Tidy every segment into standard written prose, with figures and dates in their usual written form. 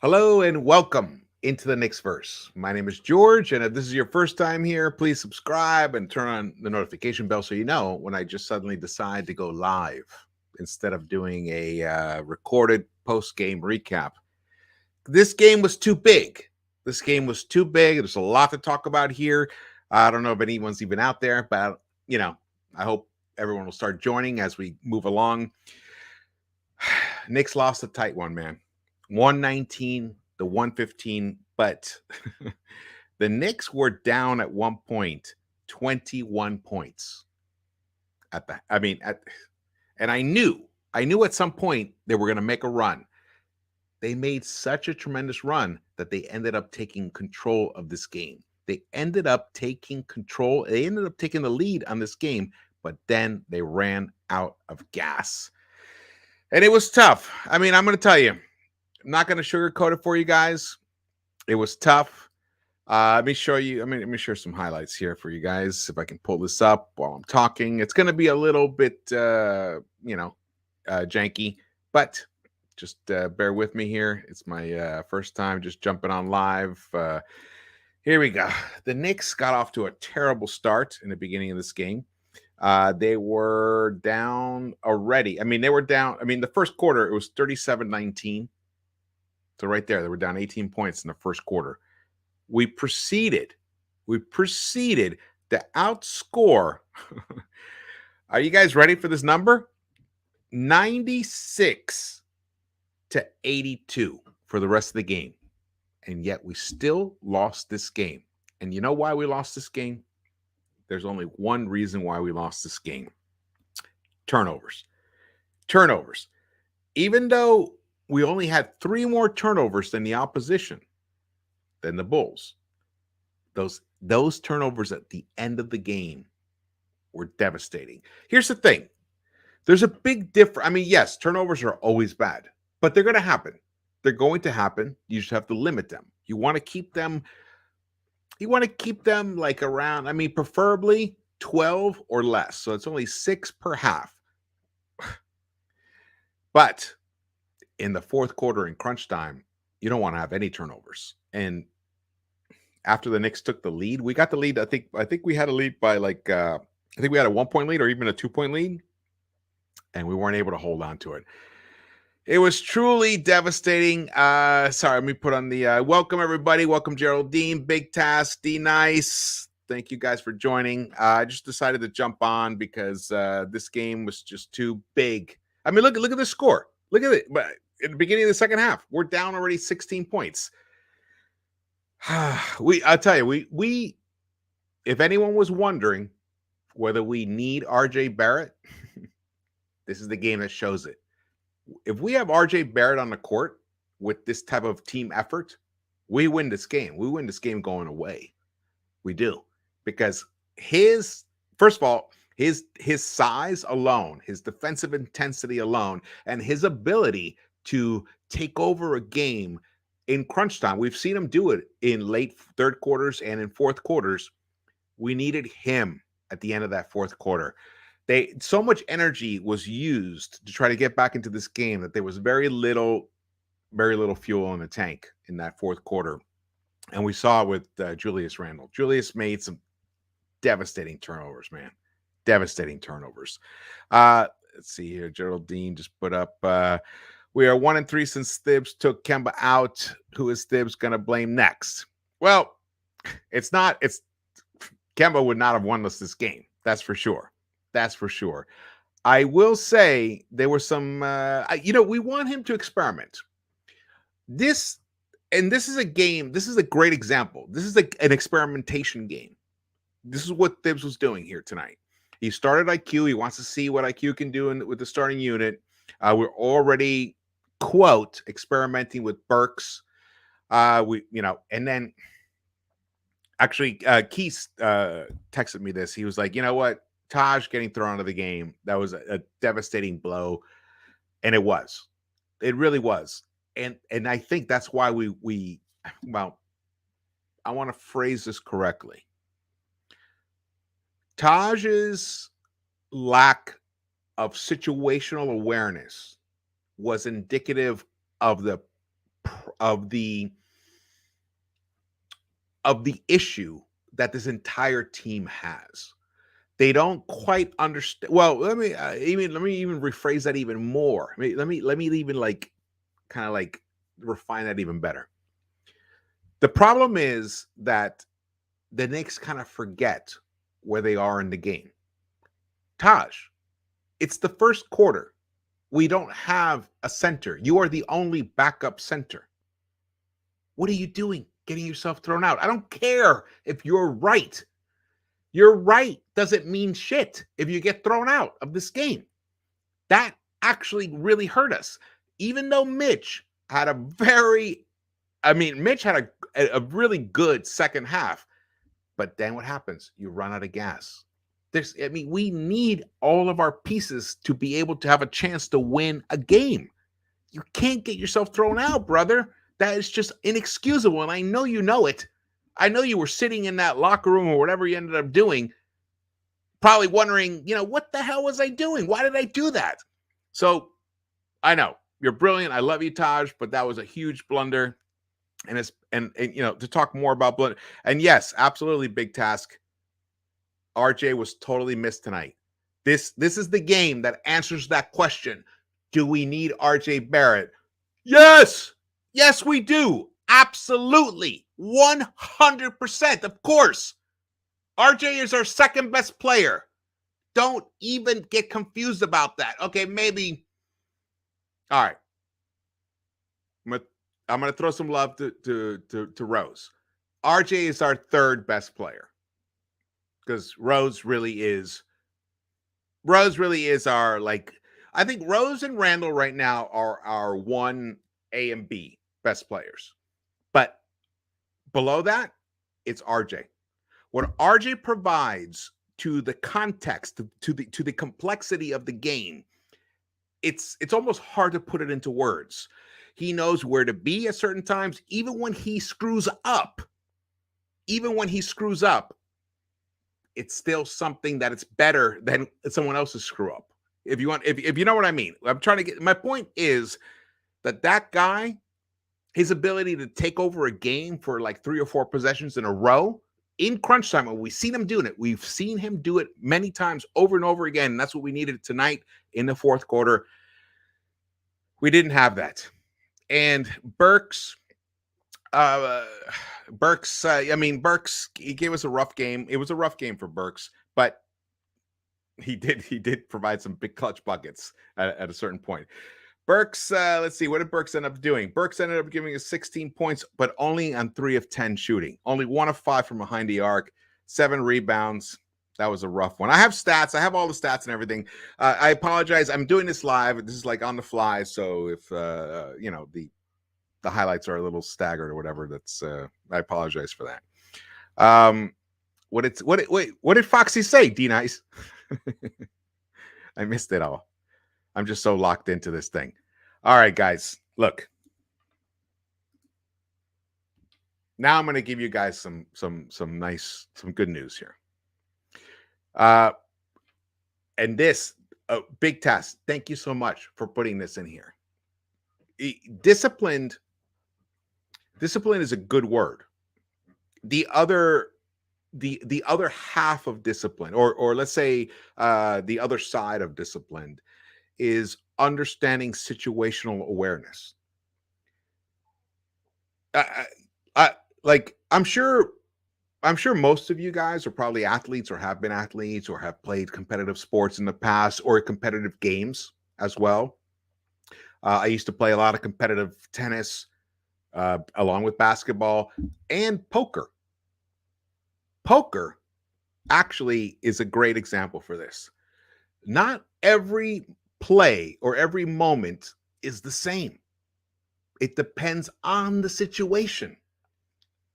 Hello and welcome into the Knicks-Verse. My name is George, and if this is your first time here, please subscribe and turn on the notification bell so you know when I just suddenly decide to go live instead of doing a recorded post-game recap. This game was too big. This game was too big. There's a lot to talk about here. I don't know if anyone's even out there, but I hope everyone will start joining as we move along. Knicks lost a tight one, man. 119 to 115, but the Knicks were down at one point 21 points at the and I knew at some point they were going to make a run. They made such a tremendous run that they ended up taking control of this game. They ended up taking control. They ended up taking the lead on this game, but then they ran out of gas. And it was tough. I'm going to tell you, I'm not going to sugarcoat it for you guys. It was tough. Let me show you. Let me share some highlights here for you guys. If I can pull this up while I'm talking, it's going to be a little bit, janky, but just bear with me here. It's my first time just jumping on live. Here we go. The Knicks got off to a terrible start in the beginning of this game. They were down already. They were down. The first quarter, it was 37-19. So right there, they were down 18 points in the first quarter. We proceeded to outscore. Are you guys ready for this number? 96 to 82 for the rest of the game. And yet we still lost this game. And you know why we lost this game? There's only one reason why we lost this game. Turnovers. Even though we only had 3 more turnovers than the opposition, than the Bulls, those turnovers at the end of the game were devastating. Here's the thing. There's a big difference. Yes, turnovers are always bad, but they're going to happen. They're going to happen. You just have to limit them. You want to keep them like around, preferably 12 or less. So it's only 6 per half. But in the fourth quarter in crunch time, you don't want to have any turnovers. And after the Knicks took the lead, we got the lead. I think we had a lead by I think we had a 1-point lead or even a 2-point lead. And we weren't able to hold on to it. It was truly devastating. Sorry, let me put on the welcome, everybody. Welcome, Geraldine, Big Task, D Nice. Thank you guys for joining. I just decided to jump on because this game was just too big. Look at the score. Look at it. But at the beginning of the second half, we're down already 16 points. I'll tell you, we if anyone was wondering whether we need RJ Barrett, this is the game that shows it. If we have RJ Barrett on the court with this type of team effort, we win this game. We win this game going away. We do. Because first of all, his size alone, his defensive intensity alone, and his ability to take over a game in crunch time. We've seen him do it in late third quarters and in fourth quarters. We needed him at the end of that fourth quarter. So much energy was used to try to get back into this game that there was very little fuel in the tank in that fourth quarter. And we saw it with Julius Randle. Julius made some devastating turnovers, man. Devastating turnovers. Let's see here. Geraldine just put up, we are 1-3 since Thibs took Kemba out. Who is Thibs going to blame next? Well, Kemba would not have won us this game. That's for sure. I will say there were some, we want him to experiment. This is a game. This is a great example. This is an experimentation game. This is what Thibs was doing here tonight. He started IQ. He wants to see what IQ can do with the starting unit. We're already, quote, experimenting with Burks. And then actually Keith texted me this. He was like, you know what? Taj getting thrown out of the game, that was a devastating blow. And it really was. And I think that's why I want to phrase this correctly. Taj's lack of situational awareness was indicative of of the issue that this entire team has. They don't quite understand. Well, let me even rephrase that even more. Let me even like kind of like refine that even better. The problem is that the Knicks kind of forget where they are in the game. Taj, it's the first quarter. We don't have a center. You are the only backup center. What are you doing getting yourself thrown out? I don't care if you're right. You're right doesn't mean shit if you get thrown out of this game. That actually really hurt us. Even though Mitch had Mitch had a really good second half. But then what happens? You run out of gas. We need all of our pieces to be able to have a chance to win a game. You can't get yourself thrown out, brother. That is just inexcusable. And I know you know it. I know you were sitting in that locker room or whatever you ended up doing, probably wondering, what the hell was I doing? Why did I do that? So I know you're brilliant. I love you, Taj, but that was a huge blunder. And to talk more about blunder. And yes, absolutely big task. RJ was totally missed tonight. This is the game that answers that question. Do we need RJ Barrett? Yes. Yes, we do. Absolutely. 100%. Of course. RJ is our second best player. Don't even get confused about that. Okay, maybe. All right. I'm going to throw some love to Rose. RJ is our third best player. Because Rose really is our, like, I think Rose and Randall right now are our 1A and B best players. But below that, it's RJ. What RJ provides to the context, to the complexity of the game, it's almost hard to put it into words. He knows where to be at certain times, even when he screws up. It's still something that it's better than someone else's screw up. If you know what I mean. I'm trying to get, my point is that guy, his ability to take over a game for like 3 or 4 possessions in a row in crunch time, and we've seen him doing it. We've seen him do it many times over and over again. And that's what we needed tonight in the fourth quarter. We didn't have that. And Burks, he gave us a rough game. It was a rough game for Burks, but he did provide some big clutch buckets at a certain point. Burks, let's see, what did Burks end up doing? Burks ended up giving us 16 points, but only on 3 of 10 shooting. Only 1 of 5 from behind the arc, 7 rebounds. That was a rough one. I have stats. I have all the stats and everything. I apologize. I'm doing this live. This is like on the fly. So if, the highlights are a little staggered or whatever, that's, I apologize for that. What did Foxy say, D-Nice? I missed it all. I'm just so locked into this thing. All right, guys, look. Now I'm going to give you guys some good news here. And this big task. Thank you so much for putting this in here. Discipline is a good word. The other half of discipline, or let's say the other side of discipline, is understanding situational awareness. I'm sure most of you guys are probably athletes or have been athletes or have played competitive sports in the past or competitive games as well. I used to play a lot of competitive tennis, along with basketball and poker. Poker actually is a great example for this. Not every play or every moment is the same. It depends on the situation.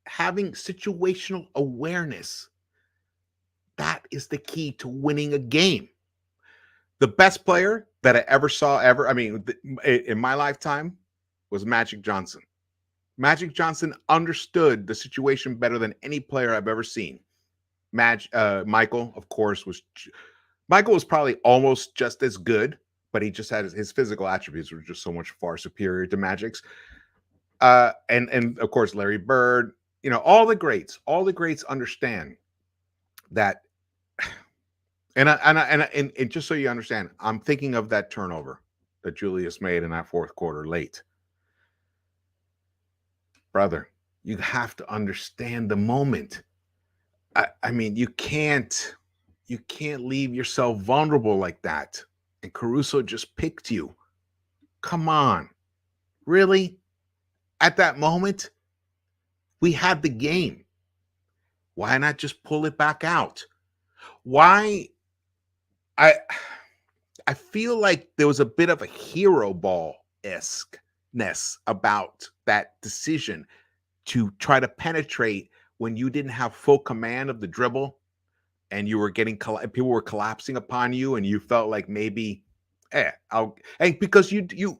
Having situational awareness, that is the key to winning a game. The best player that I ever saw in my lifetime was Magic Johnson. Magic Johnson understood the situation better than any player I've ever seen. Michael, of course, was probably almost just as good, but he just had his physical attributes were just so much far superior to Magic's. And of course Larry Bird, all the greats understand that. And just so you understand, I'm thinking of that turnover that Julius made in that fourth quarter late. Brother, you have to understand the moment. I mean, you can't leave yourself vulnerable like that. And Caruso just picked you. Come on. Really? At that moment, we had the game. Why not just pull it back out? Why? I feel like there was a bit of a hero ball-esque-ness about that decision to try to penetrate when you didn't have full command of the dribble and you were getting people were collapsing upon you, and you felt like maybe, because you do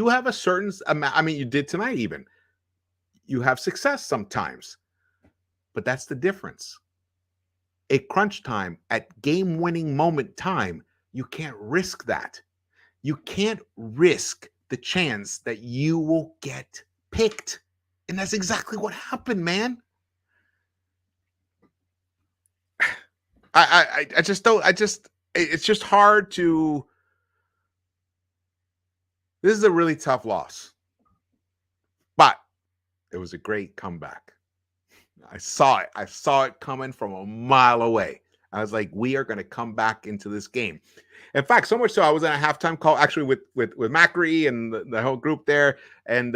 have a certain amount. I mean, you did tonight even. You have success sometimes, but that's the difference. At crunch time, at game-winning moment time, you can't risk that. You can't risk the chance that you will get picked. And that's exactly what happened, man. I just don't, it's just hard to, this is a really tough loss. But it was a great comeback. I saw it. I saw it coming from a mile away. I was like, we are going to come back into this game. In fact, so much so, I was on a halftime call actually with Macri and the whole group there. And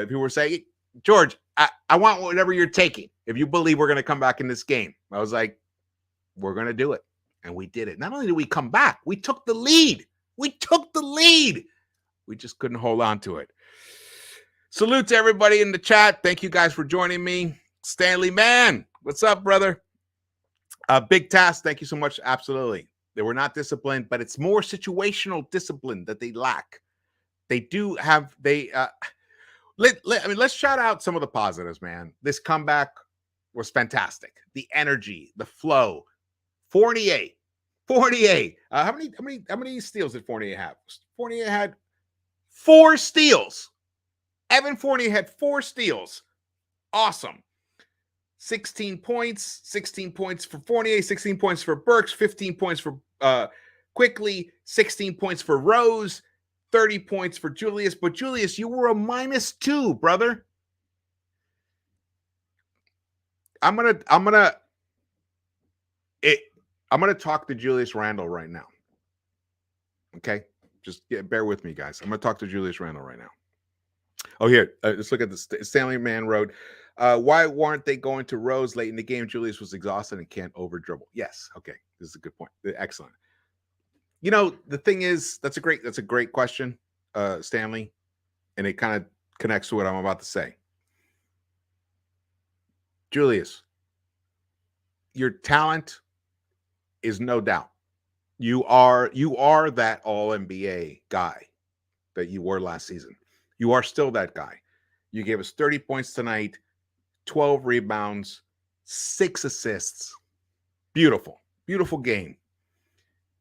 people were saying, George, I want whatever you're taking. If you believe we're going to come back in this game. I was like, we're going to do it. And we did it. Not only did we come back, we took the lead. We just couldn't hold on to it. Salute to everybody in the chat. Thank you guys for joining me. Stanley, man, what's up, brother? Big task. Thank you so much. Absolutely. They were not disciplined, but it's more situational discipline that they lack. They do have, let's shout out some of the positives, man. This comeback was fantastic. The energy, the flow. Fournier. How many steals did Fournier have? Fournier had 4 steals. Evan Fournier had 4 steals. Awesome. 16 points for Fournier, 16 points for Burks, 15 points for Quickly, 16 points for Rose, 30 points for Julius. But Julius, you were a -2, brother. I'm gonna talk to Julius Randle right now. Okay, just bear with me, guys. I'm gonna talk to Julius Randle right now. Oh, here, let's look at this. Stanley Man Road. Why weren't they going to Rose late in the game? Julius was exhausted and can't over dribble. Yes. Okay. This is a good point. Excellent. The thing is, that's a great question, Stanley. And it kind of connects to what I'm about to say. Julius, your talent is no doubt. You are that all NBA guy that you were last season. You are still that guy. You gave us 30 points tonight, 12 rebounds, 6 assists. Beautiful game.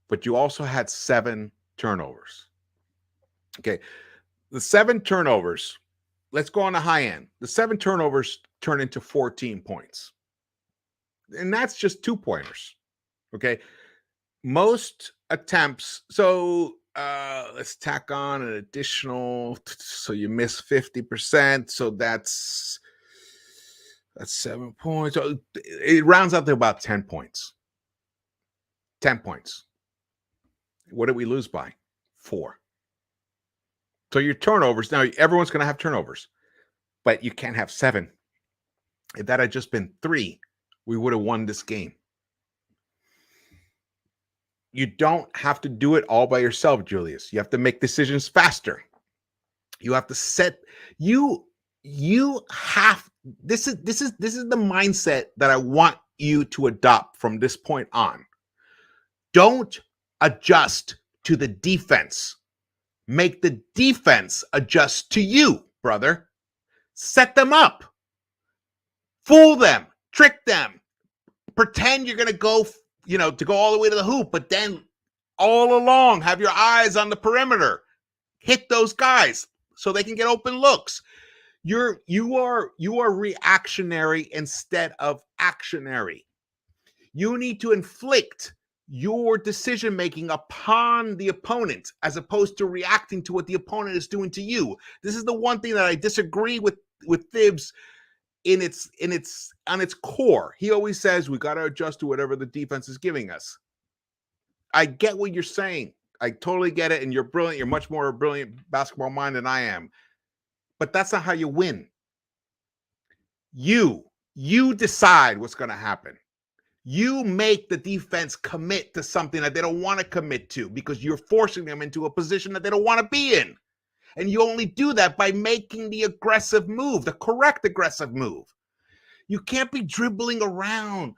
But you also had 7 turnovers. Okay. The 7 turnovers, let's go on the high end. The 7 turnovers turn into 14 points. And that's just 2-pointers. Okay. Most attempts. So let's tack on an additional. So you miss 50%. So that's 7 points. So it rounds out to about 10 points. 10 points. What did we lose by? 4. So your turnovers, now everyone's going to have turnovers, but you can't have 7. If that had just been 3, we would have won this game. You don't have to do it all by yourself, Julius. You have to make decisions faster. You have to set you have this is the mindset that I want you to adopt from this point on. Don't adjust to the defense. Make the defense adjust to you, brother. Set them up. Fool them. Trick them. Pretend you're going to go, to go all the way to the hoop, but then all along have your eyes on the perimeter. Hit those guys. so they can get open looks. You are reactionary instead of actionary. You need to inflict your decision making upon the opponent as opposed to reacting to what the opponent is doing to you. This is the one thing that I disagree with Thibs on its core. He always says we got to adjust to whatever the defense is giving us. I get what you're saying. I totally get it, and you're brilliant. You're much more a brilliant basketball mind than I am. But that's not how you win. You decide what's going to happen. You make the defense commit to something that they don't want to commit to because you're forcing them into a position that they don't want to be in. And you only do that by making the aggressive move, the correct aggressive move. You can't be dribbling around,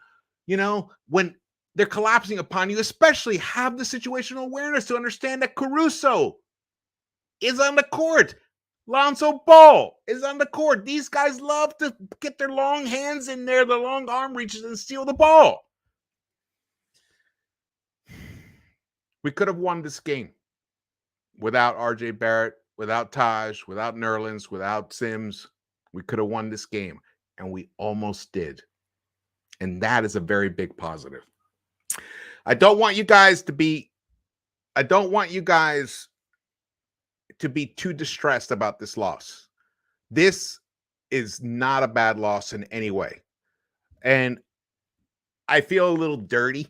when they're collapsing upon you, especially have the situational awareness to understand that Caruso is on the court. Lonzo Ball is on the court. These guys love to get their long hands in there, the long arm reaches, and steal the ball. We could have won this game without RJ Barrett, without Taj, without Nerlens, without Sims. We could have won this game, and we almost did. And that is a very big positive. I don't want you guys to be too distressed about this loss. This is not a bad loss in any way. And I feel a little dirty.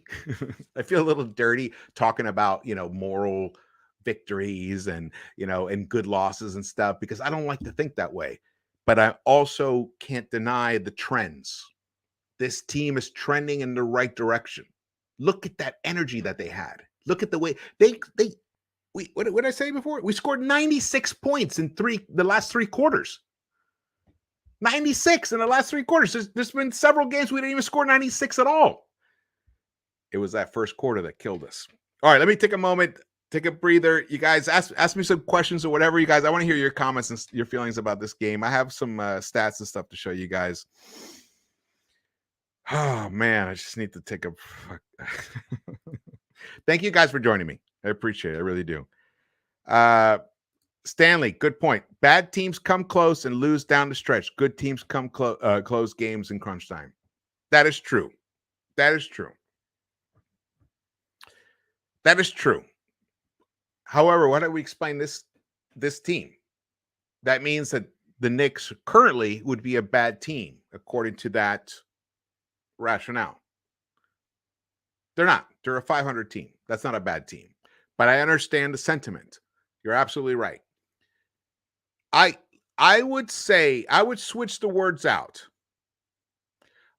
I feel a little dirty talking about, moral victories and, and good losses and stuff, because I don't like to think that way. But I also can't deny the trends. This team is trending in the right direction. Look at that energy that they had. Look at the way what did I say before? We scored 96 points in the last three quarters. 96 in the last three quarters. There's been several games we didn't even score 96 at all. It was that first quarter that killed us. All right, let me take a moment, take a breather. You guys ask me some questions or whatever. You guys, I want to hear your comments and your feelings about this game. I have some stats and stuff to show you guys. Oh, man, I just need to take a... Thank you guys for joining me. I appreciate it. I really do. Stanley, good point. Bad teams come close and lose down the stretch. Good teams come close games in crunch time. That is true. That is true. That is true. However, why don't we explain this team? That means that the Knicks currently would be a bad team, according to that rationale. They're not. They're a 500 team. That's not a bad team. But I understand the sentiment. You're absolutely right. I would say, I would switch the words out.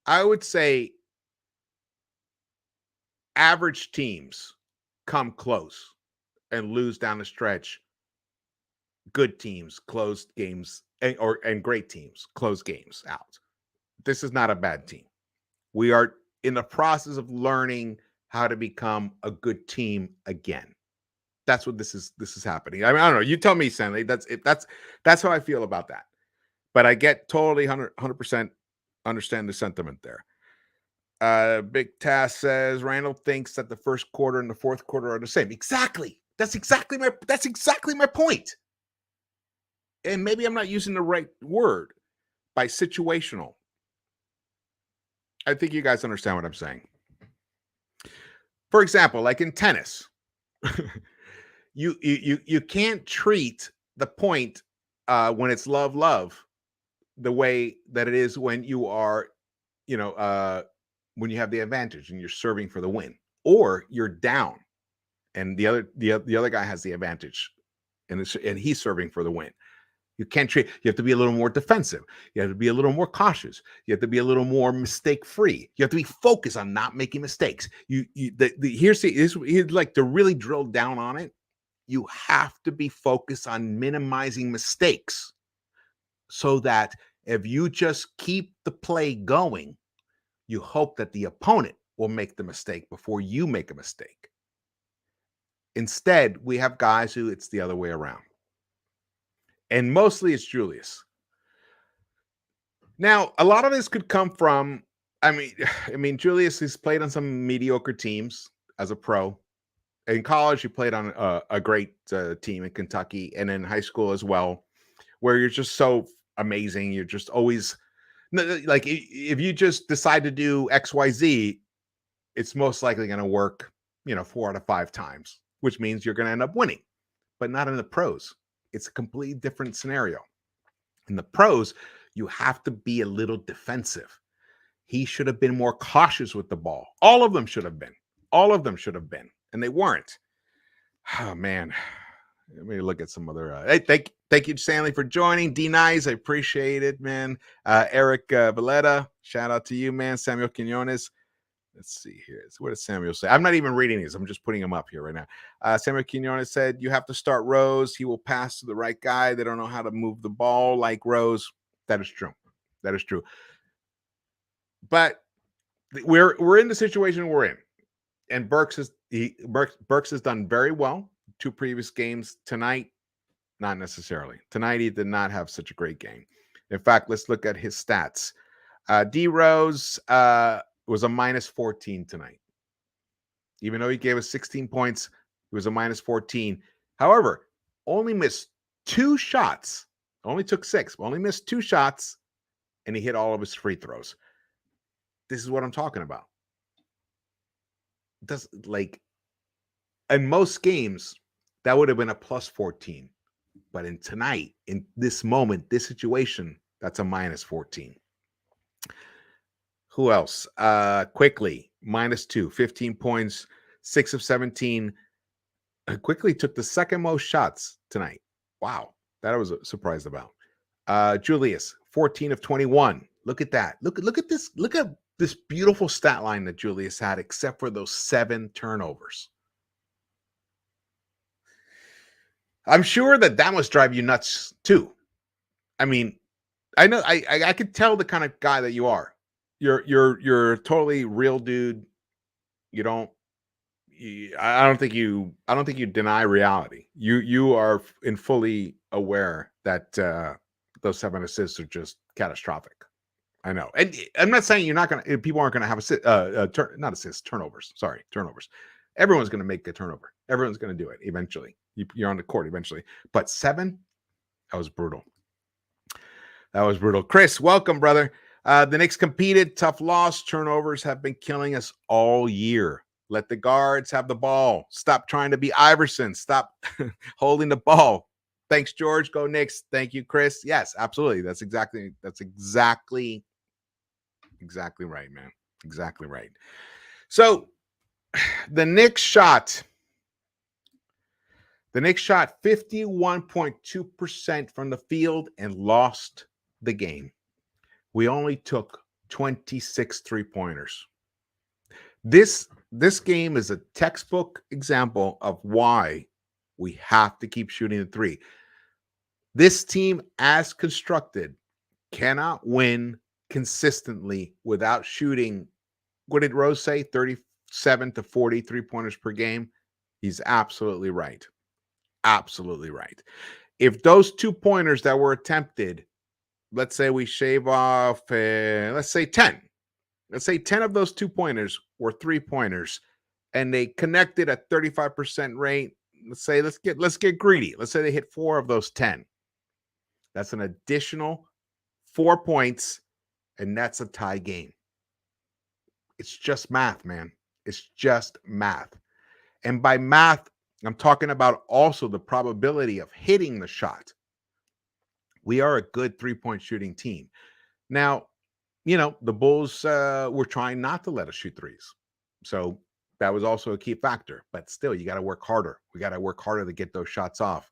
I would say average teams come close and lose down the stretch. Good teams close games, and great teams close games out. This is not a bad team. We are in the process of learning how to become a good team again. That's what this is happening. I mean, I don't know. You tell me, Stanley. That's how I feel about that. But I get totally 100% understand the sentiment there. Big Task says Randall thinks that the first quarter and the fourth quarter are the same. Exactly. That's exactly my point. And maybe I'm not using the right word by situational. I think you guys understand what I'm saying. For example, like in tennis, you can't treat the point when it's love the way that it is when you are, when you have the advantage and you're serving for the win, or you're down and the other guy has the advantage and he's serving for the win. You can't treat. You have to be a little more defensive. You have to be a little more cautious. You have to be a little more mistake-free. You have to be focused on not making mistakes. Here's like to really drill down on it. You have to be focused on minimizing mistakes, so that if you just keep the play going, you hope that the opponent will make the mistake before you make a mistake. Instead, we have guys who it's the other way around. And mostly it's Julius. Now, a lot of this could come from, I mean, Julius has played on some mediocre teams as a pro. In college, he played on a great team in Kentucky, and in high school as well. where you're just so amazing. You're just always like, if you just decide to do XYZ, it's most likely going to work, 4 out of 5 times, which means you're going to end up winning, but not in the pros. It's a completely different scenario. In the pros, you have to be a little defensive. He should have been more cautious with the ball. All of them should have been. All of them should have been, and they weren't. Oh, man. Let me look at some other. Hey, thank you, Stanley, for joining. D-Nice, I appreciate it, man. Eric Valletta, shout out to you, man. Samuel Quinones. Let's see here. What does Samuel say? I'm not even reading these. I'm just putting them up here right now. Samuel Quinones said, you have to start Rose. He will pass to the right guy. They don't know how to move the ball like Rose. That is true. That is true. But we're in the situation we're in. And Burks has done very well. 2 previous games. Tonight, not necessarily. Tonight, he did not have such a great game. In fact, let's look at his stats. D Rose was a minus 14 tonight. Even though he gave us 16 points, he was a minus 14. However, only missed 2 shots. Only took 6. Only missed 2 shots, and he hit all of his free throws. This is what I'm talking about. In most games, that would have been a plus 14. But in tonight, in this moment, this situation, that's a minus 14. Who else? Quickly, minus 2, 15 points, 6 of 17. Quickly took the second most shots tonight. Wow, that I was surprised about. Julius, 14 of 21. Look at that. Look at this. Look at this beautiful stat line that Julius had, except for those 7 turnovers. I'm sure that must drive you nuts too. I mean, I know I could tell the kind of guy that you are. You're totally real dude. I don't think you deny reality. You are fully aware that those 7 assists are just catastrophic. I know, and I'm not saying people aren't gonna have turnovers. Sorry, turnovers. Everyone's gonna make a turnover. Everyone's gonna do it eventually. You're on the court eventually, but 7, that was brutal. That was brutal. Chris, welcome, brother. The Knicks competed. Tough loss. Turnovers have been killing us all year. Let the guards have the ball. Stop trying to be Iverson. Stop holding the ball. Thanks, George. Go Knicks. Thank you, Chris. Yes, absolutely. That's exactly right, man. Exactly right. So the Knicks shot 51.2% from the field and lost the game. We only took 26 3-pointers. This game is a textbook example of why we have to keep shooting the 3. This team, as constructed, cannot win consistently without shooting, what did Rose say, 37 to 40 3-pointers per game? He's absolutely right. Absolutely right. If those 2-pointers that were attempted, let's say we shave off, let's say 10. Let's say 10 of those 2-pointers were 3-pointers, and they connected at 35% rate. Let's get greedy. Let's say they hit 4 of those 10. That's an additional 4 points, and that's a tie game. It's just math, man. It's just math. And by math, I'm talking about also the probability of hitting the shot. We are a good 3-point shooting team. Now, the Bulls were trying not to let us shoot 3s. So that was also a key factor. But still, you got to work harder. We got to work harder to get those shots off.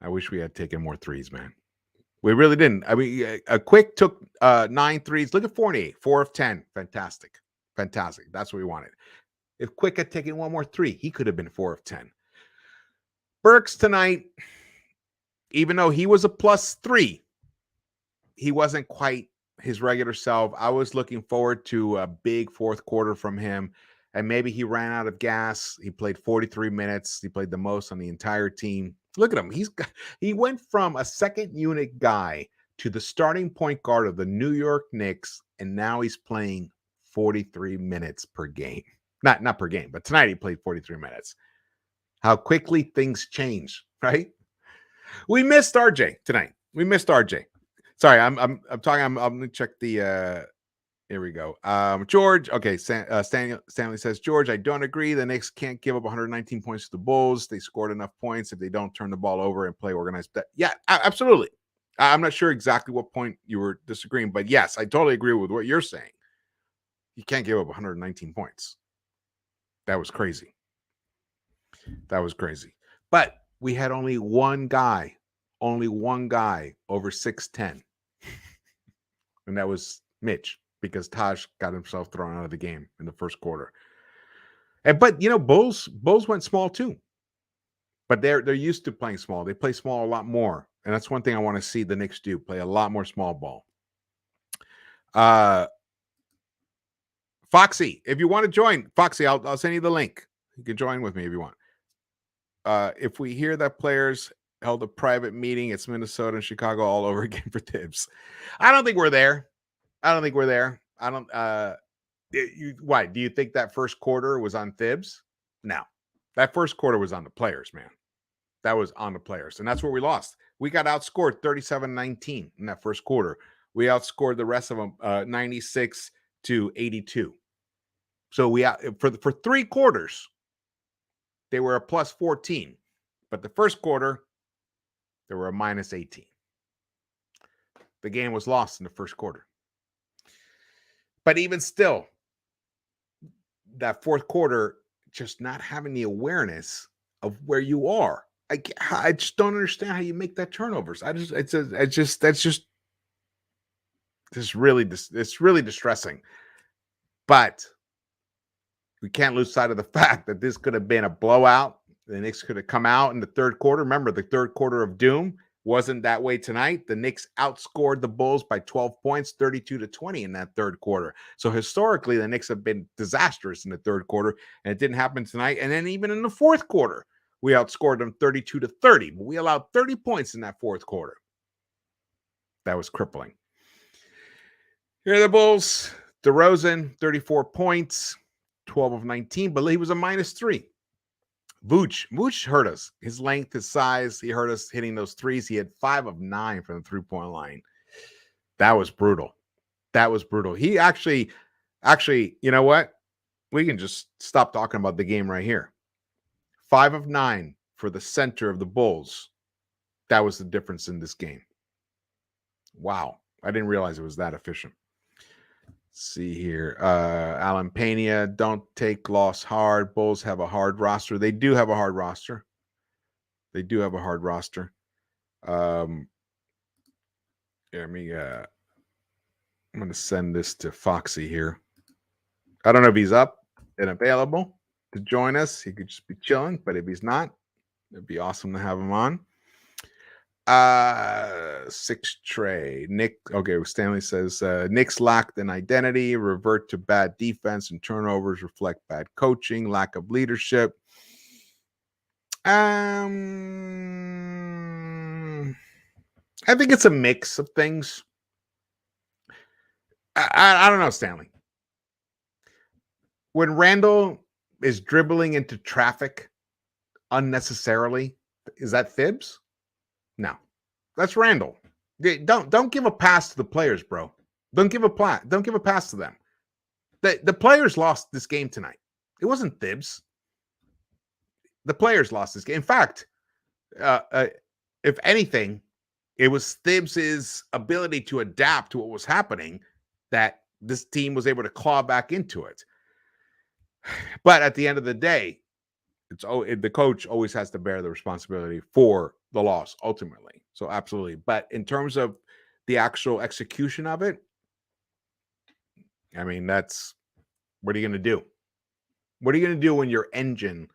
I wish we had taken more 3s, man. We really didn't. I mean, a Quick took 9 3s. Look at Fournier, 4 of 10. Fantastic. Fantastic. That's what we wanted. If Quick had taken one more 3, he could have been 4 of 10. Burks tonight, even though he was a +3, he wasn't quite his regular self. I was looking forward to a big 4th quarter from him, and maybe he ran out of gas. He played 43 minutes. He played the most on the entire team. Look at him. He went from a second unit guy to the starting point guard of the New York Knicks, and now he's playing 43 minutes per game. Not per game, but tonight he played 43 minutes. How quickly things change, right? We missed RJ tonight. We missed RJ. Sorry, I'm talking. I'm gonna check the. Here we go. George. Okay, Stanley says, George, I don't agree. The Knicks can't give up 119 points to the Bulls. They scored enough points if they don't turn the ball over and play organized. Yeah, absolutely. I'm not sure exactly what point you were disagreeing, but yes, I totally agree with what you're saying. You can't give up 119 points. That was crazy. That was crazy. But we had only one guy over 6'10", and that was Mitch, because Taj got himself thrown out of the game in the first quarter. But Bulls went small too. But they're used to playing small. They play small a lot more, and that's one thing I want to see the Knicks do: play a lot more small ball. Foxy, if you want to join, Foxy, I'll send you the link. You can join with me if you want. If we hear that players held a private meeting, it's Minnesota and Chicago all over again for Tibbs. I don't think we're there. I don't. Why? Do you think that first quarter was on Thibs? No. That first quarter was on the players, man. That was on the players. And that's where we lost. We got outscored 37-19 in that first quarter. We outscored the rest of them 96-82. So we for 3 quarters, they were a plus 14. But the first quarter, they were a minus 18. The game was lost in the first quarter. But even still, that fourth quarter, just not having the awareness of where you are. I just don't understand how you make that turnovers. It's really distressing. But we can't lose sight of the fact that this could have been a blowout. The Knicks could have come out in the third quarter. Remember, the third quarter of doom wasn't that way tonight. The Knicks outscored the Bulls by 12 points, 32-20 in that third quarter. So historically, the Knicks have been disastrous in the third quarter, and it didn't happen tonight. And then even in the fourth quarter, we outscored them 32-30, but we allowed 30 points in that fourth quarter. That was crippling. Here are the Bulls. DeRozan, 34 points, 12 of 19, but he was a -3. Vooch hurt us. His length, his size, he hurt us hitting those threes. He had 5 of 9 from the three-point line. That was brutal. He actually, you know what? We can just stop talking about the game right here. 5 of 9 for the center of the Bulls. That was the difference in this game. Wow. I didn't realize it was that efficient. See here. Alan Pena, don't take loss hard. Bulls have a hard roster. They do have a hard roster. I'm going to send this to Foxy here. I don't know if he's up and available to join us. He could just be chilling, but if he's not, it'd be awesome to have him on. 6 Trey. Nick. Okay, Stanley says Knicks lacked an identity, revert to bad defense, and turnovers reflect bad coaching, lack of leadership. I think it's a mix of things. I don't know, Stanley. When Randall is dribbling into traffic unnecessarily, is that Thibs? No, that's Randall. Don't give a pass to the players, bro. Don't give a pass to them. The players lost this game tonight. It wasn't Thibs. The players lost this game. In fact, if anything, it was Thibs' ability to adapt to what was happening that this team was able to claw back into it. But at the end of the day, the coach always has to bear the responsibility for the loss ultimately. So absolutely. But in terms of the actual execution of it, I mean, what are you going to do? What are you going to do when your engine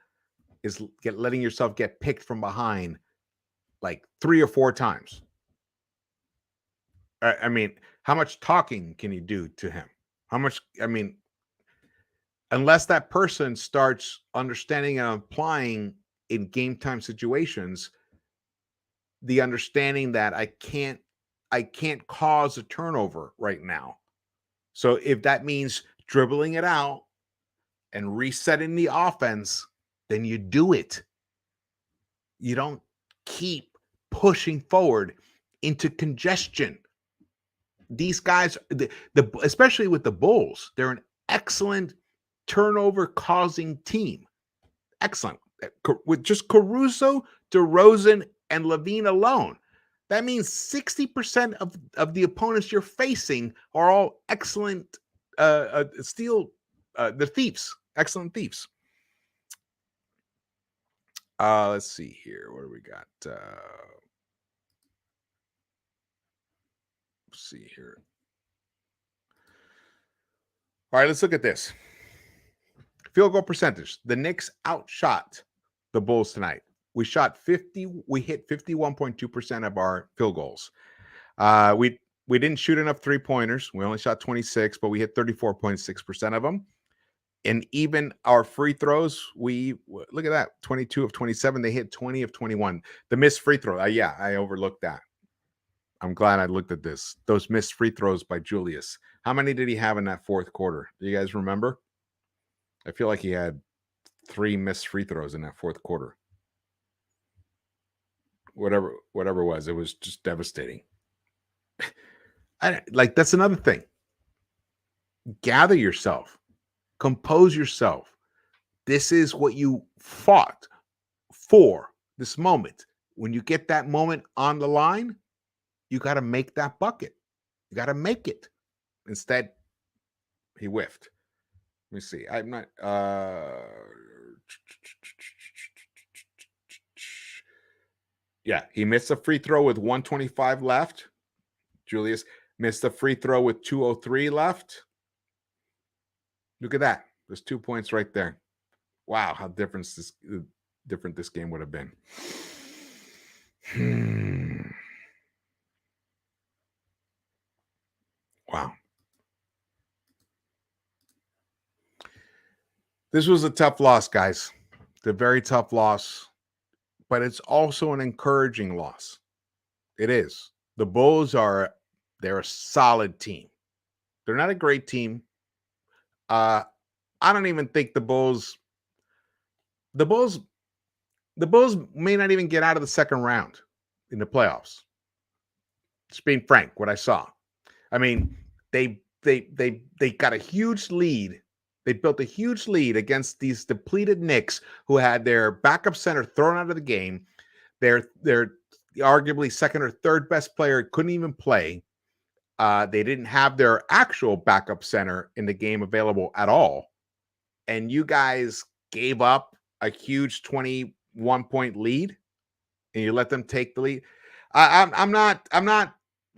is letting yourself get picked from behind like 3 or 4 times? I mean, how much talking can you do to him? Unless that person starts understanding and applying in game time situations, the understanding that I can't cause a turnover right now. So if that means dribbling it out and resetting the offense, then you do it. You don't keep pushing forward into congestion. These guys, especially with the Bulls, they're an excellent turnover causing team. Excellent. With just Caruso, DeRozan, and Levine alone. That means 60% of the opponents you're facing are all excellent the thieves. Excellent thieves. Let's see here. What do we got? Let's see here. All right, let's look at this. Field goal percentage. The Knicks outshot the Bulls tonight. We hit 51.2% of our field goals. We didn't shoot enough three-pointers. We only shot 26, but we hit 34.6% of them. And even our free throws, look at that, 22 of 27. They hit 20 of 21. The missed free throw, I overlooked that. I'm glad I looked at this. Those missed free throws by Julius. How many did he have in that fourth quarter? Do you guys remember? I feel like he had 3 missed free throws in that fourth quarter. Whatever it was just devastating. That's another thing. Gather yourself. Compose yourself. This is what you fought for, this moment. When you get that moment on the line, you got to make that bucket. You got to make it. Instead, he whiffed. Let me see. I'm not. Yeah, he missed a free throw with 125 left. Julius missed a free throw with 2:03 left. Look at that. There's 2 points right there. Wow, how different this game would have been. Wow. This was a tough loss, guys. It's a very tough loss, but it's also an encouraging loss. It is. The Bulls they're a solid team. They're not a great team. I don't even think the Bulls may not even get out of the second round in the playoffs. Just being frank, what I saw. I mean, they got a huge lead. They built a huge lead against these depleted Knicks who had their backup center thrown out of the game. Their arguably second or third best player couldn't even play. They didn't have their actual backup center in the game available at all. And you guys gave up a huge 21-point lead and you let them take the lead. I'm not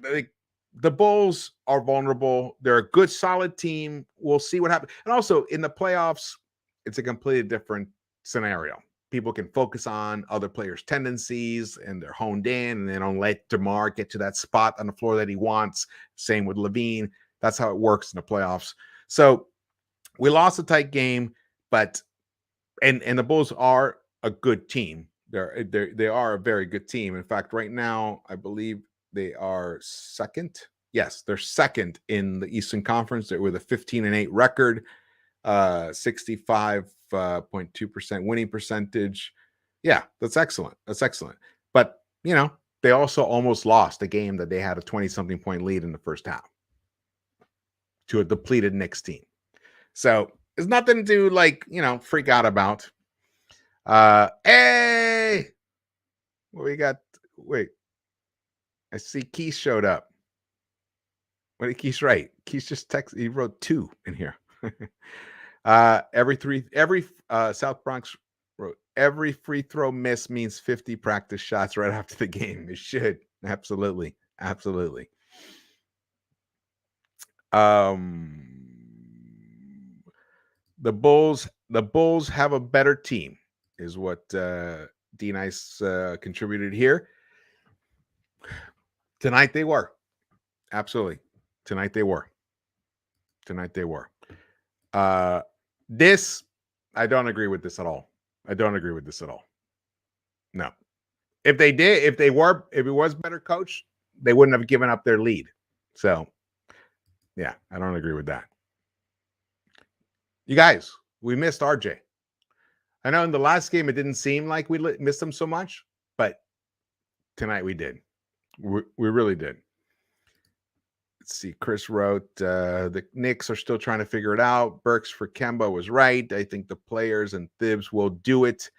like, the Bulls are vulnerable. They're a good, solid team. We'll see what happens. And also in the playoffs, it's a completely different scenario. People can focus on other players' tendencies and they're honed in and they don't let DeMar get to that spot on the floor that he wants. Same with Levine. That's how it works in the playoffs. So we lost a tight game, but and the Bulls are a good team. They are a very good team. In fact, right now, I believe they are second. Yes, they're second in the Eastern Conference. They're with a 15-8 record, 65.2% winning percentage. Yeah, that's excellent. That's excellent. But, they also almost lost a game that they had a 20-something point lead in the first half to a depleted Knicks team. So it's nothing to freak out about. Hey, what we got? Wait, I see Keith showed up. What did Keith write? Keith just texted. He wrote 2 in here. Every South Bronx wrote every free throw miss means 50 practice shots right after the game. It should absolutely. The Bulls have a better team, is what D Nice contributed here. Tonight they were. Absolutely. Tonight they were. This, I don't agree with this at all. No. If it was better coached, they wouldn't have given up their lead. So, yeah, I don't agree with that. You guys, we missed RJ. I know in the last game it didn't seem like we missed him so much, but Tonight we did. We really did. Let's see. Chris wrote, the Knicks are still trying to figure it out. Burks for Kemba was right. I think the players and Thibs will do it.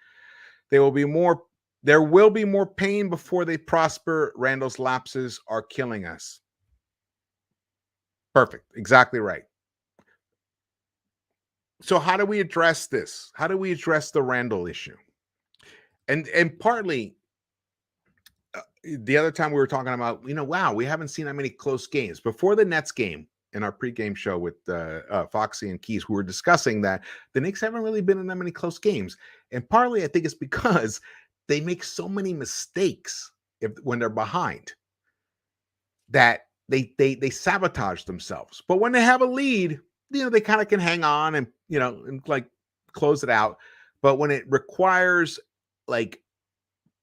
There will be more pain before they prosper. Randall's lapses are killing us. Perfect. Exactly right. So how do we address this? How do we address the Randall issue? And partly the other time we were talking about, wow, we haven't seen that many close games. Before the Nets game in our pregame show with Foxy and Keys, we were discussing that the Knicks haven't really been in that many close games. And partly I think it's because they make so many mistakes when they're behind that they sabotage themselves. But when they have a lead, they kind of can hang on and, and like close it out. But when it requires like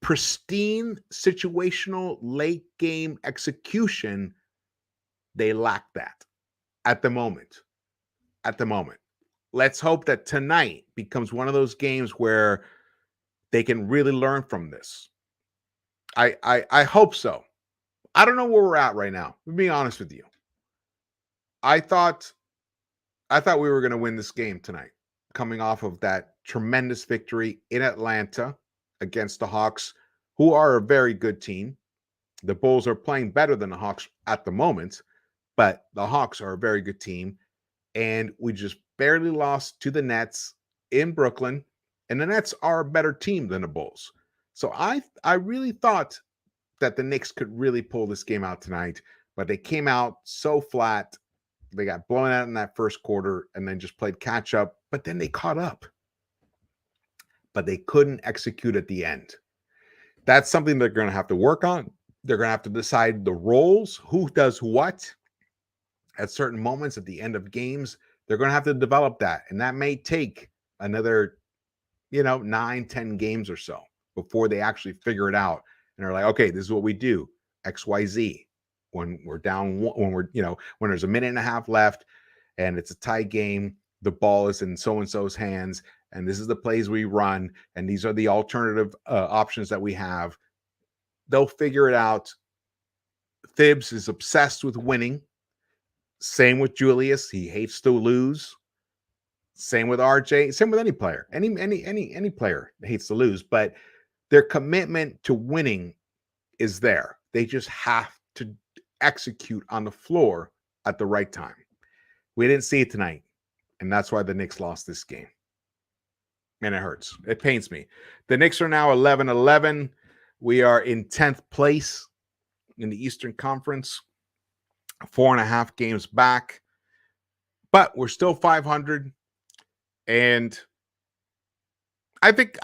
pristine situational late game execution, they lack that at the moment. Let's hope that tonight becomes one of those games where they can really learn from this. I hope so. I don't know where we're at right now. To be honest with you, I thought we were going to win this game tonight, coming off of that tremendous victory in Atlanta against the Hawks, who are a very good team. The Bulls are playing better than the Hawks at the moment, but the Hawks are a very good team. And we just barely lost to the Nets in Brooklyn, and the Nets are a better team than the Bulls. So I really thought that the Knicks could really pull this game out tonight, but they came out so flat. They got blown out in that first quarter and then just played catch up, but then they caught up. But they couldn't execute at the end. That's something they're going to have to work on. They're going to have to decide the roles, who does what at certain moments at the end of games. They're going to have to develop that. And that may take another, 9-10 games or so before they actually figure it out. And they're like, okay, this is what we do, XYZ. When we're down, when there's a minute and a half left and it's a tie game, the ball is in so-and-so's hands, and this is the plays we run, and these are the alternative options that we have. They'll figure it out. Thibs is obsessed with winning. Same with Julius. He hates to lose. Same with RJ. Same with any player. Any player hates to lose, but their commitment to winning is there. They just have to execute on the floor at the right time. We didn't see it tonight, and that's why the Knicks lost this game. And it hurts. It pains me. The Knicks are now 11-11. We are in 10th place in the Eastern Conference, 4.5 games back, but we're still 500. And I think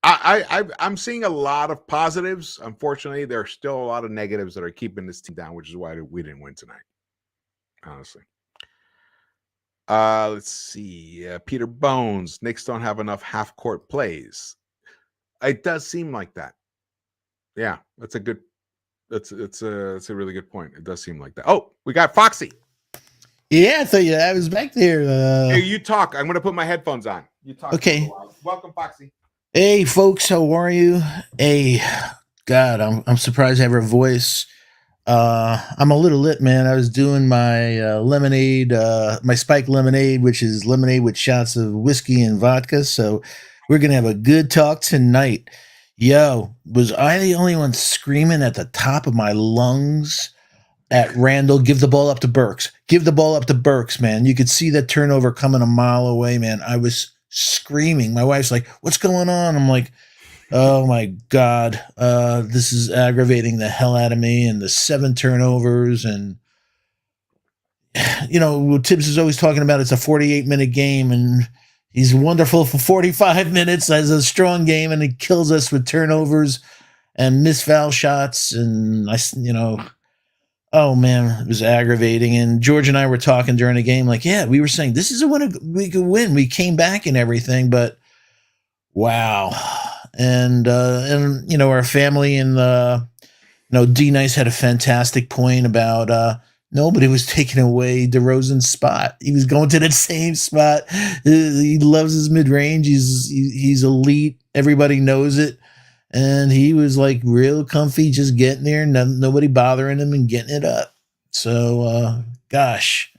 I'm seeing a lot of positives. Unfortunately, there are still a lot of negatives that are keeping this team down, which is why we didn't win tonight, honestly. Let's see. Peter Bones, Knicks don't have enough half-court plays. It does seem like that. Yeah, that's a really good point. It does seem like that. Oh, we got Foxy. Yeah, I thought I was back there. Hey, you talk. I'm going to put my headphones on. You talk. Okay. Welcome, Foxy. Hey, folks, how are you? Hey, God, I'm surprised I have a voice. I'm a little lit, man. I was doing my lemonade, my spiked lemonade, which is lemonade with shots of whiskey and vodka. So we're going to have a good talk tonight. Yo, was I the only one screaming at the top of my lungs at Randall? Give the ball up to Burks. Give the ball up to Burks, man. You could see that turnover coming a mile away, man. I was screaming. My wife's like, what's going on? I'm like, oh my God, this is aggravating the hell out of me. And the 7 turnovers, and Tibbs is always talking about it's a 48-minute game, and he's wonderful for 45 minutes as a strong game, and he kills us with turnovers and missed foul shots. And oh man, it was aggravating. And George and I were talking during the game, like, yeah, we were saying this is a win we could win. We came back and everything, but wow. And our family and D Nice had a fantastic point about nobody was taking away DeRozan's spot. He was going to that same spot. He loves his mid range. He's elite. Everybody knows it. and he was like real comfy, just getting there, nobody bothering him and getting it up. So, gosh,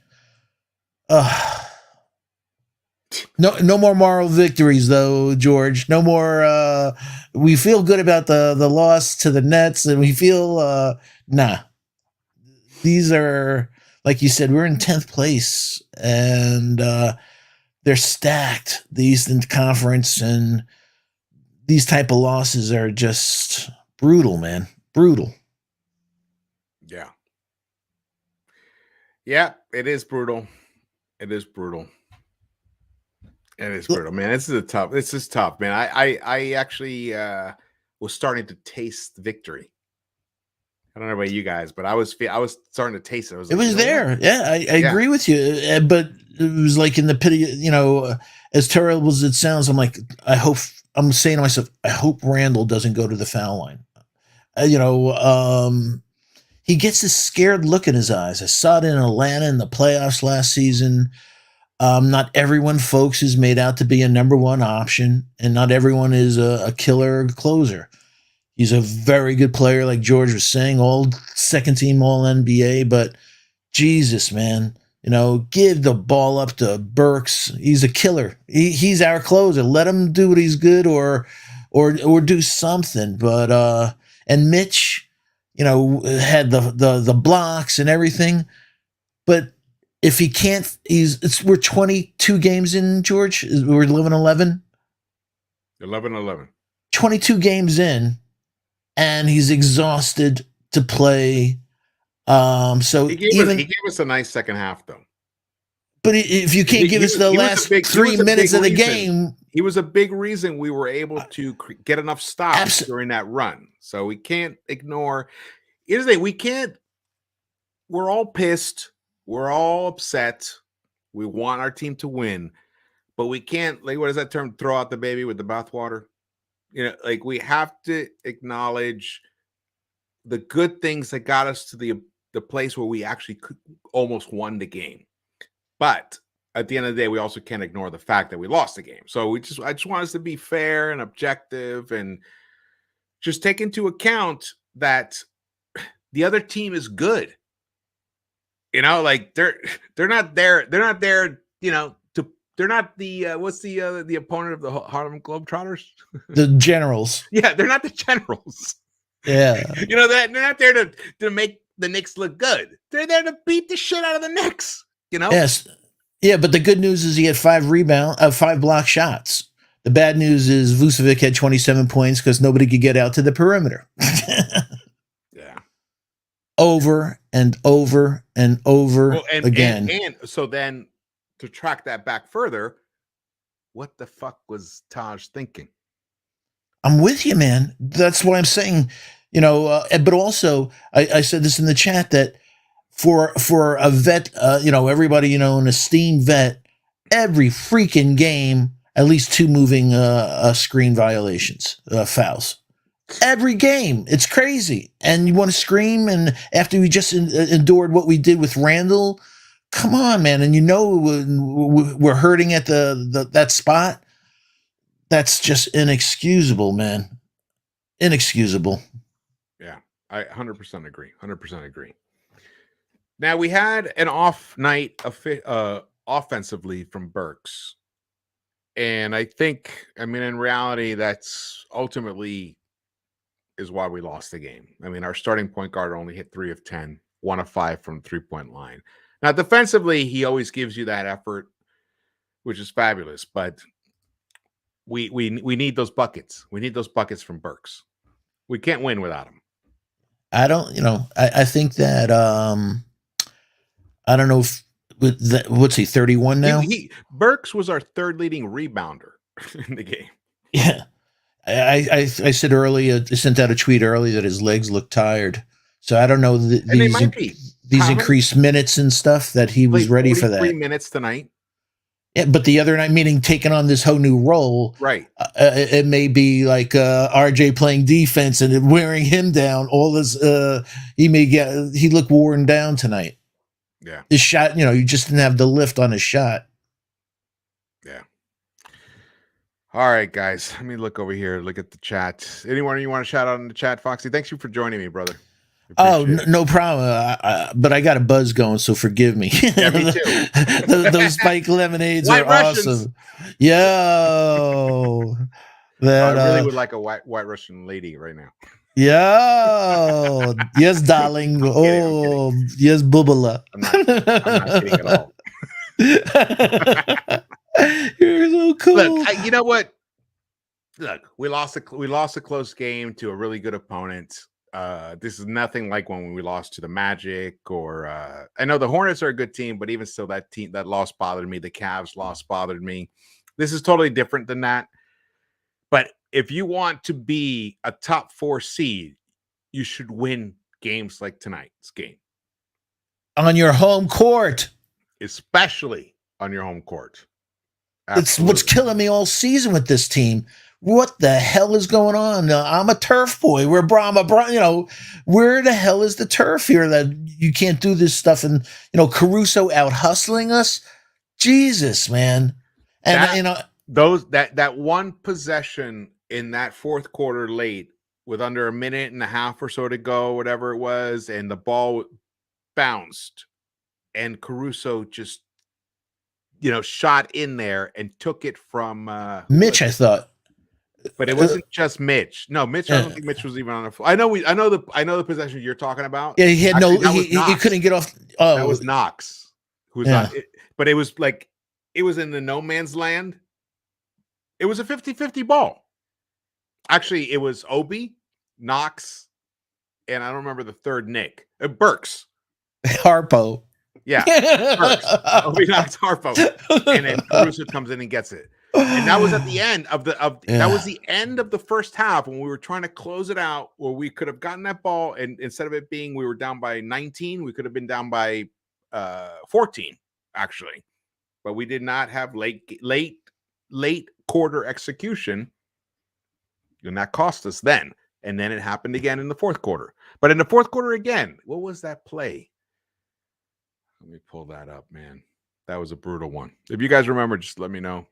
no more moral victories though, George. No more. We feel good about the loss to the Nets, and we feel nah. These are, like you said, we're in 10th place, and they're stacked. The Eastern Conference, and these type of losses are just brutal, man. Brutal. Yeah. Yeah, it is brutal. It is brutal. It is brutal, man. This is tough, man. I actually was starting to taste victory. I don't know about you guys, but I was starting to taste it. I was It like, was you know there. what? Yeah, I agree with you. But it was like in the pity, as terrible as it sounds, I'm saying to myself, I hope Randall doesn't go to the foul line. He gets this scared look in his eyes. I saw it in Atlanta in the playoffs last season. Not everyone, folks, is made out to be a number one option, and not everyone is a killer closer. He's a very good player, like George was saying, all second team, all NBA. But Jesus, man, give the ball up to Burks. He's a killer. He's our closer. Let him do what he's good, or do something. But and Mitch, had the blocks and everything. But if he can't, we're 22 games in, George. We're 11-11. 11-11. 22 games in, and he's exhausted to play. So he gave us a nice second half, though. But if you can't give us the last 3 minutes of the game, he was a big reason we were able to get enough stops during that run. So we can't ignore. Here's the thing: we can't. We're all pissed. We're all upset. We want our team to win, but we can't. Like, what is that term? Throw out the baby with the bathwater. Like, we have to acknowledge the good things that got us to the place where we actually almost won the game. But at the end of the day, we also can't ignore the fact that we lost the game. So I just want us to be fair and objective, and just take into account that the other team is good. Like they're not there. They're not there. They're not the what's the opponent of the Harlem Globetrotters? The Generals. Yeah, they're not the Generals. Yeah. They're not there to make the Knicks look good. They're there to beat the shit out of the Knicks. Yes. Yeah, but the good news is he had 5 block shots. The bad news is Vucevic had 27 points because nobody could get out to the perimeter. Yeah. Over and over and over again. And so then, to track that back further, what the fuck was Taj thinking? I'm with you, man. That's why I'm saying, but also I said this in the chat that for a vet, everybody, an esteemed vet, every freaking game, at least 2 moving screen violations, fouls. Every game. It's crazy. And you want to scream, and after we just endured what we did with Randall, come on, man. And we're hurting at that spot. That's just inexcusable, man. Inexcusable. Yeah, I 100% agree. 100% agree. Now, we had an off night offensively from Burks. And I think, in reality, that's ultimately is why we lost the game. Our starting point guard only hit 3 of 10, 1 of 5 from the 3-point line. Now, defensively, he always gives you that effort, which is fabulous. But we need those buckets. We need those buckets from Burks. We can't win without him. I don't, I think that, I don't know if, what's he, 31 now? Burks was our 3rd leading rebounder in the game. Yeah. I said earlier, I sent out a tweet early that his legs look tired. So I don't know these increased minutes and stuff that he was ready for that. 3 minutes tonight. Yeah, but the other night, meaning taking on this whole new role, right? It may be like RJ playing defense and wearing him down. All this, he looked worn down tonight. Yeah, his shot, you just didn't have the lift on his shot. Yeah. All right, guys. Let me look over here. Look at the chat. Anyone you want to shout out in the chat, Foxy? Thanks you for joining me, brother. Oh, Appreciate it. no problem. But I got a buzz going, so forgive me. Yeah, me too. Those spike lemonades White are Russians. awesome. Yo, I that really would like a white Russian lady right now. yo, yes, darling. I'm kidding. Oh, yes, bubala. I'm not kidding at all. You're so cool. Look, you know what? Look, we lost a close game to a really good opponent. This is nothing like when we lost to the Magic or I know the Hornets are a good team, but even still, that loss bothered me. The Cavs loss bothered me. This is totally different than that. But if you want to be a top 4 seed, you should win games like tonight's game On your home court. especially on your home court. It's what's killing me all season with this team. What the hell is going on? I'm a turf boy. We're Brahma, where the hell is the turf here that you can't do this stuff? And Caruso out hustling us. Jesus, man. And that one possession in that fourth quarter late with under a minute and a half or so to go, whatever it was, and the ball bounced, and Caruso just shot in there and took it from Mitch, I thought. But it wasn't just Mitch. No, Mitch. I don't think Mitch was even on the floor. I know the possession you're talking about. Yeah, he had he couldn't get off. Oh, that was Knox, who was on it. But it was like it was in the no man's land. It was a 50-50 ball. Actually, it was Obi, Knox, and I don't remember the third Nick. Burks. Harpo. Yeah, Burks. Obi Knox Harpo. And then Caruso comes in and gets it. And that was at the end of that was the end of the first half when we were trying to close it out, where we could have gotten that ball, and instead of it being we were down by 19, we could have been down by 14 actually, but we did not have late quarter execution, and that cost us then. And then it happened again in the fourth quarter. But in the fourth quarter again, what was that play? Let me pull that up, man. That was a brutal one. If you guys remember, just let me know.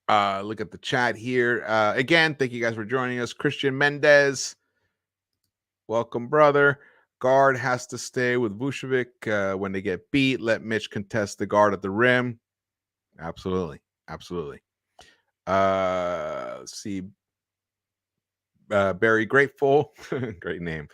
Look at the chat here. Again, thank you guys for joining us. Christian Mendez, welcome, brother. Guard has to stay with Vucevic when they get beat. Let Mitch contest the guard at the rim. Absolutely. Let's see. Barry Grateful, great name.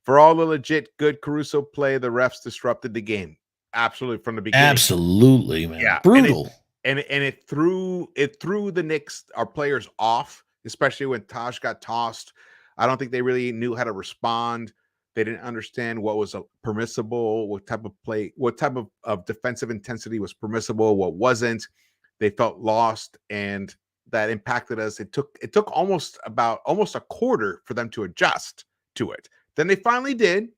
For all the legit good Caruso play, the refs disrupted the game. Absolutely, from the beginning. Absolutely, man. Yeah, brutal. And it threw the Knicks, our players, off, especially when Taj got tossed. I don't think they really knew how to respond. They didn't understand what was permissible, what type of play, what type of defensive intensity was permissible, what wasn't. They felt lost, and that impacted us. It took almost a quarter for them to adjust to it. Then they finally did,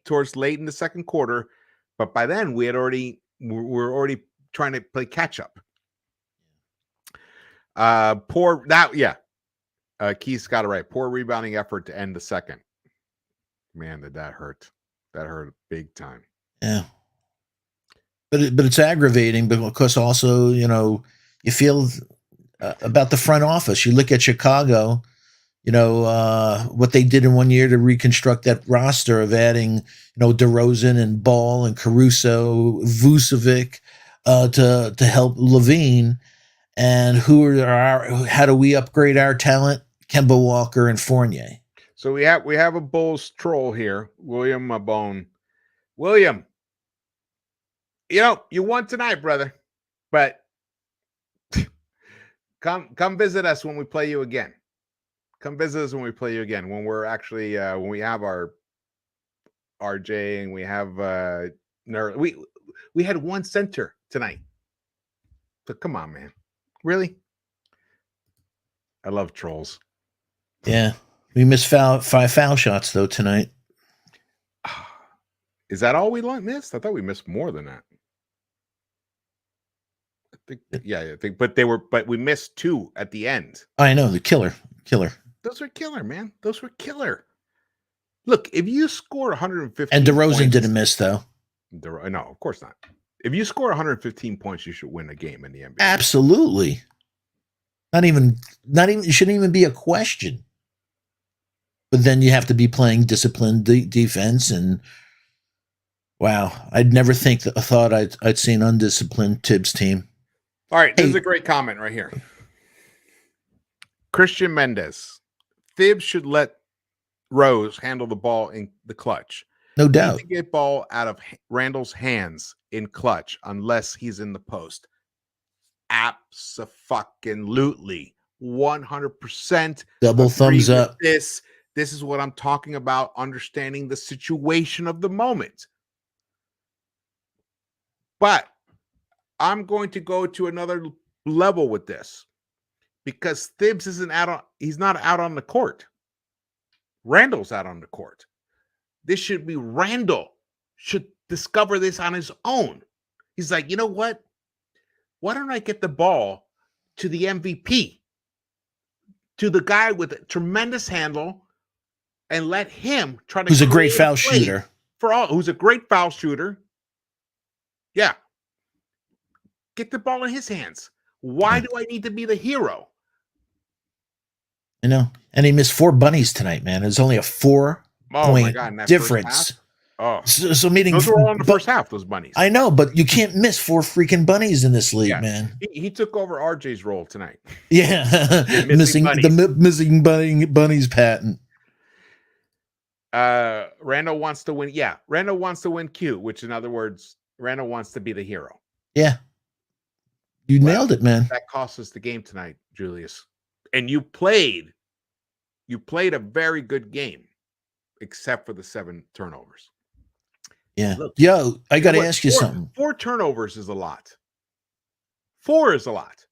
towards late in the second quarter, but by then we were already trying to play catch up. Keith got it right. Poor rebounding effort to end the second. Man, did that hurt. That hurt big time. Yeah. But it's aggravating because also, you feel about the front office. You look at Chicago, what they did in 1 year to reconstruct that roster of adding, DeRozan and Ball and Caruso, Vucevic, to help Levine, and how do we upgrade our talent? Kemba Walker and Fournier. So we have a Bulls troll here, William Mabone. William, you won tonight, brother, but come visit us when we play you again. Come visit us when we play you again, when we're actually when we have our RJ and we have we had one center tonight. So come on, man. Really? I love trolls. Yeah. We missed 5 foul shots though tonight. Is that all we missed? I thought we missed more than that. I think, but we missed 2 at the end. I know, the killer. Those were killer, man. Those were killer. Look, if you score 115 and DeRozan points, didn't miss though. No, of course not. If you score 115 points, you should win a game in the NBA. Absolutely. Not even. It shouldn't even be a question. But then you have to be playing disciplined defense, and wow, I'd never thought I'd see an undisciplined Tibbs team. All right, this is Hey, a great comment right here. Christian Mendez. Thibs should let Rose handle the ball in the clutch. no Need doubt. to get ball out of Randall's hands in clutch unless he's in the post. Abso-fucking-lutely. 100% Double agree thumbs with up. this. This is what I'm talking about, understanding the situation of the moment. But I'm going to go to another level with this because Thibs isn't out on, he's not out on the court. Randall's out on the court. This should be Randall should discover this on his own. He's like, you know what? Why don't I get the ball to the MVP, to the guy with a tremendous handle, and let him try to Who's a great create foul play shooter. for all, who's a great foul shooter. Yeah. Get the ball in his hands. Why do I need to be the hero? You know, and he missed 4 bunnies tonight, man. It was only a 4-point difference. Oh, so meaning those were all in the first half. Those bunnies. I know, but you can't miss 4 freaking bunnies in this league, man. He took over RJ's role tonight. Yeah, missing bunnies patent. Randall wants to win. Yeah, Randall wants to win Q, which in other words, Randall wants to be the hero. Yeah, you nailed it, man. That cost us the game tonight, Julius. And you played a very good game, except for the 7 turnovers. Yeah. Look, yo, I got to ask you something. 4 turnovers is a lot. 4 is a lot.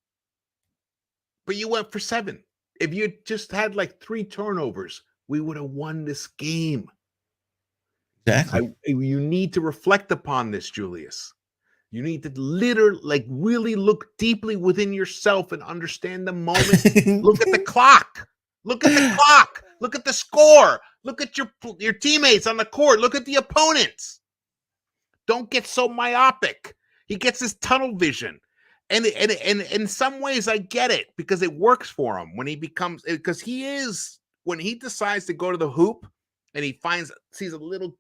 But you went for 7. If you just had like 3 turnovers, we would have won this game. Exactly. You need to reflect upon this, Julius. You need to really look deeply within yourself and understand the moment. Look at the clock. Look at the clock. Look at the score. Look at your teammates on the court. Look at the opponents. Don't get so myopic. He gets his tunnel vision. And in some ways I get it because it works for him when he becomes, because when he decides to go to the hoop and he sees a little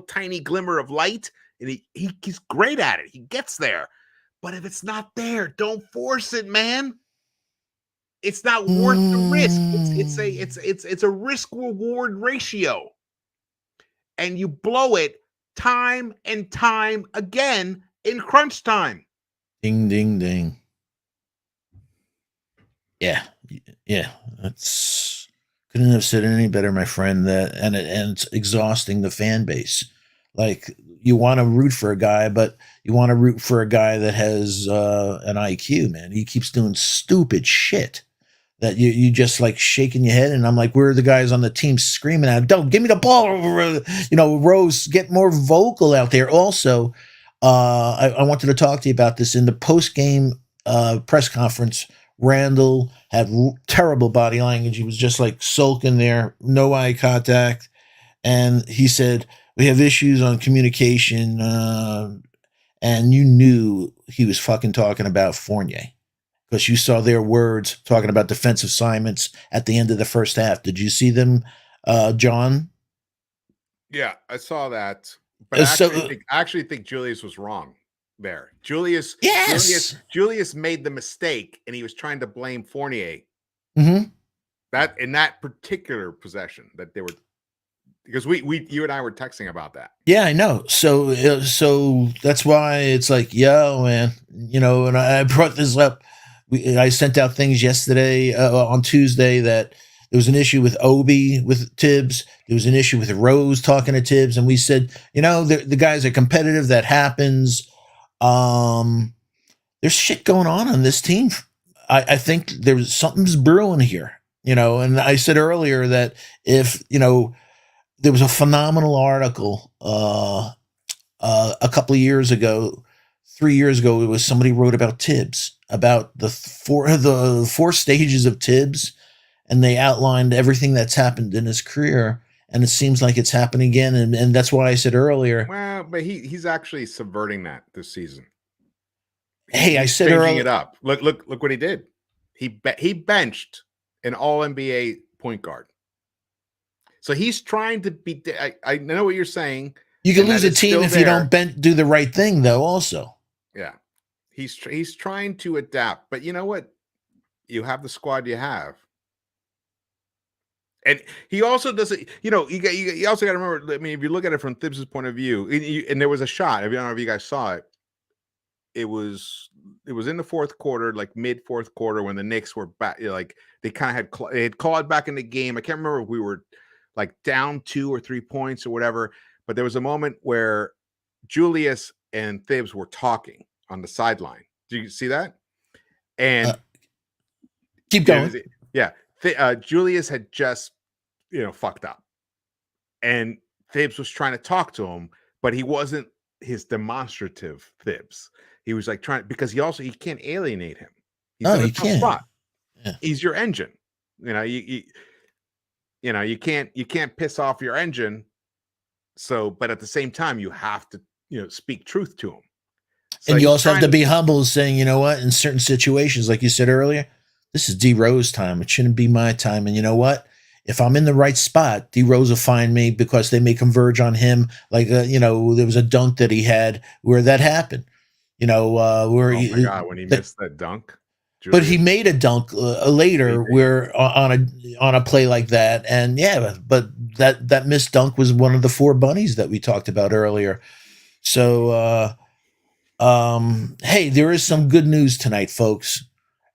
tiny glimmer of light, and he's great at it. He gets there. But if it's not there, don't force it, man. It's not worth the risk. It's a risk reward ratio. And you blow it time and time again in crunch time. Ding, ding, ding. Yeah. That's couldn't have said it any better, my friend. And it's exhausting the fan base. Like, you want to root for a guy, but you want to root for a guy that has an IQ, man. He keeps doing stupid shit that you just like shaking your head. And I'm like, where are the guys on the team screaming at him? Don't give me the ball. Rose, get more vocal out there. Also, I wanted to talk to you about this in the post-game press conference. Randall had terrible body language. He was just like sulking there, no eye contact. And he said, we have issues on communication. And you knew he was fucking talking about Fournier because you saw their words talking about defensive assignments at the end of the first half. Did you see them, John? Yeah, I saw that. But I actually think Julius was wrong there. Julius made the mistake, and he was trying to blame Fournier. Mm-hmm. That in that particular possession that they were, because you and I were texting about that. Yeah, I know. So that's why it's like, yo, man, and I brought this up. I sent out things yesterday on Tuesday that there was an issue with Obi with Tibbs. There was an issue with Rose talking to Tibbs, and we said, the guys are competitive. That happens. There's shit going on this team. I think there's something's brewing here. And I said earlier that if there was a phenomenal article a couple of years ago, 3 years ago. It was somebody wrote about Tibbs, about the four stages of Tibbs, and they outlined everything that's happened in his career. And it seems like it's happening again, and that's why I said earlier. Well, but he's actually subverting that this season. Hey, I said earlier, it up. Look what he did. He benched an All NBA point guard. So he's trying to be. I know what you're saying. You can And that lose a is team still if you there. don't do the right thing, though. Also, Yeah, he's trying to adapt. But you know what? You have the squad you have. And he also doesn't, you also got to remember, I mean, if you look at it from Thibs' point of view, and there was a shot, I don't know if you guys saw it. It was in the fourth quarter, like mid fourth quarter, when the Knicks were back, like they kind of they had clawed back in the game. I can't remember if we were like down 2 or 3 points or whatever, but there was a moment where Julius and Thibs were talking on the sideline. Do you see that? And keep going. Yeah, Julius had just fucked up, and Thibs was trying to talk to him, but he wasn't his demonstrative Thibs. He was like trying, because he can't alienate him. He's in a tough spot. Yeah. He's your engine. You can't piss off your engine. So, but at the same time, you have to speak truth to him. So and you also have to be humble, saying, you know what, in certain situations, like you said earlier, this is D Rose time. It shouldn't be my time. And you know what? If I'm in the right spot, D Rose will find me, because they may converge on him. Like, there was a dunk that he had where that happened. Where oh my God, when he missed that dunk. Julius. But he made a dunk later where on a play like that. And yeah, but that missed dunk was one of the 4 bunnies that we talked about earlier. So, hey, there is some good news tonight, folks.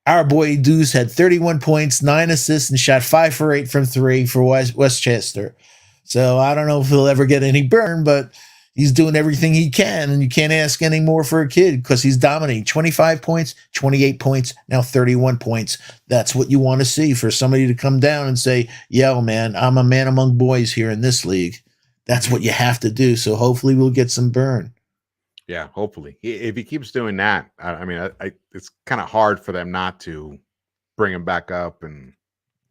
Our boy Deuce had 31 points, 9 assists, and shot 5 for 8 from 3 for Westchester. So I don't know if he'll ever get any burn, but he's doing everything he can, and you can't ask any more for a kid because he's dominating. 25 points, 28 points, now 31 points. That's what you want to see, for somebody to come down and say, yo, man, I'm a man among boys here in this league. That's what you have to do. So hopefully we'll get some burn. Yeah, hopefully. If he keeps doing that, I mean, it's kind of hard for them not to bring him back up. And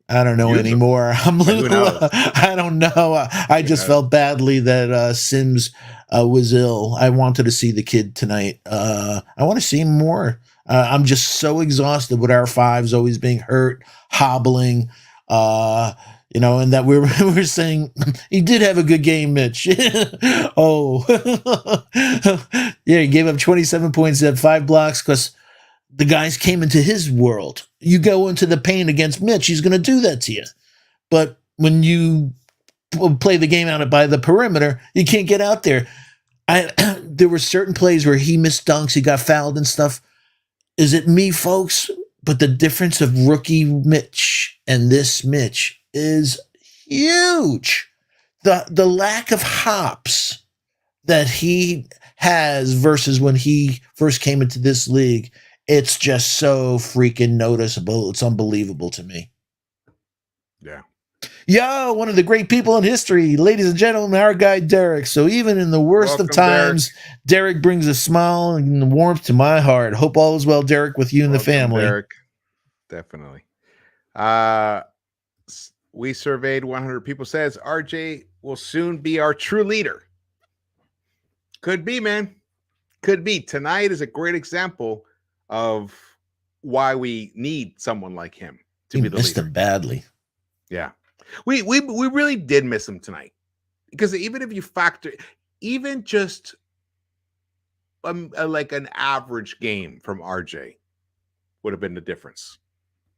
I don't know anymore. I don't know. I just felt badly that Sims was ill. I wanted to see the kid tonight. I want to see him more. I'm just so exhausted with our 5s always being hurt, hobbling. And that we're saying he did have a good game, Mitch. Oh, yeah, he gave up 27 points, had 5 blocks because the guys came into his world. You go into the paint against Mitch, he's going to do that to you. But when you play the game out by the perimeter, you can't get out there. There were certain plays where he missed dunks, he got fouled and stuff. Is it me, folks? But the difference of rookie Mitch and this Mitch is huge. The lack of hops that he has versus when he first came into this league, it's just so freaking noticeable. It's unbelievable to me. Yeah. Yo, one of the great people in history, ladies and gentlemen, our guy Derek. So even in the worst of times, Derek brings a smile and warmth to my heart. Hope all is well, Derek, with you and the family. Derek. Definitely. We surveyed 100 people. Says RJ will soon be our true leader. Could be, man. Could be. Tonight is a great example of why we need someone like him to be the missed leader. Him badly. Yeah, we really did miss him tonight, because even if you factor, even just like an average game from RJ would have been the difference.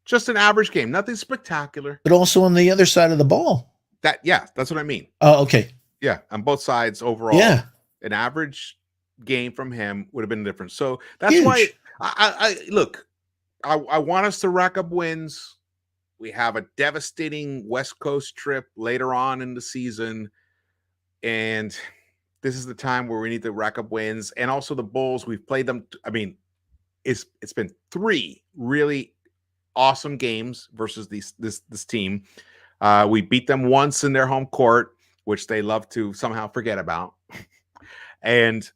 Just an average game, nothing spectacular. But also on the other side of the ball. That's what I mean. Oh, okay. Yeah, on both sides overall. Yeah. An average game from him would have been the difference. So that's why I look, I want us to rack up wins. We have a devastating West Coast trip later on in the season, and this is the time where we need to rack up wins. And also the Bulls, we've played them. I mean, it's been 3 really awesome games versus this team. We beat them once in their home court, which they love to somehow forget about. And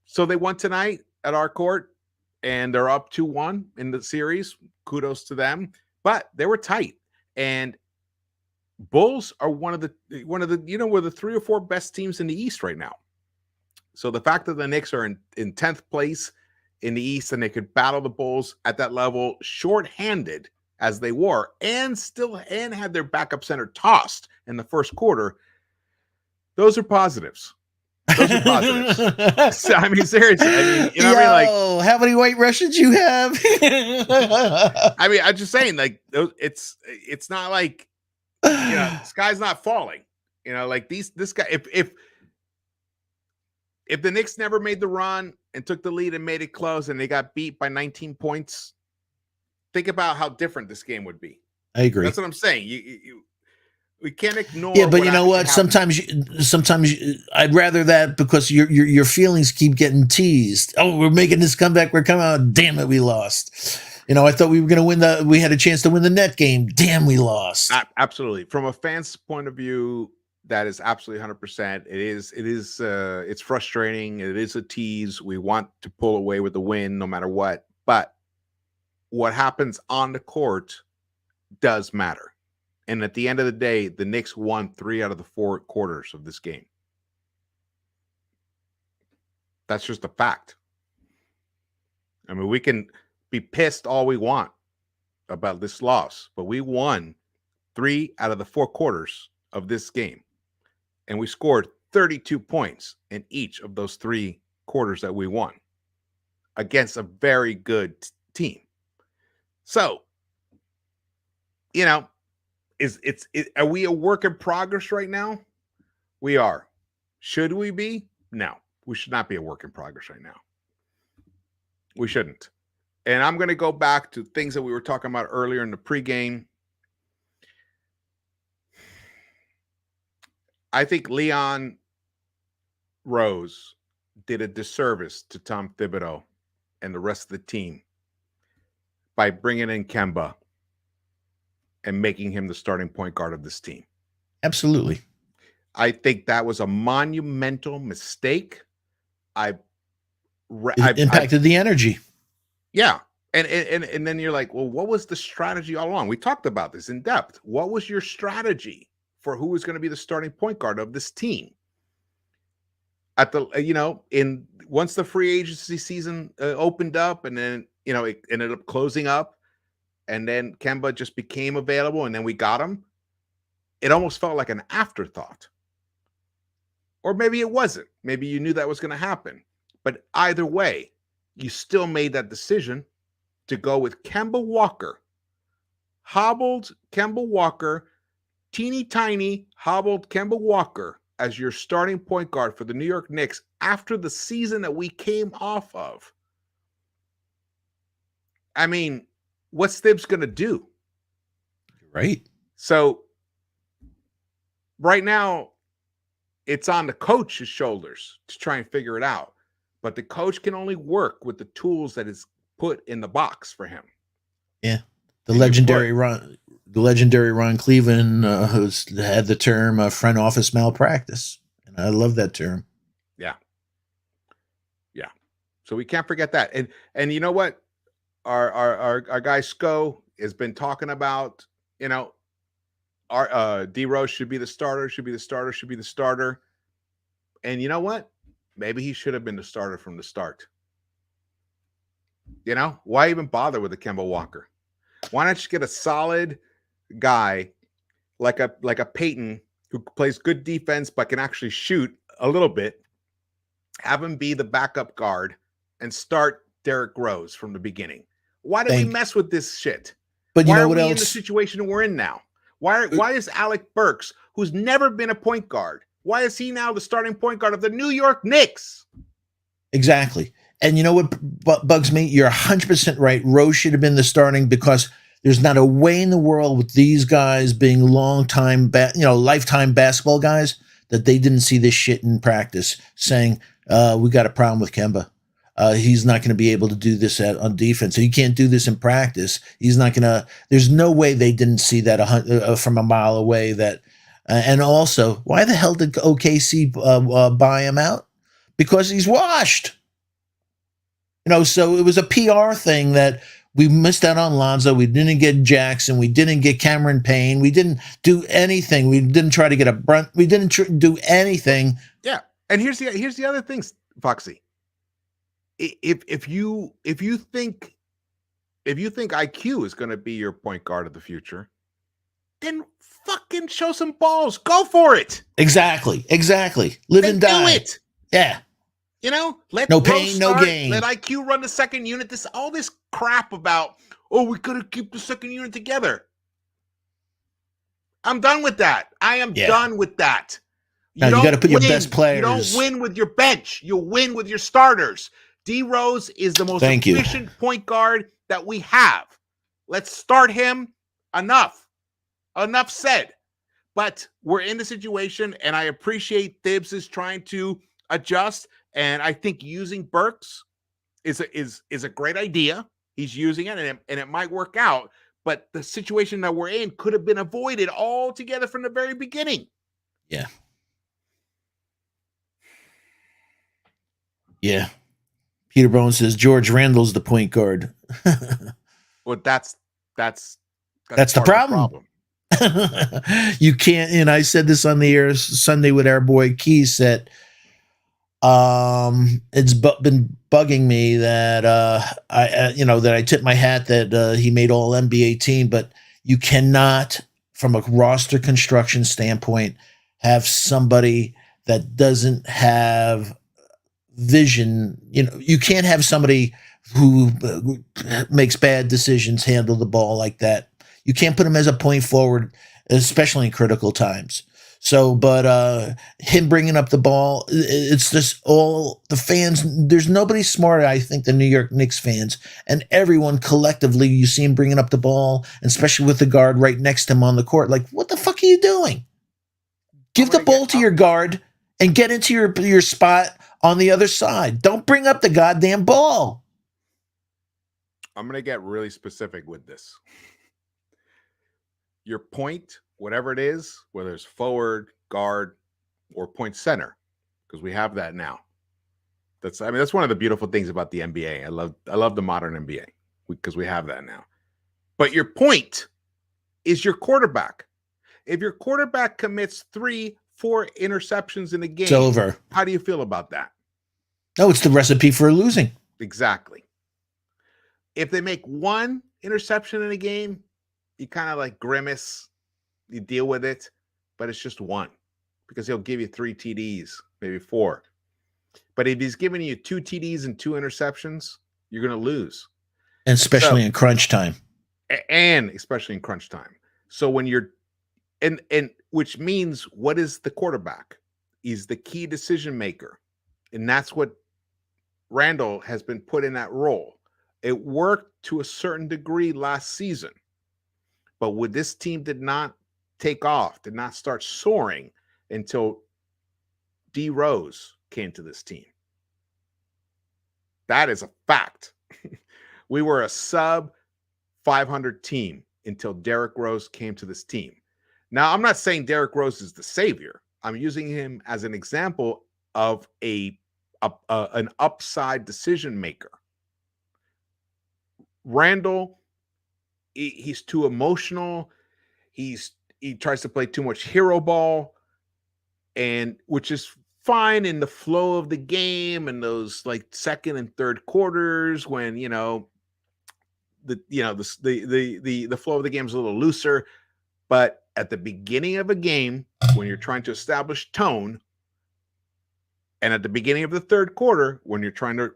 so they won tonight at our court, and they're up 2-1 in the series. Kudos to them, but they were tight. And Bulls are one of the we're the 3 or 4 best teams in the East right now. So the fact that the Knicks are in 10th place in the East, and they could battle the Bulls at that level, shorthanded as they were, and had their backup center tossed in the first quarter. Those are positives. Those are positives. So, I mean, seriously. I mean, you know what I mean? Like, how many white Russians you have? I mean, I'm just saying, like, it's not like, you know, the sky's not falling. You know, like this guy, if the Knicks never made the run and took the lead and made it close and they got beat by 19 points, think about how different this game would be. I agree. That's what I'm saying. We can't ignore. Yeah, but you know what? Sometimes I'd rather that, because your feelings keep getting teased. Oh, we're making this comeback. We're coming out. Damn it, we lost. You know, I thought we were going to win we had a chance to win the net game. Damn, we lost. Absolutely. From a fan's point of view, that is absolutely 100%. It's frustrating. It is a tease. We want to pull away with the win no matter what. But what happens on the court does matter. And at the end of the day, the Knicks won 3 out of the 4 quarters of this game. That's just a fact. I mean, we can be pissed all we want about this loss, but we won 3 out of the 4 quarters of this game. And we scored 32 points in each of those 3 quarters that we won against a very good team. So, you know, are we a work in progress right now? We are. Should we be? No, we should not be a work in progress right now. We shouldn't. And I'm going to go back to things that we were talking about earlier in the pregame. I think Leon Rose did a disservice to Tom Thibodeau and the rest of the team by bringing in Kemba and making him the starting point guard of this team. Absolutely. I think that was a monumental mistake. It impacted the energy. Yeah. And then you're like, well, what was the strategy all along? We talked about this in depth. What was your strategy for who was going to be the starting point guard of this team? At the, once the free agency season opened up, and then, it ended up closing up, and then Kemba just became available, and then we got him. It almost felt like an afterthought. Or maybe it wasn't.Maybe you knew that was going to happen. But either way, you still made that decision to go with Kemba Walker. Hobbled Kemba Walker, teeny tiny hobbled Kemba Walker as your starting point guard for the New York Knicks after the season that we came off of. I mean, what's Thibs going to do? Right. So right now, it's on the coach's shoulders to try and figure it out. But the coach can only work with the tools that is put in the box for him. Yeah. The legendary Ron Cleveland who's had the term front office malpractice. And I love that term. Yeah. Yeah. So we can't forget that. And you know what? Our guy Sko has been talking about, our D Rose should be the starter. And you know what? Maybe he should have been the starter from the start. Why even bother with a Kemba Walker? Why not just get a solid guy like a Peyton who plays good defense but can actually shoot a little bit, have him be the backup guard, and start Derrick Rose from the beginning? Why did we mess with this shit? But why are we in the situation we're in now? Why is Alec Burks, who's never been a point guard, why is he now the starting point guard of the New York Knicks? Exactly. And you know what bugs me? You're 100% right. Rose should have been the starting, because there's not a way in the world, with these guys being lifetime basketball guys, that they didn't see this shit in practice, saying, we got a problem with Kemba. He's not going to be able to do this on defense. So he can't do this in practice. He's not going to. There's no way they didn't see that from a mile away. That, and also, why the hell did OKC buy him out? Because he's washed. So it was a PR thing that we missed out on Lonzo. We didn't get Jackson. We didn't get Cameron Payne. We didn't do anything. We didn't try to get a Brunt. We didn't do anything. Yeah, and here's the other thing, Foxy. if you think IQ is going to be your point guard of the future, then fucking show some balls. Go for it. Exactly. Live Then and do die. it. Yeah. Let No Rose pain, no start. gain. Let IQ run the second unit. All this crap about, oh, we got to keep the second unit together. I'm done with that. I am done with that. Now you got to put your best players. You don't win with your bench. You win with your starters. D Rose is the most efficient point guard that we have. Let's start him. Enough said. But we're in the situation, and I appreciate Thibs is trying to adjust. And I think using Burks is a great idea. He's using it, and it might work out. But the situation that we're in could have been avoided altogether from the very beginning. Yeah. Yeah. Peter Bone says George Randall's the point guard. Well, that's the problem. You can't, and I said this on the air Sunday with our boy Keith, that it's been bugging me that that I tip my hat that he made all NBA team, but you cannot, from a roster construction standpoint, have somebody that doesn't have vision. You can't have somebody who makes bad decisions handle the ball like that. You can't put him as a point forward, especially in critical times. So, but him bringing up the ball, it's just all the fans. There's nobody smarter, I think, than New York Knicks fans, and everyone collectively. You see him bringing up the ball, and especially with the guard right next to him on the court. Like, what the fuck are you doing? Give the ball to your guard and get into your spot on the other side. Don't bring up the goddamn ball. I'm going to get really specific with this. Your point, whatever it is, whether it's forward, guard, or point center, because we have that now. That's one of the beautiful things about the NBA. I love the modern NBA because we have that now. But your point is your quarterback. If your quarterback commits 3-4 interceptions in a game, it's over. How do you feel about that? No, it's the recipe for losing. Exactly. If they make 1 interception in a game, you kind of like grimace, you deal with it, but it's just 1 because he'll give you 3 TDs, maybe 4. But if he's giving you 2 TDs and 2 interceptions, you're going to lose. And especially in crunch time. And especially in crunch time. So when you're, and which means, what is the quarterback? He's the key decision maker. And that's what Randall has been put in that role. It worked to a certain degree last season. But when this team did not take off, did not start soaring until D Rose came to this team. That is a fact. We were a sub 500 team until Derrick Rose came to this team. Now, I'm not saying Derrick Rose is the savior. I'm using him as an example of an upside decision maker. Randall, he's too emotional. He tries to play too much hero ball, and which is fine in the flow of the game and those like second and third quarters when the flow of the game is a little looser. But at the beginning of a game, when you're trying to establish tone, and at the beginning of the third quarter, when you're trying to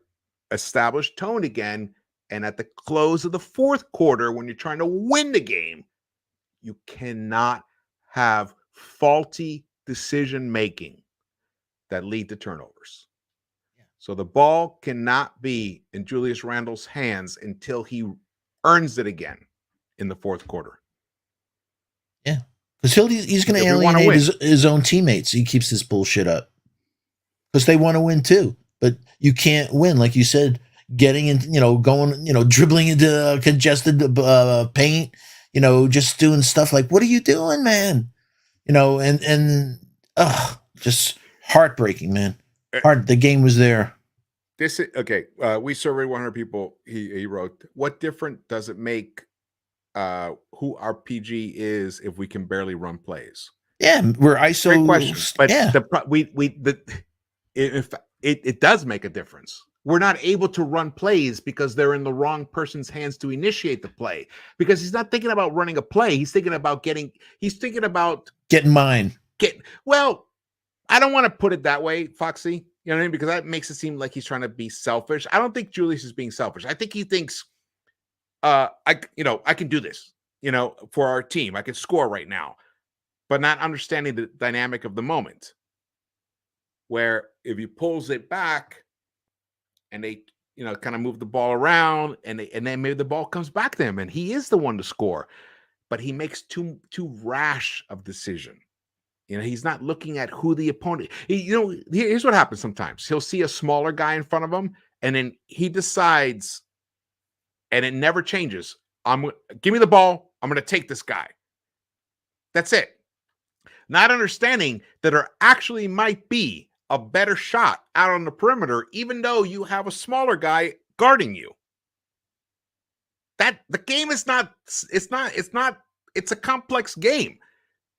establish tone again, and at the close of the fourth quarter, when you're trying to win the game, you cannot have faulty decision making that lead to turnovers. Yeah. So the ball cannot be in Julius Randle's hands until he earns it again in the fourth quarter. Yeah, because he's going to alienate his own teammates. He keeps this bullshit up because they want to win too, but you can't win, like you said. Getting in, going, dribbling into congested paint, just doing stuff like, what are you doing, man? Just heartbreaking, man. The game was there. This is okay. We surveyed 100 people. He wrote, "What different does it make who our PG is if we can barely run plays?" Yeah, we're ISO. Great question. But yeah, it does make a difference. we're not able to run plays because they're in the wrong person's hands to initiate the play. Because he's not thinking about running a play. He's thinking about getting mine. Well, I don't want to put it that way, Foxy. You know what I mean? Because that makes it seem like he's trying to be selfish. I don't think Julius is being selfish. I think he thinks, I can do this, for our team. I can score right now, but not understanding the dynamic of the moment. Where if he pulls it back and they, kind of move the ball around and then maybe the ball comes back to him and he is the one to score, but he makes too rash of decision. He's not looking at who the opponent. Here's what happens sometimes. He'll see a smaller guy in front of him, and then he decides, and it never changes. Give me the ball. I'm going to take this guy. That's it. Not understanding that there actually might be a better shot out on the perimeter, even though you have a smaller guy guarding you. That the game is not. It's a complex game.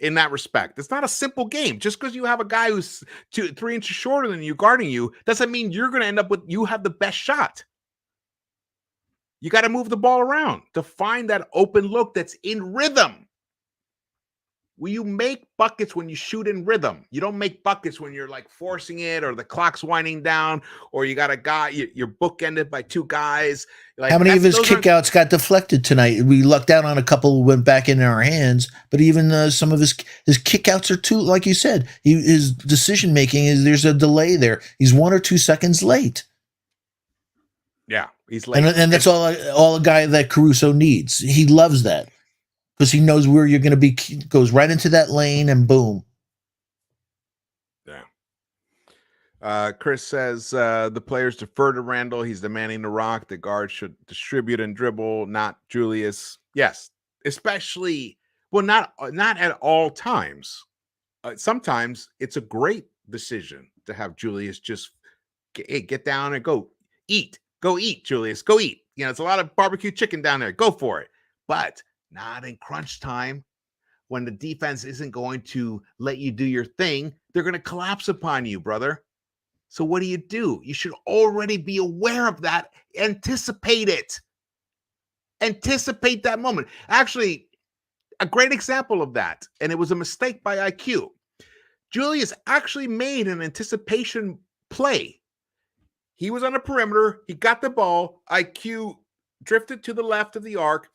In that respect, it's not a simple game. Just because you have a guy who's 2-3 inches shorter than you guarding you doesn't mean you're going to end up with you have the best shot. You got to move the ball around to find that open look that's in rhythm. You make buckets when you shoot in rhythm. You don't make buckets when you're like forcing it or the clock's winding down or you got a guy, you're bookended by two guys. Like, how many of his kickouts got deflected tonight? We lucked out on a couple, went back in our hands, but even some of his kickouts are too, like you said, his decision making is there's a delay there. He's 1 or 2 seconds late. Yeah, he's late, and that's all a guy that Caruso needs. He loves that. Because he knows where you're going to be, goes right into that lane and boom. Yeah. Chris says the players defer to Randall. He's demanding the rock. The guard should distribute and dribble, not Julius. Yes, especially, not at all times. Sometimes it's a great decision to have Julius just get down and go eat. Go eat, Julius. Go eat. It's a lot of barbecue chicken down there. Go for it. But not in crunch time when the defense isn't going to let you do your thing. They're going to collapse upon you, brother. So what do? You should already be aware of that. Anticipate it. Anticipate that moment. Actually, a great example of that, and it was a mistake by IQ. Julius actually made an anticipation play. He was on the perimeter. He got the ball. IQ drifted to the left of the arc.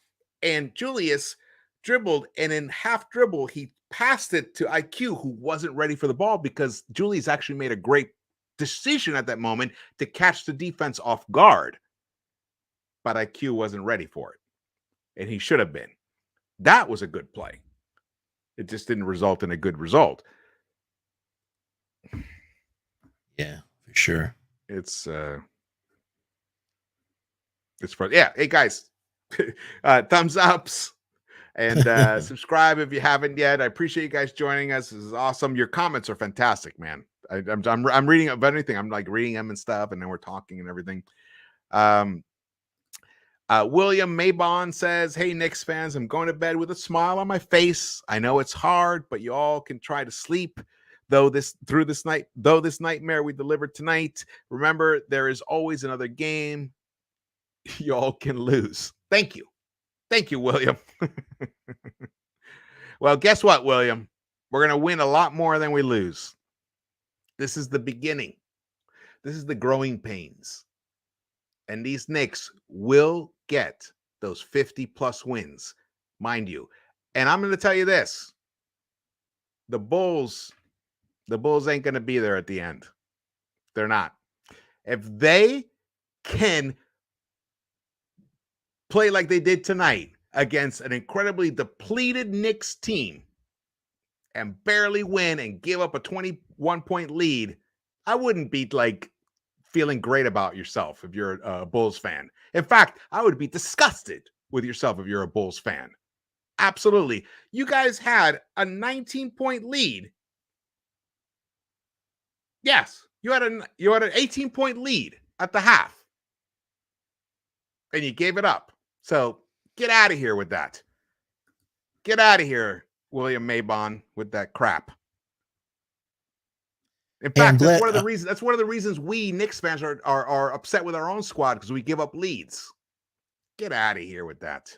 And Julius dribbled, and in half dribble, he passed it to IQ, who wasn't ready for the ball because Julius actually made a great decision at that moment to catch the defense off guard. But IQ wasn't ready for it, and he should have been. That was a good play. It just didn't result in a good result. Yeah, for sure. It's for yeah. Hey guys. Thumbs ups and subscribe if you haven't yet. I appreciate you guys joining us. This is awesome. Your comments are fantastic, man. I'm reading of anything. I'm like reading them and stuff, and then we're talking and everything. William Maybon says, "Hey Knicks fans, I'm going to bed with a smile on my face. I know it's hard, but you all can try to sleep. Though this nightmare we delivered tonight. Remember, there is always another game. Y'all can lose." Thank you, William. Well, guess what, William? We're going to win a lot more than we lose. This is the beginning. This is the growing pains. And these Knicks will get those 50-plus wins, mind you. And I'm going to tell you this. The Bulls ain't going to be there at the end. They're not. If they can play like they did tonight against an incredibly depleted Knicks team and barely win and give up a 21-point lead, I wouldn't be like feeling great about yourself if you're a Bulls fan. In fact, I would be disgusted with yourself if you're a Bulls fan. Absolutely. You guys had a 19-point lead. Yes, you had an 18-point lead at the half. And you gave it up. So get out of here with that. Get out of here, William Maybon, with that crap. In Hey, I'm fact, that's glad. one of the reasons. That's one of the reasons we Knicks fans are upset with our own squad because we give up leads. Get out of here with that.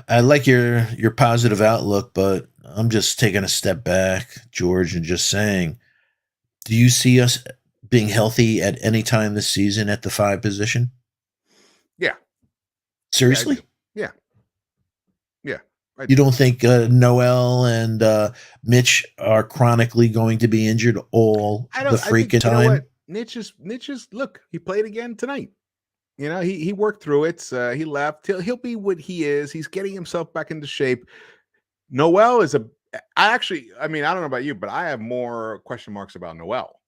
I like your positive outlook, but I'm just taking a step back, George, and just saying, do you see us being healthy at any time this season at the 5 position? Yeah, yeah, I do. Seriously? Yeah, yeah, I You do. don't think Noel and Mitch are chronically going to be injured all I the don't. I think freaking you know what time? Nitch is. Look, he played again tonight. You know, he worked through it. He left. He'll be what he is. He's getting himself back into shape. Noel is a. I actually. I mean, I don't know about you, but I have more question marks about Noel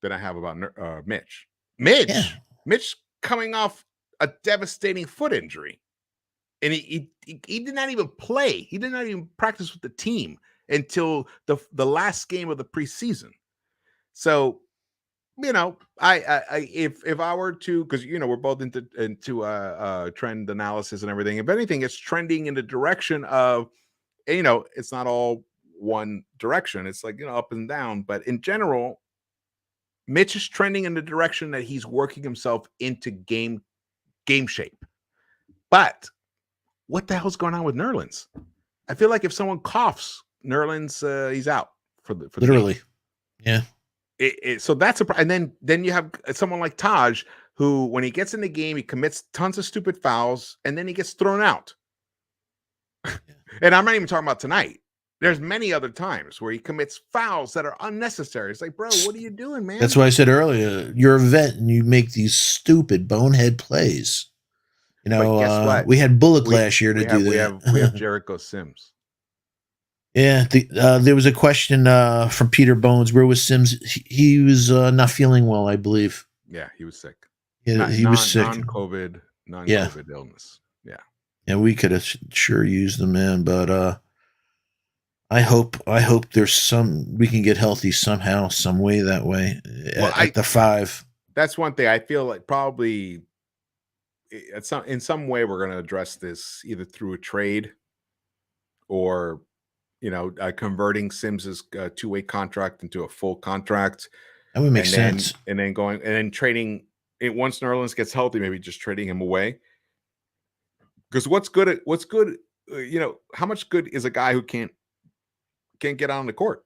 than I have about Mitch. Yeah. Mitch coming off a devastating foot injury, and he did not even play. He did not even practice with the team until the last game of the preseason. So if I were to, because we're both into trend analysis and everything. If anything, it's trending in the direction of, it's not all one direction. It's like up and down, but in general, Mitch is trending in the direction that he's working himself into game shape. But what the hell's going on with Nerlens? I feel like if someone coughs, Nerlens he's out for the game. Literally. Yeah. So that's and then you have someone like Taj, who when he gets in the game, he commits tons of stupid fouls and then he gets thrown out. And I'm not even talking about tonight. There's many other times where he commits fouls that are unnecessary. It's like, bro, what are you doing, man? That's why I said earlier, you're a vet and you make these stupid bonehead plays. But guess what? We had Bullock last year to we do have that. we have Jericho Sims. Yeah, there was a question from Peter Bones. Where was Sims? He was not feeling well, I believe. Yeah, he was sick. Yeah, he was sick. Non-COVID illness. Yeah. Yeah, we could have sure used the man, but I hope there's we can get healthy somehow, some way that way at the 5. That's one thing I feel like probably in some way we're going to address this either through a trade or converting Sims's two-way contract into a full contract. That would make sense. And then trading it once Nerlens gets healthy, maybe just trading him away. Because what's good? How much good is a guy who can't get on the court?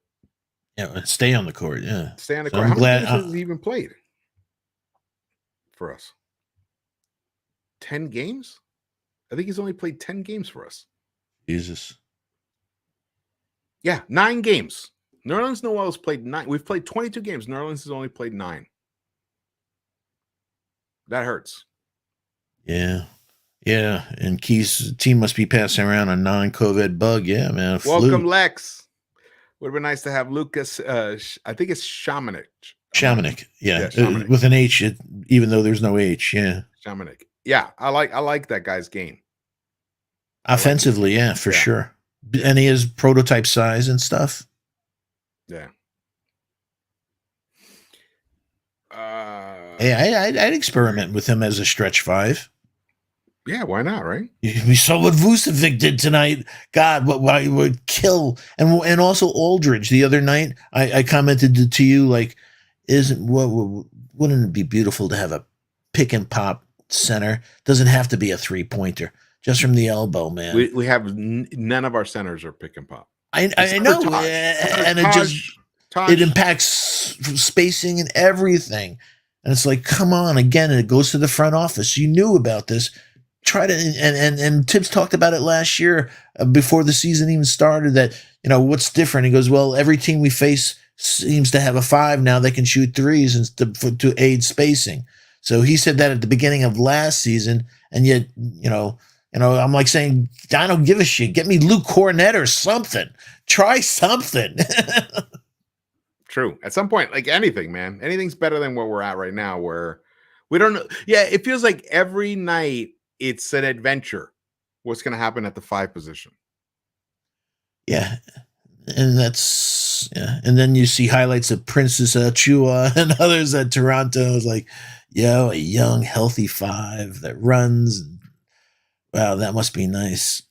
Yeah, stay on the court. Yeah, stay on the court. How many games has he even played for us? 10 games? I think he's only played 10 games for us. Jesus. Yeah, 9 games. Nerlens Noel's played 9. We've played 22 games. Nerlens has only played 9. That hurts. Yeah. Yeah. And Key's team must be passing around a non-COVID bug. Yeah, man. Welcome, Lex. Would have been nice to have Lucas. I think it's Shamanik. Shamanik. Yeah. Shamanik. With an H, even though there's no H. Yeah. Shamanik. Yeah. I like that guy's game. Offensively, yeah, for sure. And he has prototype size and stuff. Yeah. Hey, I'd experiment with him as a stretch 5. Yeah, why not, right? We saw what Vucevic did tonight. God, what would kill. And also Aldridge the other night. I commented to you like, wouldn't it be beautiful to have a pick and pop center? Doesn't have to be a 3-pointer. Just from the elbow, man. We have none of our centers are pick and pop. I know, and it impacts spacing and everything. And it's like, come on, again, and it goes to the front office. You knew about this. Try to and Tibbs talked about it last year before the season even started. That what's different. He goes, well, every team we face seems to have a 5 now. They can shoot 3s and to aid spacing. So he said that at the beginning of last season, and yet I'm like saying, I don't give a shit. Get me Luke Cornett or something. Try something. True. At some point, like anything, man, anything's better than where we're at right now, where we don't know. Yeah, it feels like every night it's an adventure. What's going to happen at the 5 position? Yeah. And and then you see highlights of Princess Achua and others at Toronto. It's like, a young, healthy 5 that runs. Wow, that must be nice.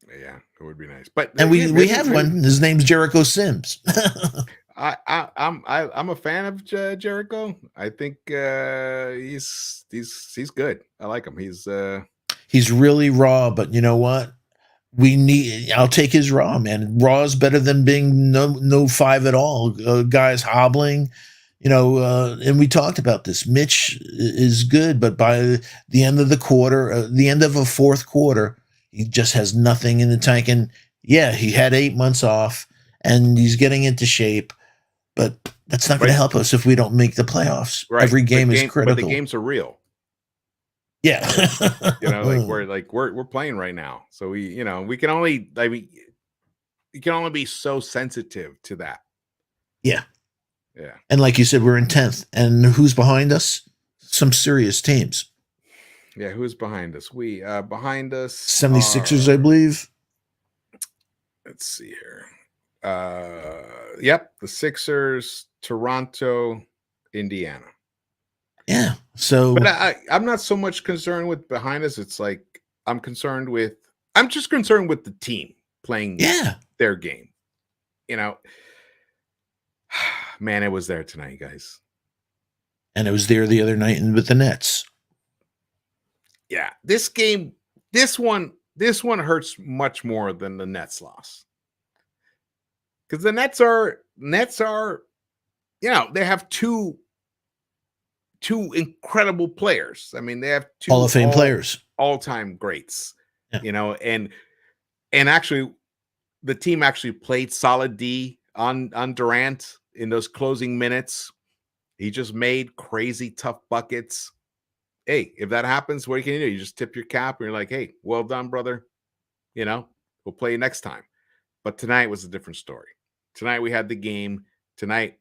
Yeah. It would be nice. But And we have one. His name's Jericho Sims. I'm a fan of Jericho. I think he's good. I like him. He's really raw, but you know what? I'll take his raw, man. Raw is better than being no five at all. Guys hobbling, and we talked about this. Mitch is good, but by the end of the quarter, the end of a fourth quarter, he just has nothing in the tank. And yeah, he had 8 months off and he's getting into shape, but that's not going to help us if we don't make the playoffs. Right. Every game is critical. But the games are real. Yeah. We're playing right now. So we can only be so sensitive to that. Yeah. Yeah. And like you said, we're in 10th. And who's behind us? Some serious teams. Yeah, who's behind us? Behind us 76ers, I believe. Let's see here. Yep, the Sixers, Toronto, Indiana. Yeah. So, but I'm not so much concerned with behind us. It's like I'm just concerned with the team playing their game. Man, it was there tonight, guys. And it was there the other night with the Nets. Yeah, this one hurts much more than the Nets loss. Because the Nets are, they have two incredible players. I mean, they have two Hall of Fame players, all-time greats. Yeah. And actually, the team actually played solid D on Durant in those closing minutes. He just made crazy tough buckets. Hey, if that happens, what can you do? You just tip your cap and you're like, hey, well done, brother. We'll play you next time. But tonight was a different story. Tonight we had the game. Tonight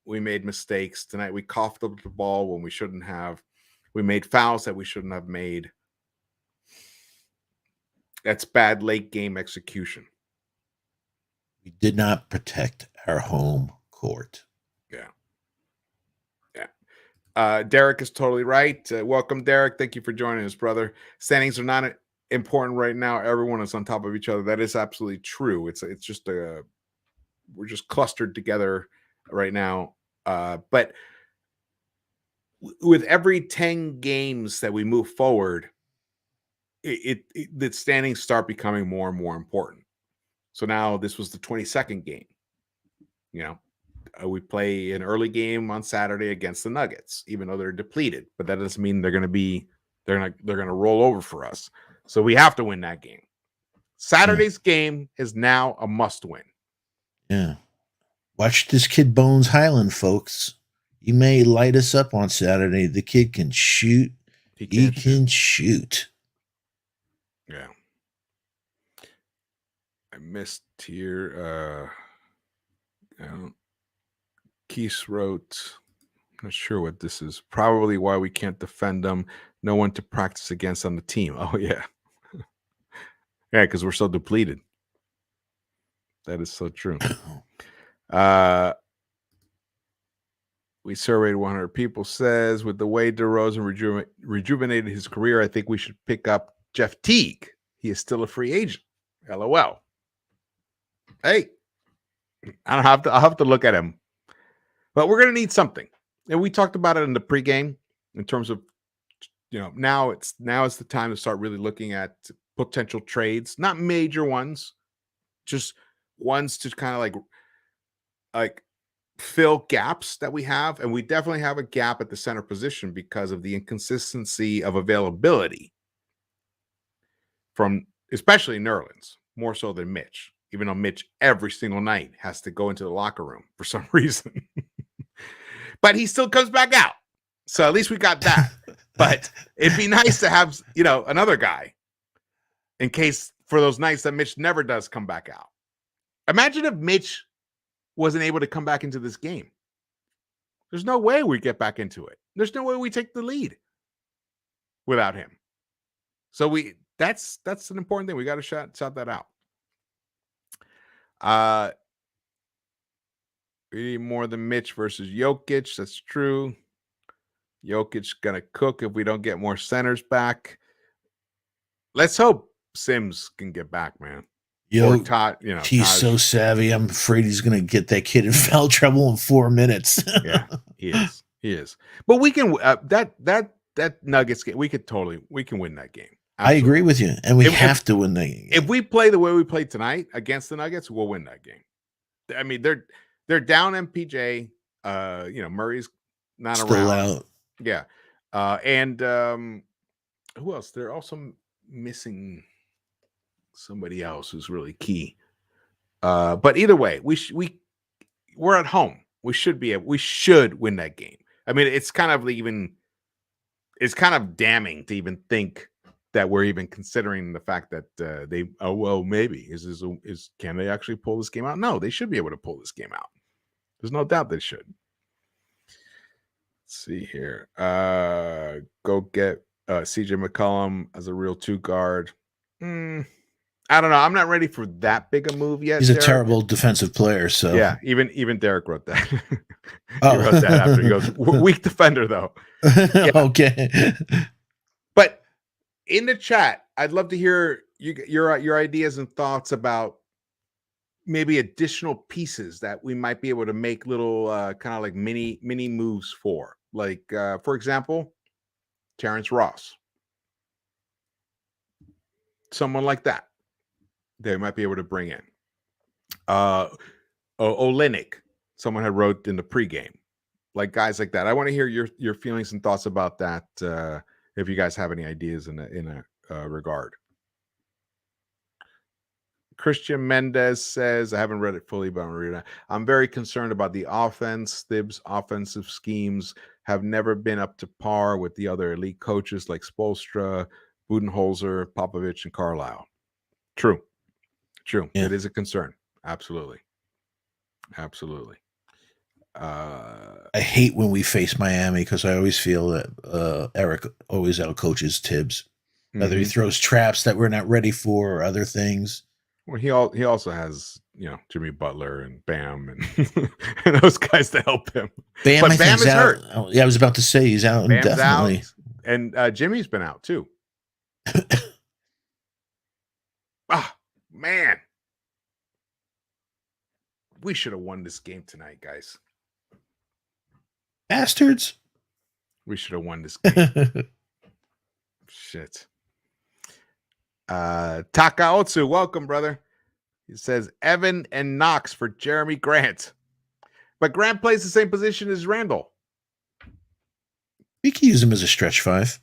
we made mistakes. Tonight we coughed up the ball when we shouldn't have. We made fouls that we shouldn't have made. That's bad late game execution. We did not protect our home court. Yeah. Derek is totally right. Welcome, Derek. Thank you for joining us, brother. Standings are not important right now. Everyone is on top of each other. That is absolutely true. It's just we're just clustered together right now. But with every 10 games that we move forward, the standings start becoming more and more important. So now this was the 22nd game. We play an early game on Saturday against the Nuggets, even though they're depleted. But that doesn't mean they're going to roll over for us. So we have to win that game. Saturday's game is now a must win. Yeah. Watch this kid Bones Highland, folks. He may light us up on Saturday. The kid can shoot. He can shoot. Yeah. I missed here. Keith wrote, I'm not sure what this is. Probably why we can't defend them. No one to practice against on the team. Oh, yeah. Yeah, because we're so depleted. That is so true. We surveyed 100 people. Says, with the way DeRozan rejuvenated his career, I think we should pick up Jeff Teague. He is still a free agent. LOL. Hey, I'll have to look at him. But we're going to need something. And we talked about it in the pregame in terms of, now it's the time to start really looking at potential trades, not major ones, just ones to kind of like fill gaps that we have. And we definitely have a gap at the center position because of the inconsistency of availability from especially Nerlens, more so than Mitch, even though Mitch every single night has to go into the locker room for some reason. But he still comes back out. So at least we got that. But it'd be nice to have, another guy in case for those nights that Mitch never does come back out. Imagine if Mitch wasn't able to come back into this game. There's no way we get back into it. There's no way we take the lead without him. So that's an important thing. We got to shout that out. We need more than Mitch versus Jokic. That's true. Jokic gonna cook if we don't get more centers back. Let's hope Sims can get back, man. Yo, Or Todd, he's Taj. so savvy. I'm afraid he's going to get that kid in foul trouble in 4 minutes. Yeah, he is. He is. But we can that Nuggets game. We can win that game. I agree Absolutely. with you, and we If, have to win the game. if we play the way we played tonight against the Nuggets, we'll win that game. I mean, they're down MPJ. Murray's not Still around. out. Yeah. And who else? They're also missing somebody else who's really key. But either way, we're at home. We should win that game. I mean, it's kind of damning to even think that we're even considering the fact that maybe can they actually pull this game out? No, they should be able to pull this game out. There's no doubt they should. Let's see here. Go get CJ McCollum as a real 2 guard. I don't know. I'm not ready for that big a move yet. He's a terrible defensive player. So yeah, even Derek wrote that. He wrote that after. He goes, weak defender though. Yeah. Okay. But in the chat, I'd love to hear your ideas and thoughts about maybe additional pieces that we might be able to make little kind of like mini moves for. Like for example, Terrence Ross. Someone like that. They might be able to bring in. Olynyk, someone had wrote in the pregame, like guys like that. I want to hear your feelings and thoughts about that. If you guys have any ideas in a regard. Christian Mendez says, I haven't read it fully, but I'm reading it. I'm very concerned about the offense. Thibs' offensive schemes have never been up to par with the other elite coaches like Spoelstra, Budenholzer, Popovich, and Carlisle. True. Yeah. It is a concern. Absolutely. I hate when we face Miami because I always feel that Eric always outcoaches Tibbs. Whether he throws traps that we're not ready for or other things. Well, he also has Jimmy Butler and Bam and those guys to help him. Bam, but Bam is hurt. Yeah, I was about to say he's out indefinitely. Out, and Jimmy's been out too. Man. We should have won this game tonight, guys. Bastards. We should have won this game. Shit. Takaotsu, welcome, brother. He says Evan and Knox for Jeremy Grant. But Grant plays the same position as Randall. We can use him as a stretch 5.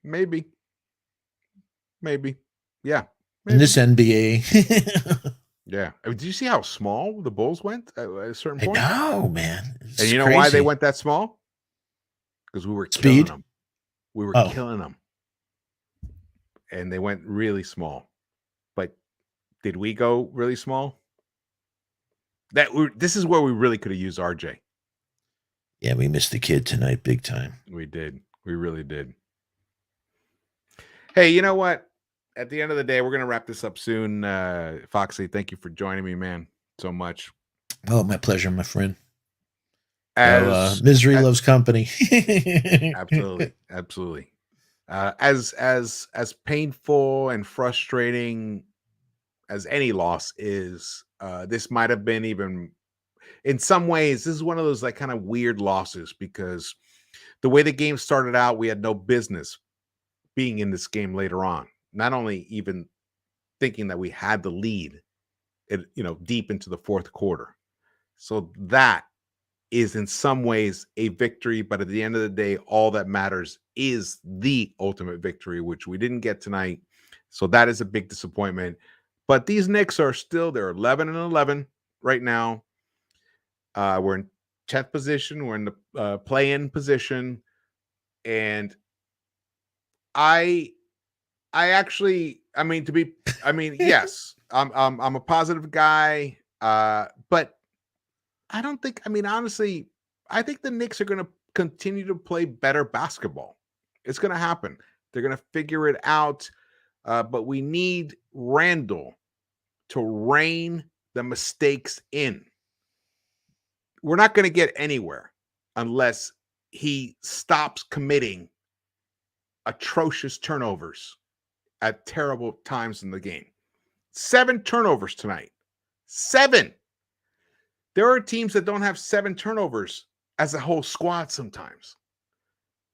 Maybe. Yeah. Maybe. In this NBA. Yeah. Did you see how small the Bulls went at a certain point? I know, man. It's and you know crazy. why they went that small? Because we were killing them. We were killing them. And they went really small. But did we go really small? This is where we really could have used RJ. Yeah, we missed the kid tonight big time. We did. We really did. Hey, you know what? At the end of the day, we're going to wrap this up soon. Foxy, thank you for joining me, man, so much. Oh, my pleasure, my friend. Misery loves company. Absolutely. As painful and frustrating as any loss is, this might have been even, in some ways, this is one of those like kind of weird losses because the way the game started out, we had no business being in this game later on. Not only even thinking that we had the lead, deep into the fourth quarter. So that is in some ways a victory, but at the end of the day, all that matters is the ultimate victory, which we didn't get tonight. So that is a big disappointment. But these Knicks they're 11-11 right now. We're in 10th position. We're in the play-in position. And yes, I'm a positive guy, but I don't think, honestly, I think the Knicks are going to continue to play better basketball. It's going to happen. They're going to figure it out, but we need Randall to rein the mistakes in. We're not going to get anywhere unless he stops committing atrocious turnovers at terrible times in the game. 7 turnovers tonight. 7. There are teams that don't have 7 turnovers as a whole squad sometimes.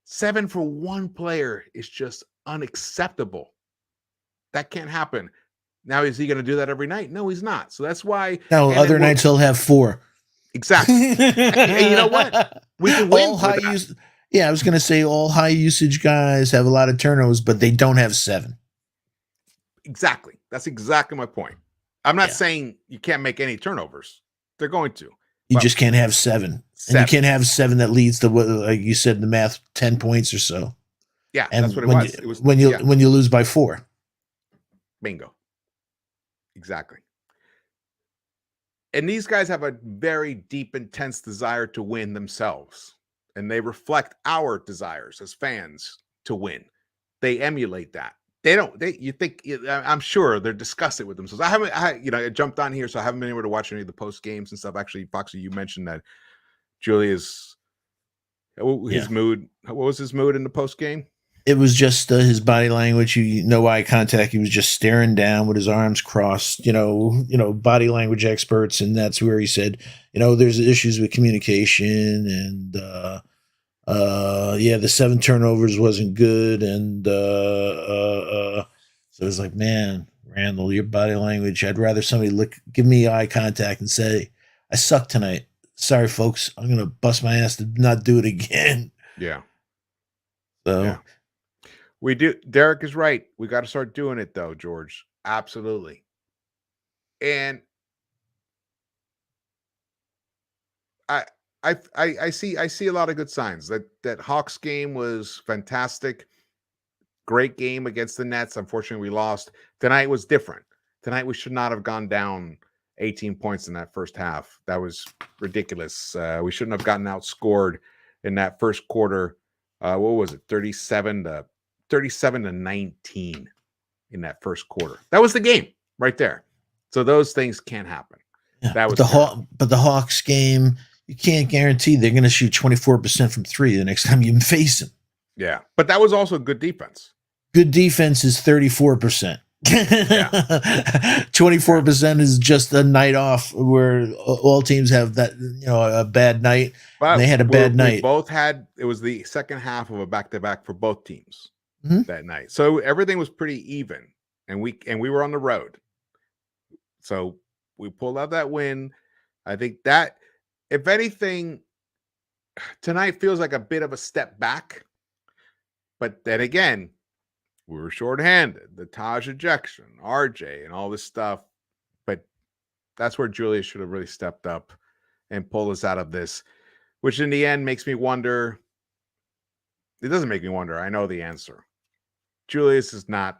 7 for one player is just unacceptable. That can't happen. Now, is he going to do that every night? No, he's not. So that's why. No, other nights he'll have 4. Exactly. And you know what? We can win. All high use. Yeah, I was going to say all high usage guys have a lot of turnovers, but they don't have 7. Exactly. That's exactly my point. I'm not saying you can't make any turnovers. They're going to. You just can't have 7. And you can't have 7 that leads to what, like you said in the math, 10 points or so. Yeah, and that's what it was. When you lose by 4. Bingo. Exactly. And these guys have a very deep, intense desire to win themselves. And they reflect our desires as fans to win. They emulate that. I'm sure they're discussing it with themselves. I jumped on here, so I haven't been able to watch any of the post games and stuff. Actually, Foxy, you mentioned that Julius, his mood. What was his mood in the post game? It was just his body language. No eye contact. He was just staring down with his arms crossed. Body language experts, and that's where he said, there's issues with communication, and the 7 turnovers wasn't good, and so it was like, man, Randall, your body language. I'd rather somebody give me eye contact and say, I suck tonight. Sorry, folks. I'm gonna bust my ass to not do it again. Yeah. So. Yeah. We do. Derek is right. We got to start doing it, though, George. Absolutely. And I see a lot of good signs. That Hawks game was fantastic. Great game against the Nets. Unfortunately, we lost. Tonight was different. Tonight we should not have gone down 18 points in that first half. That was ridiculous. We shouldn't have gotten outscored in that first quarter. What was it? 37 to 19 in that first quarter. That was the game right there. So those things can't happen. Yeah, that was the Hawks game. You can't guarantee they're going to shoot 24% from 3 the next time you face them. Yeah, but that was also good defense. Good defense is 34%. 24% is just a night off where all teams have that, a bad night. But they had a bad night. We both had, it was the second half of a back-to-back for both teams that night. So everything was pretty even, and we were on the road. So we pulled out that win. I think that, if anything, tonight feels like a bit of a step back. But then again, we were shorthanded, the Taj ejection, RJ, and all this stuff. But that's where Julius should have really stepped up and pulled us out of this, which in the end makes me wonder. It doesn't make me wonder. I know the answer. Julius is not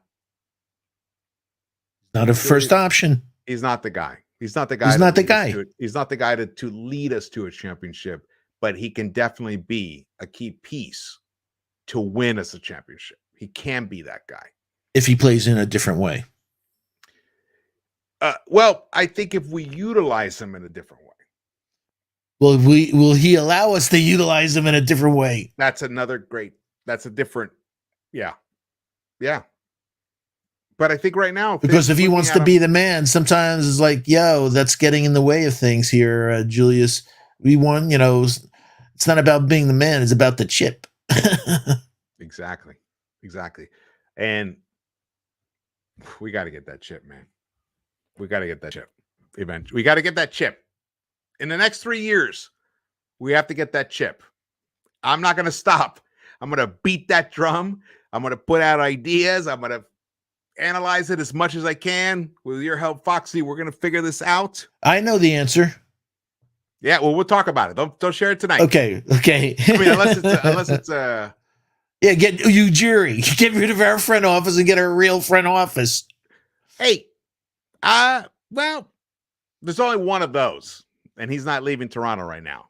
a first option. He's not the guy. He's not the guy. He's not the guy to lead us to a championship, but he can definitely be a key piece to win us a championship. He can be that guy if he plays in a different way. Well, I think if we utilize him in a different way. Well, will he allow us to utilize him in a different way? That's a different. Yeah. But I think right now, because if he wants to be the man, sometimes it's like, that's getting in the way of things here, Julius. We want, it's not about being the man; it's about the chip. Exactly. And we got to get that chip, man. We got to get that chip. Eventually, we got to get that chip. In the next 3 years, we have to get that chip. I'm not going to stop. I'm going to beat that drum. I'm going to put out ideas. I'm going to analyze it as much as I can. With your help, Foxy, we're going to figure this out. I know the answer. Yeah, well, we'll talk about it. Don't share it tonight. Okay. I mean, unless it's yeah, get you jury. Get rid of our front office and get our real front office. Hey, well, there's only one of those, and he's not leaving Toronto right now.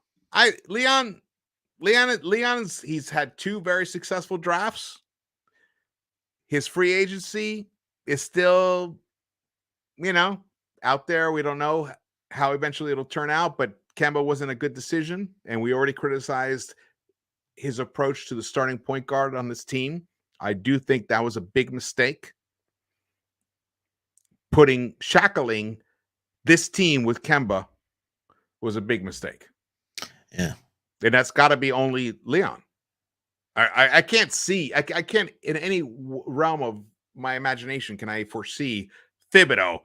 Leon's he's had 2 very successful drafts. His free agency is still, out there. We don't know how eventually it'll turn out, but Kemba wasn't a good decision, and we already criticized his approach to the starting point guard on this team. I do think that was a big mistake. Shackling this team with Kemba was a big mistake. Yeah. And that's got to be only Leon. I can't see, I can't in any realm of my imagination can I foresee Thibodeau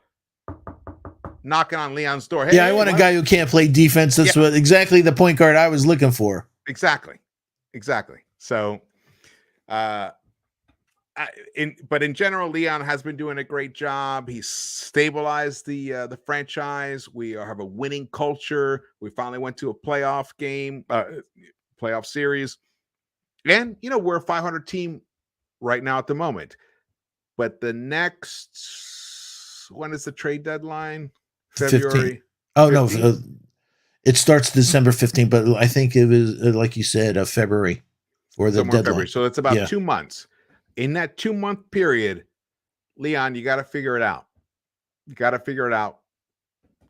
knocking on Leon's door. Hey, Yeah, I want a guy who can't play defense. That's what exactly the point guard I was looking for. Exactly. So, but in general, Leon has been doing a great job. He's stabilized the franchise. We have a winning culture. We finally went to a playoff game, playoff series, and we're a 500 team right now at the moment. But the next, when is the trade deadline? February. 15. Oh 15? No, it starts December 15th, but I think it was like you said, February or the deadline. February. So it's about 2 months. In that 2-month period, Leon, you got to figure it out. You got to figure it out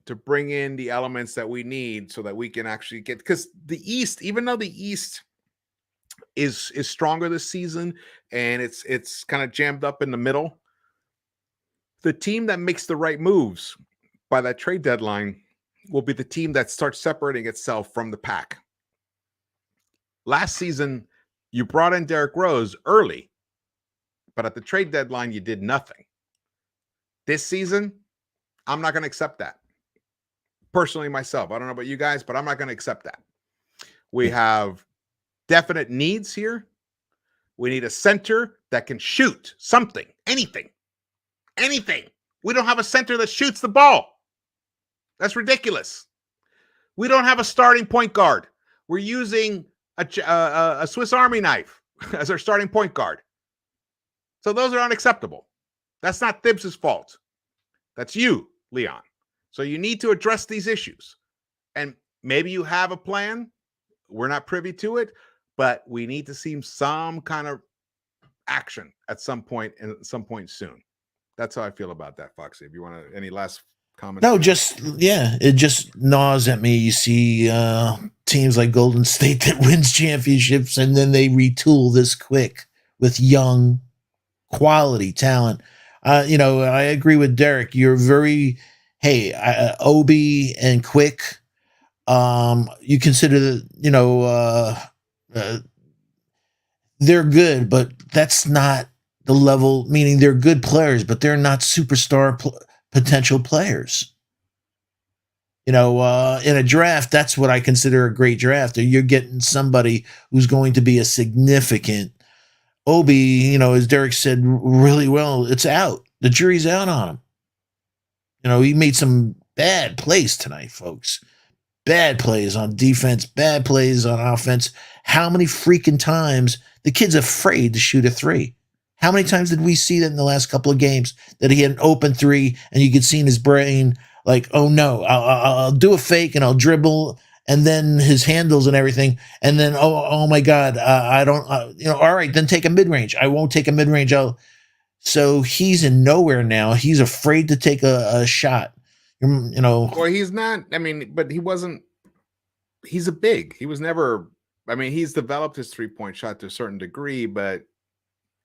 to bring in the elements that we need so that we can actually get, because the East, even though the East is stronger this season and it's kind of jammed up in the middle, the team that makes the right moves by that trade deadline will be the team that starts separating itself from the pack. Last season, you brought in Derrick Rose early, but at the trade deadline, you did nothing. This season, I'm not going to accept that. Personally, myself, I don't know about you guys, but I'm not going to accept that. We have definite needs here. We need a center that can shoot something, anything. We don't have a center that shoots the ball. That's ridiculous. We don't have a starting point guard. We're using a Swiss Army knife as our starting point guard. So those are unacceptable. That's not Thibs' fault. That's you, Leon. So you need to address these issues. And maybe you have a plan. We're not privy to it, but we need to see some kind of action at some point soon. That's how I feel about that, Foxy. If you want any last comments? No, it just gnaws at me. You see teams like Golden State that wins championships and then they retool this quick with young quality talent. I agree with Derek. You're very, Obi and Quick. You consider they're good, but that's not the level. Meaning they're good players, but they're not superstar potential players. In a draft, that's what I consider a great draft. You're getting somebody who's going to be a significant. Obi, as Derek said really well, it's out. The jury's out on him. He made some bad plays tonight, folks. Bad plays on defense, bad plays on offense. How many freaking times the kid's afraid to shoot a three? How many times did we see that in the last couple of games that he had an open three and you could see in his brain like, oh no, I'll do a fake and I'll dribble, and then his handles and everything, and then oh my God, I don't, all right, then take a mid range. I won't take a mid range. So he's in nowhere now. He's afraid to take a shot. Well, he's not. I mean, but he wasn't. He's a big. He was never. I mean, he's developed his 3-point shot to a certain degree, but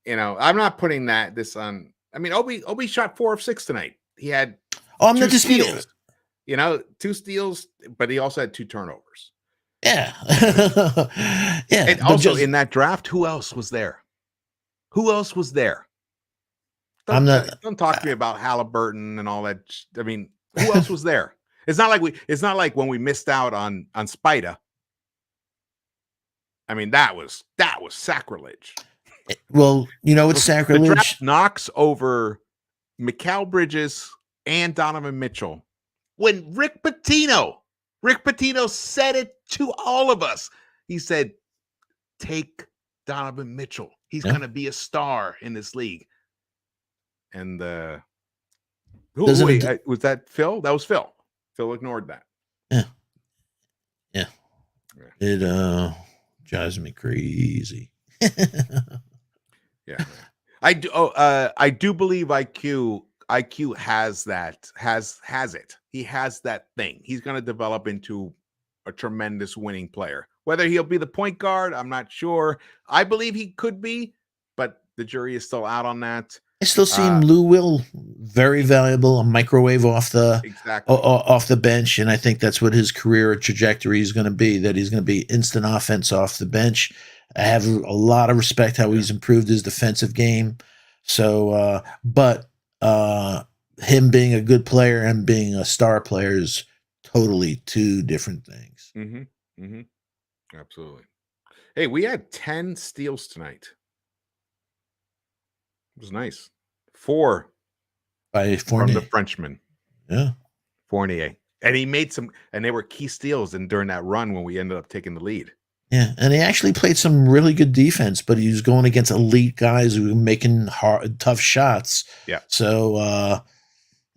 I'm not putting this on. I mean, Obi shot 4 of 6 tonight. He had. I'm not disputing. 2 steals, but he also had 2 turnovers. Yeah. Yeah. And also in that draft, who else was there? Don't talk to me about Halliburton and all that. I mean, who else was there? It's not like when we missed out on Spida. I mean, that was sacrilege. Well, it's sacrilege. The draft knocks over Mikal Bridges and Donovan Mitchell. When Rick Pitino said it to all of us. He said, take Donovan Mitchell. He's going to be a star in this league. And was that Phil? That was Phil. Phil ignored that. Yeah. It drives me crazy. Yeah. I do believe IQ has it. He has that thing. He's going to develop into a tremendous winning player. Whether he'll be the point guard, I'm not sure. I believe he could be, but the jury is still out on that. I still see him, Lou Will, very valuable, a microwave off the Exactly. off the bench, and I think that's what his career trajectory is going to be. That he's going to be instant offense off the bench. I have a lot of respect how he's improved his defensive game. So, but him being a good player and being a star player is totally two different things. Mm-hmm. Mm-hmm. Absolutely. Hey, we had 10 steals tonight. It was nice. 4 by Fournier. From the Frenchman. Yeah. Fournier. And he made some, and they were key steals during that run when we ended up taking the lead. Yeah, and he actually played some really good defense, but he was going against elite guys who were making tough shots. Yeah. So,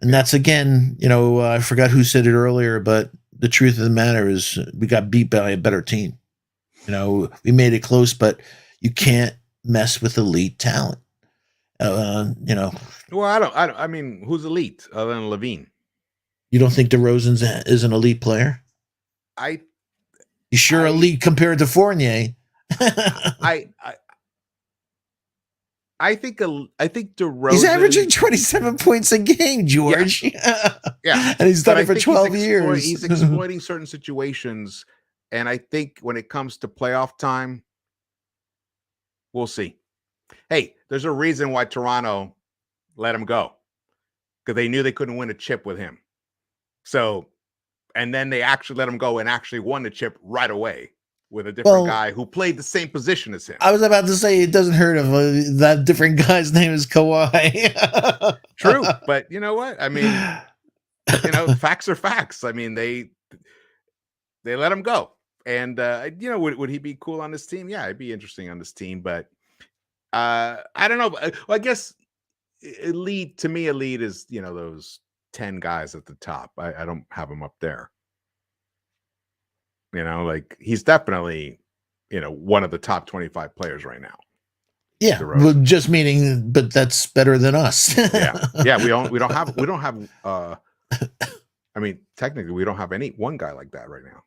and that's again, I forgot who said it earlier, but the truth of the matter is we got beat by a better team. We made it close, but you can't mess with elite talent. Well, I mean, who's elite other than Levine? You don't think DeRozan is an elite player? He's sure elite compared to Fournier. I think DeRozan. He's averaging 27 points a game, George. Yeah. And he's done it for 12 years. He's exploiting certain situations, and I think when it comes to playoff time, we'll see. Hey, there's a reason why Toronto let him go, because they knew they couldn't win a chip with him. So, and then they actually let him go and actually won the chip right away with a different guy who played the same position as him. I was about to say it doesn't hurt if that different guy's name is Kawhi. True, but you know what? I mean, facts are facts. I mean, they let him go, and would he be cool on this team? Yeah, it'd be interesting on this team, but I don't know. Well, I guess elite is those 10 guys at the top. I don't have him up there. Like he's definitely, one of the top 25 players right now. Yeah, well, just meaning, but that's better than us. yeah. We don't have. I mean, technically, we don't have one guy like that right now.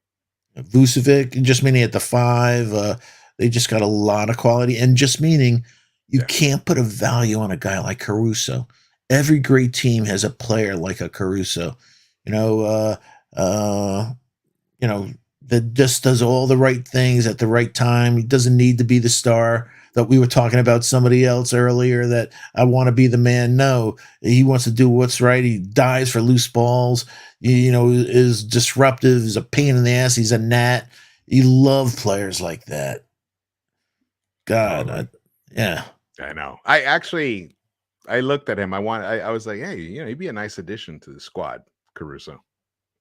Vucevic, just meaning at the 5, they just got a lot of quality, and just meaning you can't put a value on a guy like Caruso. Every great team has a player like a Caruso, that just does all the right things at the right time. He doesn't need to be the star that we were talking about somebody else earlier that I want to be the man. No, he wants to do what's right. He dies for loose balls, is disruptive, is a pain in the ass. He's a gnat. You love players like that. God, yeah. I know. I looked at him. I was like, hey, he'd be a nice addition to the squad, Caruso.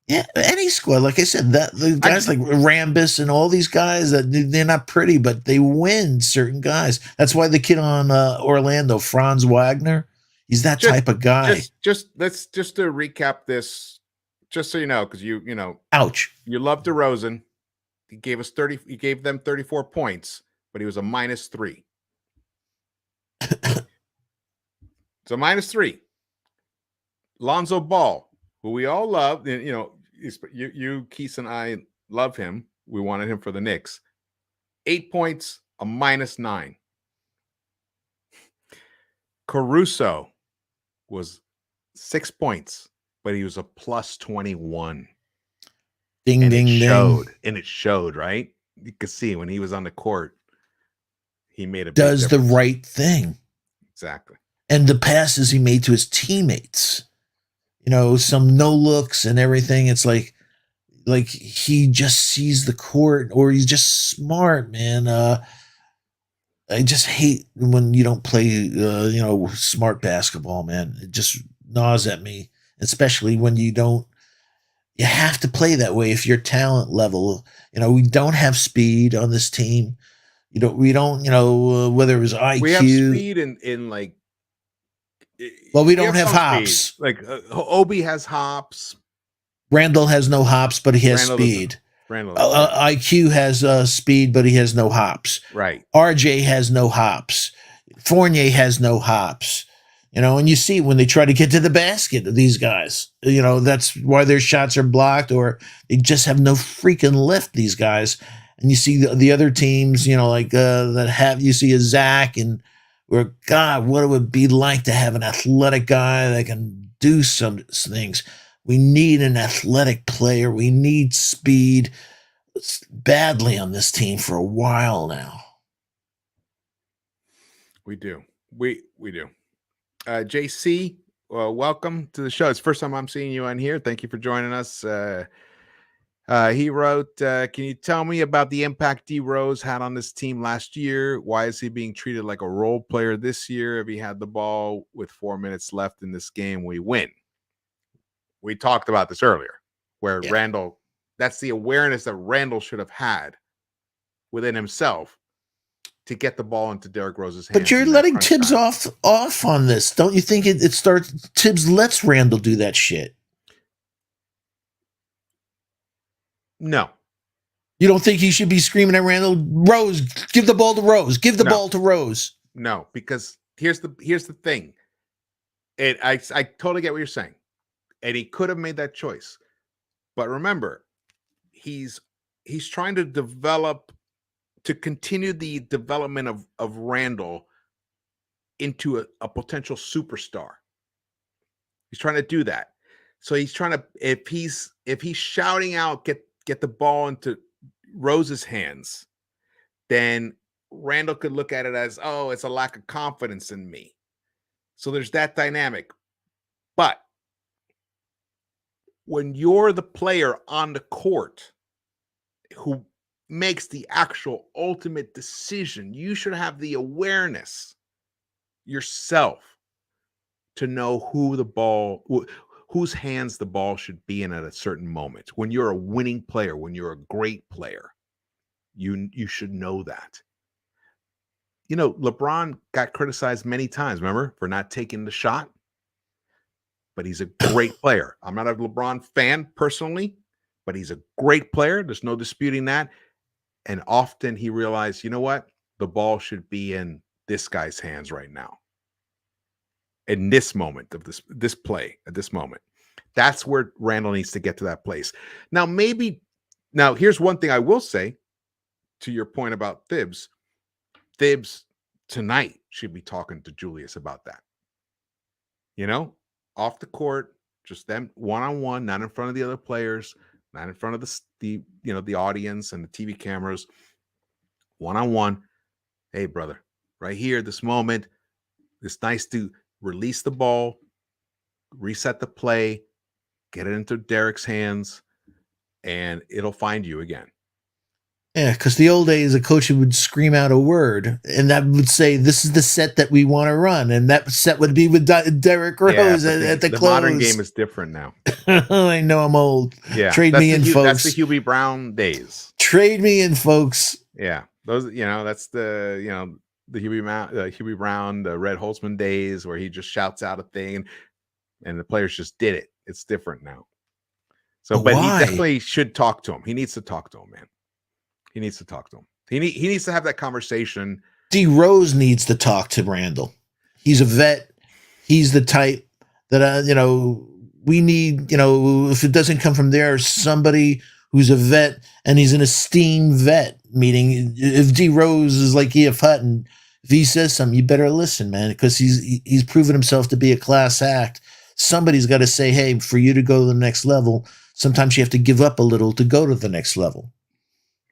Yeah, any squad, like I said, that the guys like Rambis and all these guys that they're not pretty, but they win certain guys. That's why the kid on Orlando, Franz Wagner, he's that type of guy. Let's to recap this, just so you know, because ouch, you love DeRozan. He gave them 34 points, but he was a -3. So -3. Lonzo Ball, who we all love, you, Keith, and I love him. We wanted him for the Knicks. 8 points, a -9. Caruso was 6 points, but he was a +21. Ding, and ding, ding. And it showed, right? You could see when he was on the court, he made does the right thing. Exactly. And the passes he made to his teammates, some no looks and everything. It's like he just sees the court, or he's just smart, man. I just hate when you don't play, smart basketball, man. It just gnaws at me, especially when you don't. You have to play that way if your talent level. We don't have speed on this team. We don't. Whether it was IQ, we have speed in like. Well, we don't have hops. Speed. Like Obi has hops. Randall has no hops, but he has speed. IQ has speed, but he has no hops. Right. RJ has no hops. Fournier has no hops. And you see when they try to get to the basket, these guys, that's why their shots are blocked, or they just have no freaking lift, these guys. And you see the other teams, like that have, you see a Zach and where, God, what it would be like to have an athletic guy that can do some things. We need an athletic player. We need speed badly on this team for a while now. We do. We do. JC, welcome to the show. It's the first time I'm seeing you on here. Thank you for joining us. He wrote, can you tell me about the impact D Rose had on this team last year? Why is he being treated like a role player this year? If he had the ball with 4 minutes left in this game, we win. We talked about this earlier, where Randall, that's the awareness that Randall should have had within himself to get the ball into Derrick Rose's hands. But you're letting Tibbs off on this. Don't you think it starts? Tibbs lets Randall do that shit. No. You don't think he should be screaming at Randall, Rose, give the ball to Rose. Give the ball to Rose. No, because here's the thing. I totally get what you're saying. And he could have made that choice. But remember, he's trying to continue the development of Randall into a potential superstar. He's trying to do that. So he's trying to, if he's shouting out, get the ball into Rose's hands, then Randall could look at it as, oh, it's a lack of confidence in me. So there's that dynamic. But when you're the player on the court who makes the actual ultimate decision, you should have the awareness yourself to know whose hands the ball should be in at a certain moment. When you're a winning player, when you're a great player, you should know that. You know, LeBron got criticized many times, remember, for not taking the shot. But he's a great player. I'm not a LeBron fan personally, but he's a great player. There's no disputing that. And often he realized, you know what? The ball should be in this guy's hands right now. In this moment of this play, at this moment. That's where Randall needs to get to that place. Now, here's one thing I will say to your point about Thibs. Thibs tonight should be talking to Julius about that. You know? Off the court, just them one-on-one, not in front of the other players, not in front of the audience and the TV cameras. One-on-one. Hey, brother, right here, this moment, it's nice to release the ball, reset the play, get it into Derrick's hands, and it'll find you again. Yeah, because the old days, a coach would scream out a word, and that would say, this is the set that we want to run. And that set would be with Derrick Rose at the close. The modern game is different now. I know I'm old. Yeah, Trade me in, folks. That's the Hubie Brown days. Trade me in, folks. Yeah, those, that's the Hubie Brown, the Red Holtzman days where he just shouts out a thing and the players just did it. It's different now. So, but he definitely should talk to him. He needs to talk to him, man. He needs to talk to him. He needs to have that conversation. D Rose needs to talk to Randall. He's a vet. He's the type that we need. If it doesn't come from there, somebody who's a vet and he's an esteemed vet. Meaning, if D Rose is like E.F. Hutton, if he says something, you better listen, man, because he's proven himself to be a class act. Somebody's got to say, hey, for you to go to the next level, sometimes you have to give up a little to go to the next level.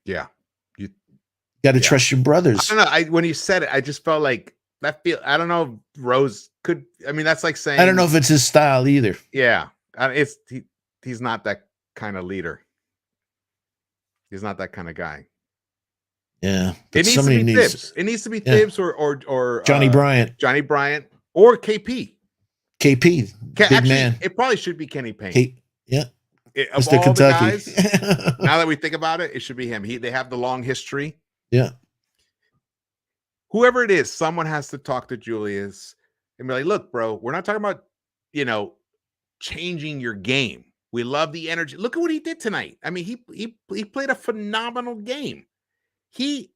Yeah. Got to trust your brothers. I don't know. When you said it, I just felt like that I don't know if Rose could. I mean, that's like saying. I don't know if it's his style either. Yeah. He's not that kind of leader. He's not that kind of guy. Yeah. It needs to be Thibs. It needs to be Thibs or Johnny Bryant. Johnny Bryant or KP. KP. Big man. It probably should be Kenny Payne. Yeah. Of all Kentucky. The guys, now that we think about it, it should be him. They have the long history. Yeah. Whoever it is, someone has to talk to Julius and be like, look, bro, we're not talking about, changing your game. We love the energy. Look at what he did tonight. I mean, he played a phenomenal game. He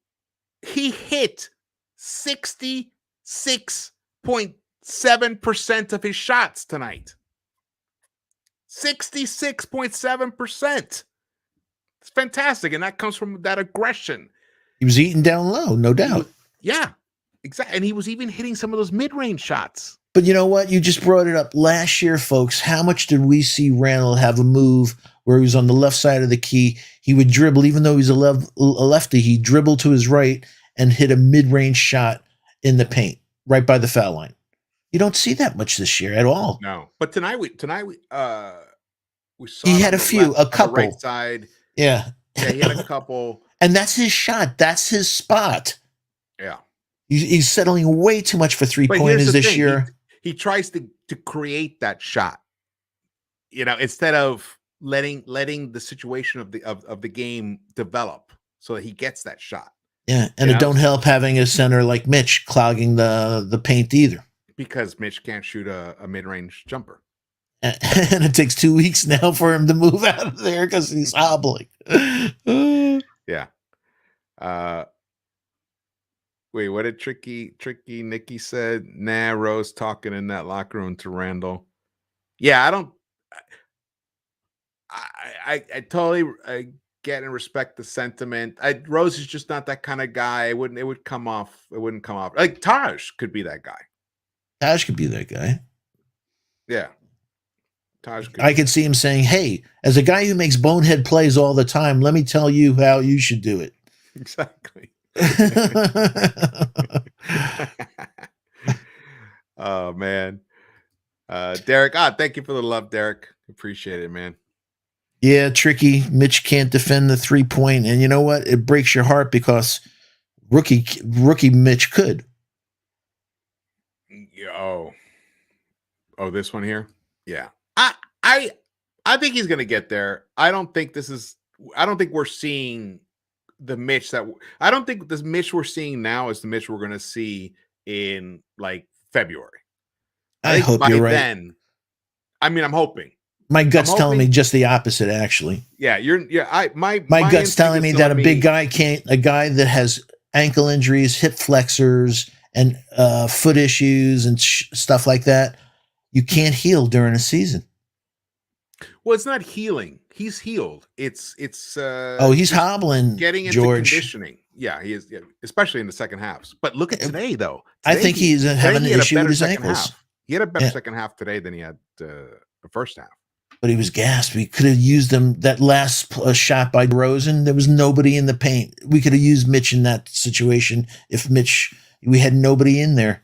hit 66.7% of his shots tonight. 66.7%. It's fantastic. And that comes from that aggression. He was eating down low, no doubt. Yeah. Exactly. And he was even hitting some of those mid-range shots. But you know what? You just brought it up. Last year, folks, how much did we see Randall have a move where he was on the left side of the key? He would dribble, even though he's a lefty, he dribbled to his right and hit a mid-range shot in the paint, right by the foul line. You don't see that much this year at all. No. But tonight we saw He it had on a the few, left, a on the couple. right side. Yeah. Yeah, he had a couple. And that's his shot. That's his spot. Yeah. He's settling way too much for three-pointers this year. He tries to create that shot, instead of letting the situation of the game develop so that he gets that shot. Yeah, and it don't help having a center like Mitch clogging the paint either. Because Mitch can't shoot a mid-range jumper. And it takes 2 weeks now for him to move out of there because he's hobbling. Yeah. Wait, what did Tricky Nikki said? Nah, Rose talking in that locker room to Randall. Yeah, I totally get and respect the sentiment. Rose is just not that kind of guy. It wouldn't come off. Like Taj could be that guy. Taj could be that guy. Yeah. I could see him saying, "Hey, as a guy who makes bonehead plays all the time, let me tell you how you should do it." Exactly. Oh man. Derek, thank you for the love, Derek. Appreciate it, man. Yeah, tricky. Mitch can't defend the 3-point, and you know what? It breaks your heart because rookie Mitch could. Oh, this one here? Yeah. I think he's gonna get there. I don't think we're seeing the Mitch I don't think this Mitch we're seeing now is the Mitch we're gonna see in like February. I hope you're right. Then, I'm hoping. My gut's telling me just the opposite, actually. Yeah, my gut's telling me that a big guy a guy that has ankle injuries, hip flexors, and foot issues and stuff like that, you can't heal during a season. Well, it's not healing. He's healed. It's he's hobbling, getting into conditioning. Yeah, he is, especially in the second halves. But look at today, though. I think he's having an issue with his ankles. He had a better second half today than he had the first half. But he was gassed. We could have used them. That last shot by Rosen, there was nobody in the paint. We could have used Mitch in that situation if we had nobody in there,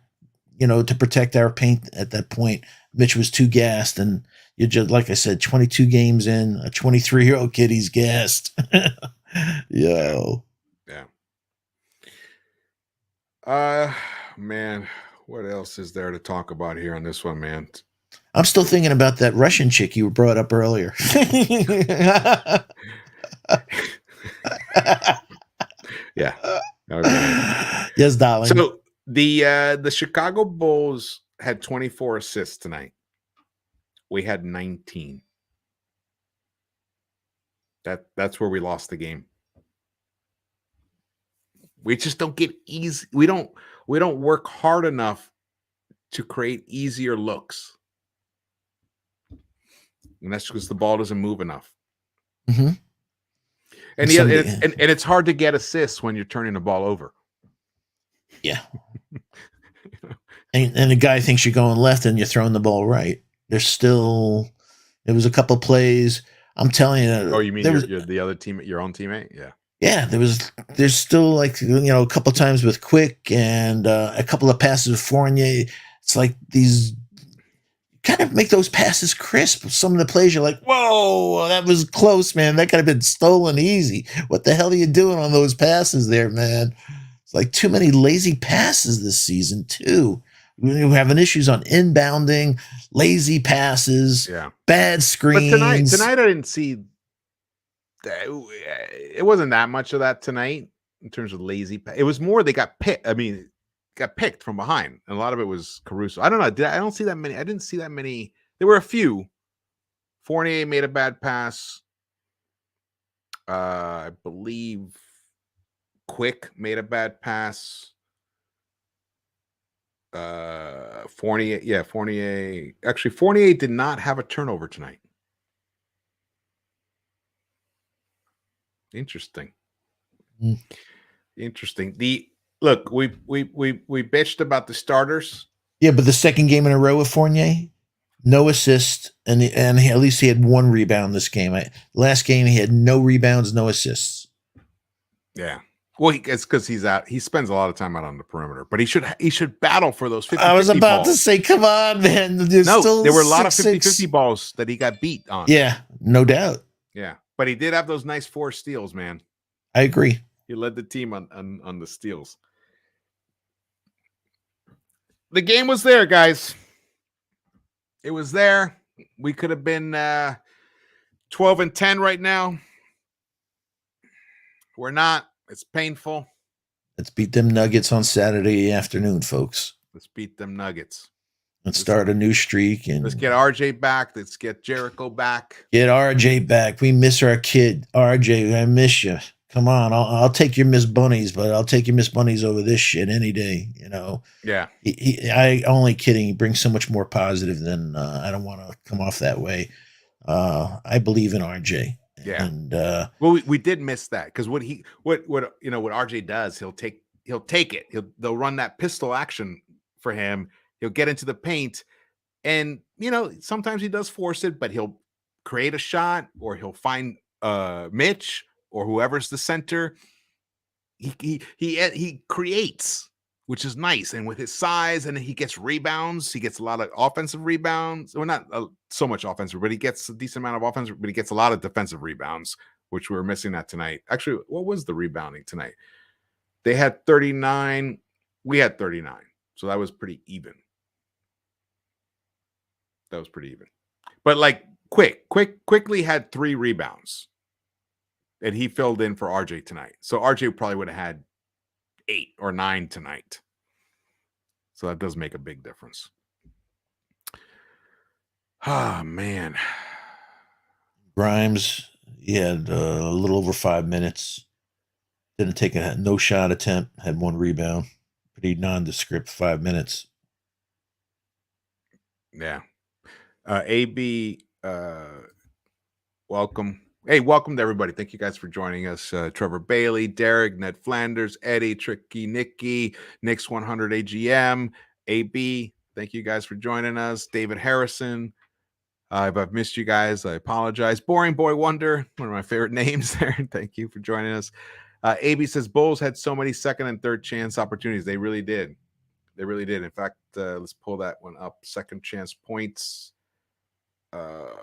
to protect our paint at that point. Mitch was too gassed, and you just, like I said, 22 games in, a 23-year-old kid, he's gassed. Yo. Yeah. Man, what else is there to talk about here on this one, man? I'm still thinking about that Russian chick you brought up earlier. Yeah. Okay. Yes, darling. So the Chicago Bulls had 24 assists tonight. We had 19. That's where we lost the game. We just don't get easy. We don't work hard enough to create easier looks. And that's because the ball doesn't move enough. Mm-hmm. And it's hard to get assists when you're turning the ball over. Yeah. And the guy thinks you're going left and you're throwing the ball right. There was a couple plays. I'm telling you. Oh, you mean you're the other team, your own teammate? Yeah. Yeah, there's still a couple times with Quick and a couple of passes with Fournier. It's like these kind of make those passes crisp. Some of the plays you're like, whoa, that was close, man. That could have been stolen easy. What the hell are you doing on those passes there, man? It's like too many lazy passes this season too. We're having issues on inbounding, lazy passes, bad screens. But tonight I didn't see. It wasn't that much of that tonight in terms of lazy. It was more they got picked. Got picked from behind, and a lot of it was Caruso. I don't know. I don't see that many. I didn't see that many. There were a few. Fournier made a bad pass. I believe Quick made a bad pass. Fournier. Actually, Fournier did not have a turnover tonight. Interesting. Interesting. Look, we bitched about the starters. Yeah, but the second game in a row with Fournier, no assist, and at least he had one rebound this game. Last game he had no rebounds, no assists. Yeah. Well, it's because he's out. He spends a lot of time out on the perimeter, but he should battle for those 50-50 I was about balls. to say, come on, man. No, there were a lot of 50-50 balls that he got beat on. Yeah, no doubt. Yeah, but he did have those nice 4 steals, man. I agree. He led the team on the steals. The game was there, guys. It was there. We could have been 12-10 right now. We're not. It's painful. Let's beat them Nuggets on Saturday afternoon, folks. Let's beat them Nuggets. Let's start a new streak. And let's get RJ back. Let's get Jericho back. Get RJ back. We miss our kid. RJ, I miss you. Come on. I'll take your Miss Bunnies, but I'll take your Miss Bunnies over this shit any day, you know. Yeah. I only kidding. He brings so much more positive than I don't want to come off that way. I believe in RJ. Yeah. And well, we did miss that because what RJ does, he'll take it. They'll run that pistol action for him. He'll get into the paint, and sometimes he does force it, but he'll create a shot, or he'll find Mitch or whoever's the center. He creates, which is nice, and with his size, and he gets rebounds. He gets a lot of offensive rebounds. Well, not so much offensive, but he gets a decent amount of offensive. But he gets a lot of defensive rebounds, which we were missing that tonight. Actually, what was the rebounding tonight? They had 39. We had 39, so that was pretty even. That was pretty even. But like quickly had 3 rebounds, and he filled in for RJ tonight. So RJ probably would have had 8 or 9 tonight. So that does make a big difference. Oh, man. Grimes, he had a little over 5 minutes. Didn't take a no shot attempt. Had 1 rebound. Pretty nondescript 5 minutes. Yeah. AB, welcome. Hey, welcome to everybody. Thank you guys for joining us. Trevor Bailey, Derek, Ned Flanders, Eddie, Tricky, Nikki, Knicks-100 AGM, AB. Thank you guys for joining us. David Harrison. If I've missed you guys, I apologize. Boring Boy Wonder, one of my favorite names there. Thank you for joining us. AB says Bulls had so many second and third chance opportunities. They really did. They really did. In fact, let's pull that one up. Second chance points. Well,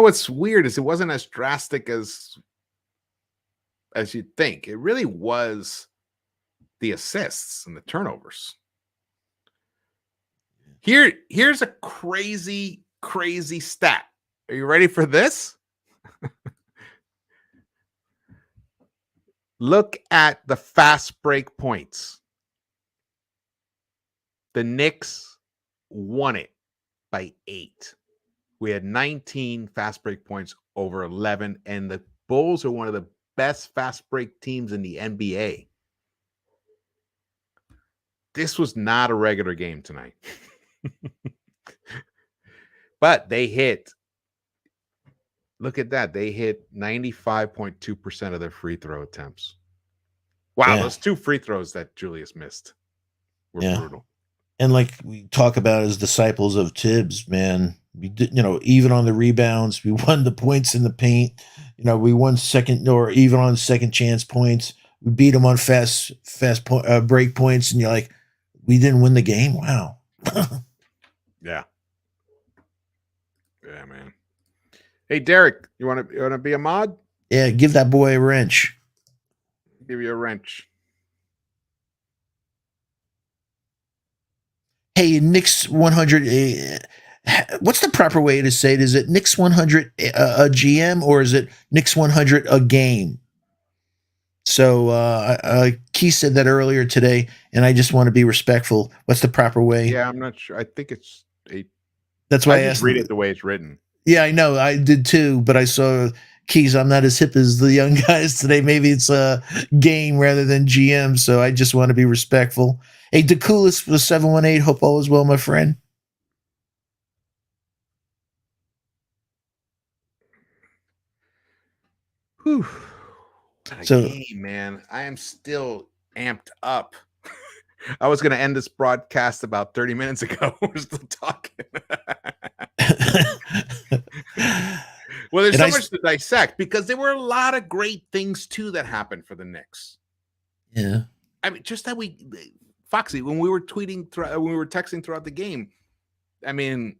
what's weird is it wasn't as drastic as you'd think. It really was the assists and the turnovers. Here's a crazy stat. Are you ready for this? Look at the fast break points. The Knicks won it by 8. We had 19 fast break points over 11, and the Bulls are one of the best fast break teams in the NBA. This was not a regular game tonight. But they hit. Look at that. They hit 95.2% of their free throw attempts. Wow, those 2 free throws that Julius missed were brutal. And like we talk about as disciples of Tibbs, man, we did, even on the rebounds, we won the points in the paint. We won second or even on second chance points. We beat them on fast break points, and you're like, we didn't win the game. Wow. Yeah. Yeah, man. Hey, Derek, you want to be a mod? Yeah, give that boy a wrench. Give you a wrench. Hey, Knicks-100. What's the proper way to say it? Is it Knicks-100 a GM, or is it Knicks-100 a game? So Keith said that earlier today, and I just want to be respectful. What's the proper way? Yeah, I'm not sure. I think it's a. That's why I just asked. Read it the way it's written. Yeah, I know. I did too, but I saw Keys. I'm not as hip as the young guys today. Maybe it's a game rather than GM. So I just want to be respectful. Hey, DeCoulis was 718. Hope all is well, my friend. Whew. What a So game, man. I am still amped up. I was going to end this broadcast about 30 minutes ago. We're still talking. Well, there's and so I much to dissect because there were a lot of great things too that happened for the Knicks. yeah. I mean, just that Foxy, when we were when we were texting throughout the game, I mean,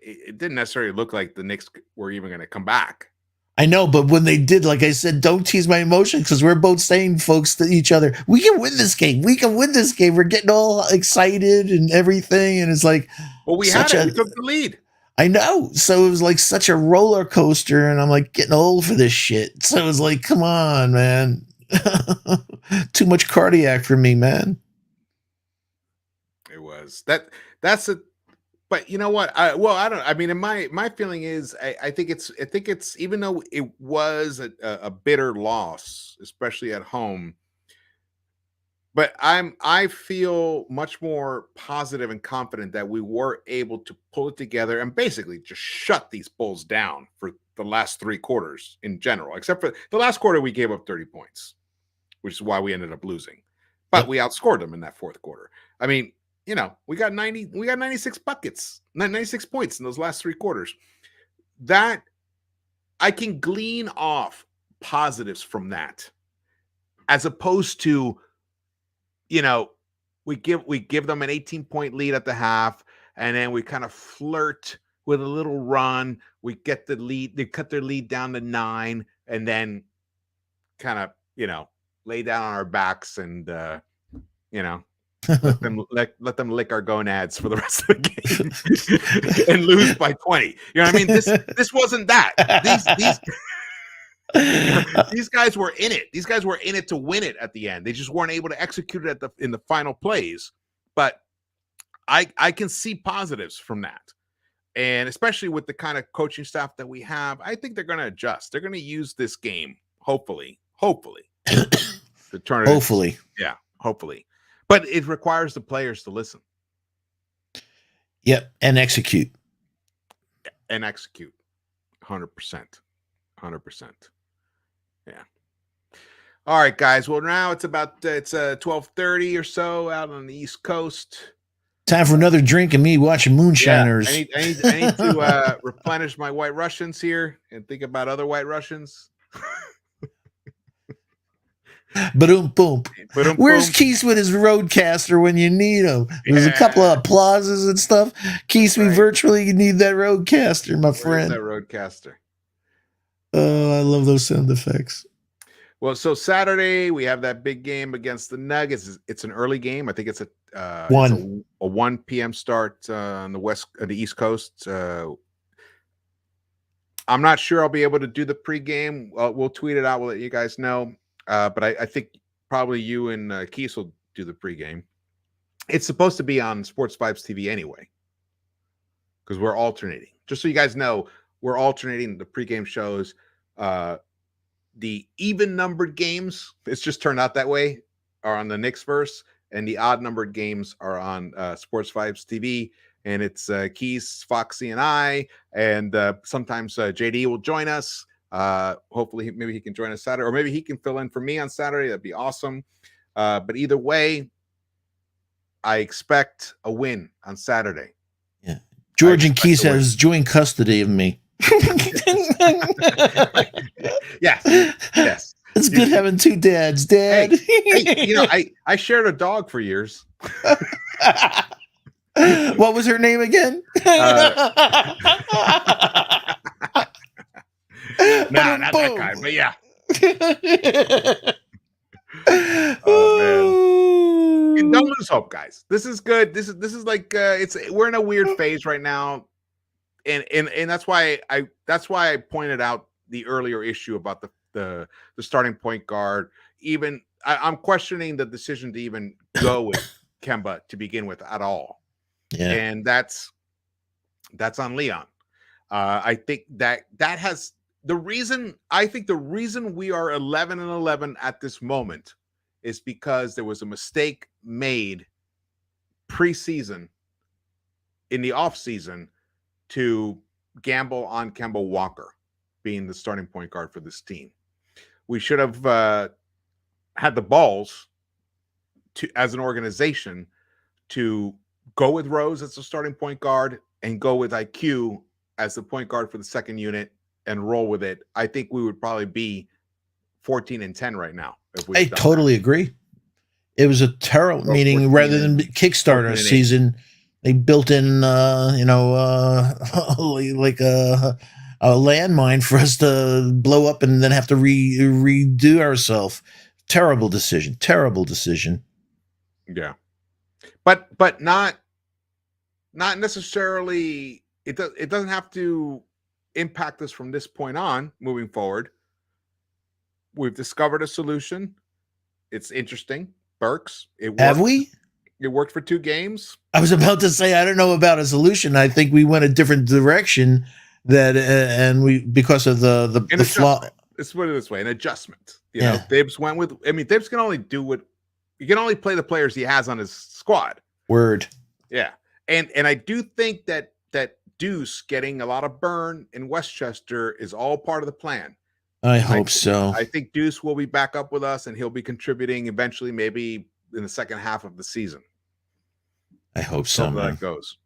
it didn't necessarily look like the Knicks were even going to come back. I know, but when they did, like I said, don't tease my emotions because we're both saying, folks, to each other, we can win this game. We can win this game. We're getting all excited and everything. And it's like Well, we had such it. a, We took the lead. I know. So it was like such a roller coaster. And I'm like getting old for this shit. So it was like, come on, man. Too much cardiac for me, man. It was that's a but you know what? I don't. I mean, my feeling is, I think it's even though it was a bitter loss, especially at home. But I feel much more positive and confident that we were able to pull it together and basically just shut these Bulls down for the last 3 quarters in general, except for the last quarter we gave up 30 points, which is why we ended up losing. But Yep. we outscored them in that fourth quarter. I mean, we got 96 buckets, 96 points in those last 3 quarters. That I can glean off positives from that, as opposed to, we give them an 18-point lead at the half, and then we kind of flirt with a little run. We get the lead, they cut their lead down to 9, and then kind of, lay down on our backs and let them lick our gonads for the rest of the game and lose by 20. You know what I mean? This wasn't that. These guys were in it. These guys were in it to win it at the end. They just weren't able to execute it in the final plays. But I can see positives from that. And especially with the kind of coaching staff that we have, I think they're going to adjust. They're going to use this game, hopefully, to turn it. Hopefully. Yeah, hopefully. But it requires the players to listen. Yep. And execute. And execute. 100%. 100%. Yeah. All right, guys. Well, now it's 12:30 or so out on the East Coast. Time for another drink and me watching Moonshiners. Yeah, I need to replenish my White Russians here and think about other White Russians. Boom, boom. Where's Boom. Keith with his Roadcaster when you need him? There's a couple of applauses and stuff. Keith, we virtually need that Roadcaster, my friend. That Roadcaster. Oh, I love those sound effects. Well, so Saturday we have that big game against the Nuggets. It's an early game. I think it's a 1 p.m. start on the East Coast. I'm not sure I'll be able to do the pregame. We'll tweet it out. We'll let you guys know. But I think probably you and Keith will do the pregame. It's supposed to be on Sports Vibes TV anyway, because we're alternating. Just so you guys know, we're alternating the pregame shows. The even-numbered games, it's just turned out that way, are on the Knicks-Verse, and the odd-numbered games are on Sports Vibes TV. And it's Keith, Foxy, and I, and sometimes JD will join us. Hopefully, maybe he can join us Saturday, or maybe he can fill in for me on Saturday. That'd be awesome. But either way, I expect a win on Saturday. Yeah, George and Keith has joint custody of me. Yes. It's good having two dads, Dad. Hey, I shared a dog for years. What was her name again? Nah, not that kind, but yeah. Oh man. Don't lose hope, guys. This is good. This is like we're in a weird phase right now. And that's why I pointed out the earlier issue about the starting point guard. Even I'm questioning the decision to even go with Kemba to begin with at all. Yeah. And that's on Leon. I think that has the reason we are 11-11 at this moment is because there was a mistake made preseason in the offseason to gamble on Kemba Walker. being the starting point guard for this team. We should have had the balls to, as an organization, to go with Rose as the starting point guard and go with IQ as the point guard for the second unit and roll with it. I think we would probably be 14-10 right now if we. I totally agree. It was a terrible meaning. Rather than kickstart our season, they built in, like a landmine for us to blow up and then have to redo ourselves. Terrible decision. Terrible decision. Yeah, but not necessarily. It doesn't have to impact us from this point on moving forward. We've discovered a solution. It's interesting. Burks. It worked. Have we? It worked for 2 games. I was about to say I don't know about a solution. I think we went a different direction. That and we because of the flaw. Let's put it this way: an adjustment. You know, Thibs went with. I mean, Thibs can only do what he can only play the players he has on his squad. Word. Yeah, and I do think that Deuce getting a lot of burn in Westchester is all part of the plan. I hope so. I think Deuce will be back up with us, and he'll be contributing eventually, maybe in the second half of the season. I hope so. That goes.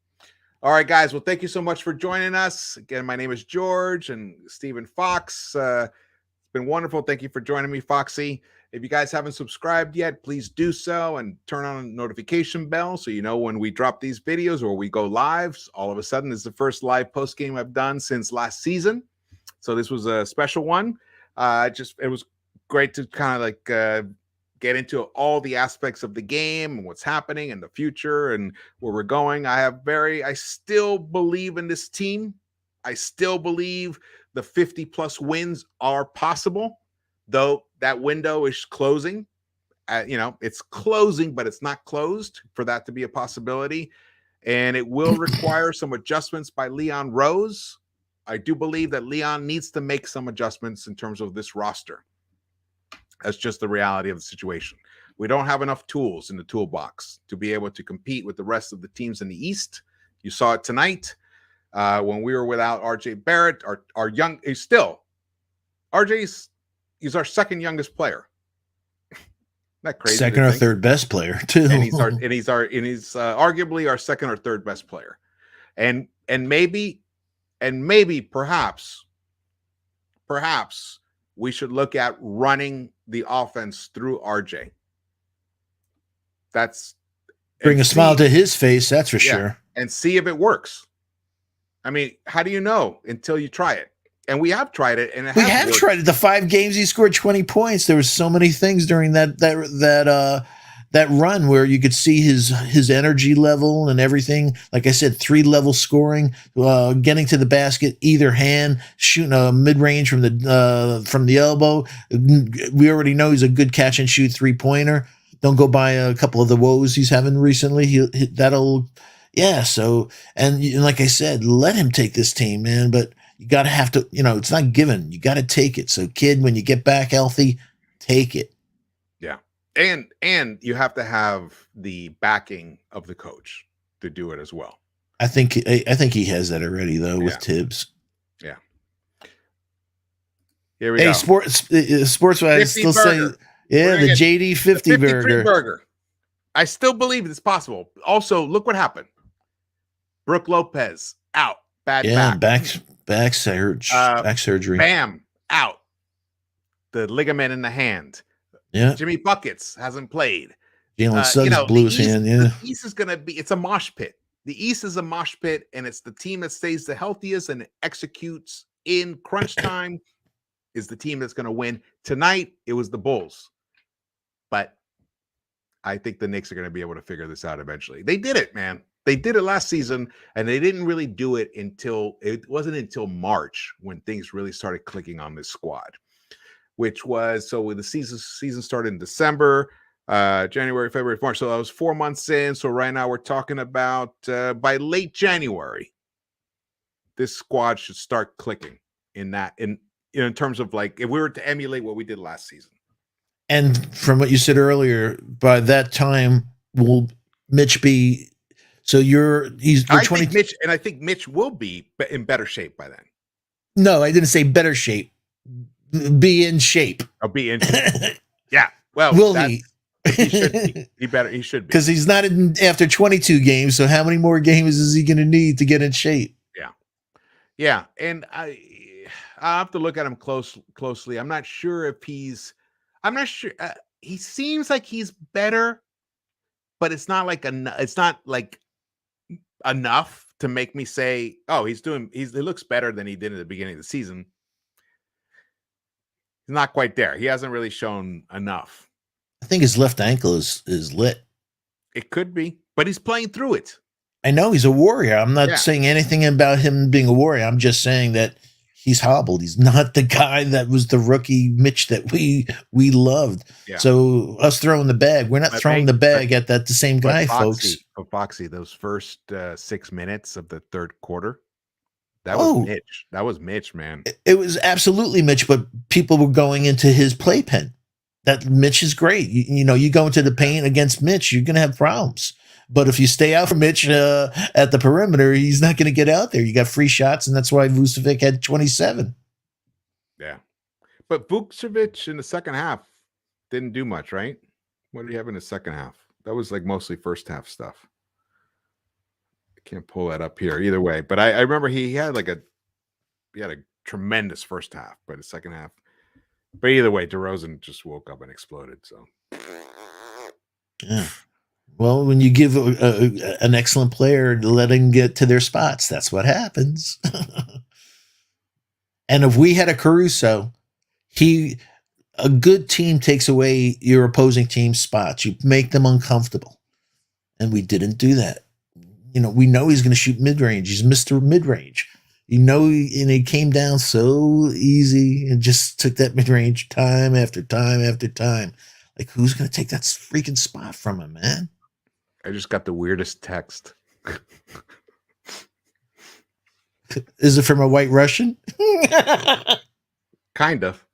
All right, guys. Well, thank you so much for joining us. Again, my name is George and Stephen Fox. It's been wonderful. Thank you for joining me, Foxy. If you guys haven't subscribed yet, please do so and turn on a notification bell so you know when we drop these videos or we go live. All of a sudden, it's the first live post game I've done since last season. So this was a special one. It was great to kind of like get into all the aspects of the game and what's happening in the future and where we're going. I still believe in this team. I still believe the 50+ wins are possible, though that window is closing. It's closing, but it's not closed for that to be a possibility. And it will require some adjustments by Leon Rose. I do believe that Leon needs to make some adjustments in terms of this roster. That's just the reality of the situation. We don't have enough tools in the toolbox to be able to compete with the rest of the teams in the East. You saw it tonight when we were without RJ Barrett. Our young is still RJ's. He's our second youngest player. Not crazy. Second or third best player too. And he's arguably our second or third best player. And maybe perhaps we should look at running the offense through RJ. Bring a smile to his face, that's for sure. And see if it works. I mean, how do you know until you try it? And we have tried it, and we have tried it. The 5 games he scored 20 points. There was so many things during that run where you could see his energy level and everything. Like I said, 3-level scoring, getting to the basket, either hand, shooting a mid-range from the elbow. We already know he's a good catch and shoot 3-pointer. Don't go by a couple of the woes he's having recently. So like I said, let him take this team, man. But you got to have to, it's not given. You got to take it. So, kid, when you get back healthy, take it. Yeah. And you have to have the backing of the coach to do it as well. I think he has that already, though, with Tibbs. Yeah. Here we go. Sports I still say, the JD 50 burger. I still believe it's possible. Also, look what happened. Brooke Lopez out. Back surgery. Bam out. The ligament in the hand. Yeah. Jimmy Buckets hasn't played. Jalen Suggs blew his hand. Yeah. The East is it's a mosh pit. The East is a mosh pit, and it's the team that stays the healthiest and executes in crunch time is the team that's going to win. Tonight, it was the Bulls. But I think the Knicks are going to be able to figure this out eventually. They did it, man. They did it last season, and they didn't really do it wasn't until March when things really started clicking on this squad, which was, so when the season started in December, January, February, March. So that was 4 months in. So right now we're talking about by late January, this squad should start clicking in terms of like, if we were to emulate what we did last season. And from what you said earlier, by that time, will Mitch be? So you're 20. I think Mitch will be in better shape by then. No, I didn't say better shape. Be in shape. I'll be in shape. Yeah. Well, Will that's he? he should be. He should be. Because he's not in after 22 games. So how many more games is he going to need to get in shape? Yeah. Yeah. And I have to look at him closely. I'm not sure if he's. I'm not sure. He seems like he's better, but it's not like it's not like enough to make me say, "Oh, he looks better than he did at the beginning of the season." He's not quite there. He hasn't really shown enough. I think his left ankle is lit. It could be, but he's playing through it. I know he's a warrior. I'm not Yeah. saying anything about him being a warrior. I'm just saying that he's hobbled. He's not the guy that was the rookie Mitch that we loved. Yeah. So us throwing the bag, we're not throwing the bag at the same guy, folks. Foxy, those first 6 minutes of the third quarter, that was Mitch. That was Mitch, man. It was absolutely Mitch, but people were going into his playpen. That Mitch is great. You know, you go into the paint against Mitch, you're going to have problems. But if you stay out from Mitch at the perimeter, he's not going to get out there. You got free shots, and that's why Vucevic had 27. Yeah. But Vucevic in the second half didn't do much, right? What did he have in the second half? That was like mostly first half stuff. I can't pull that up here either way. But I remember he had a tremendous first half, but the second half. But either way, DeRozan just woke up and exploded. So, yeah. Well, when you give an excellent player to let him get to their spots, that's what happens. And if we had a Caruso, a good team takes away your opposing team's spots. You make them uncomfortable. And we didn't do that. You know, we know he's going to shoot mid-range. He's Mr. Mid-range. You know, and he came down so easy and just took that mid-range time after time after time. Like, who's going to take that freaking spot from him, man? I just got the weirdest text. Is it from a white Russian? Kind of.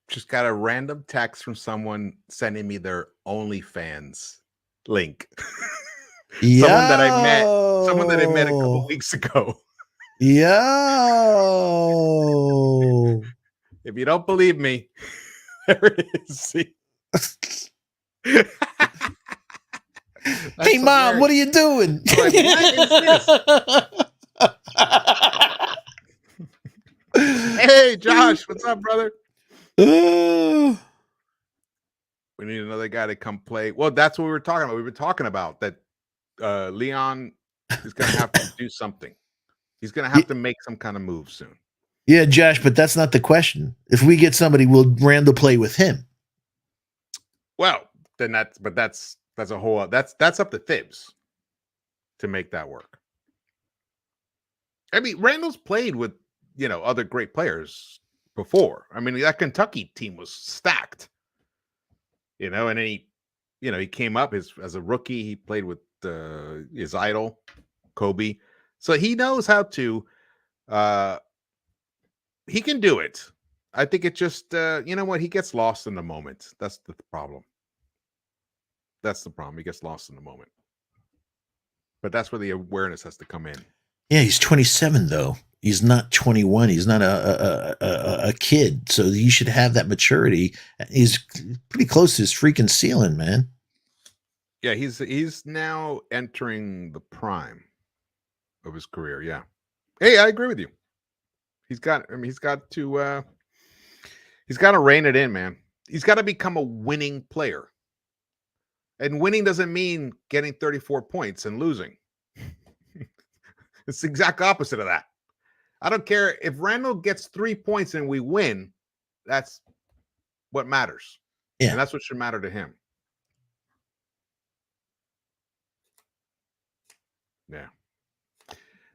Just got a random text from someone sending me their OnlyFans link. Someone that I met a couple weeks ago. Yo. If you don't believe me, there it is. See? Hey, Mom, what are you doing? Like, what is this? Hey, Josh, what's up, brother? We need another guy to come play. Well, that's what we were talking about. We were talking about that Leon is going to have to do something. He's going to have to make some kind of move soon. Yeah, Josh, but that's not the question. If we get somebody, will Randall play with him? Well, then that's a whole that's up to Thibs to make that work. I mean, Randall's played with other great players before. I mean, that Kentucky team was stacked. And then he came up as a rookie. He played with his idol, Kobe. So he knows how to he can do it. I think it just he gets lost in the moment. That's the problem. That's the problem. He gets lost in the moment. But that's where the awareness has to come in. Yeah, he's 27 though. He's not 21. He's not a kid. So he should have that maturity. He's pretty close to his freaking ceiling, man. Yeah, he's now entering the prime of his career. Yeah. Hey, I agree with you. He's got to rein it in, man. He's got to become a winning player. And winning doesn't mean getting 34 points and losing. It's the exact opposite of that. I don't care if Randall gets 3 points and we win. That's what matters. Yeah. And that's what should matter to him. Yeah.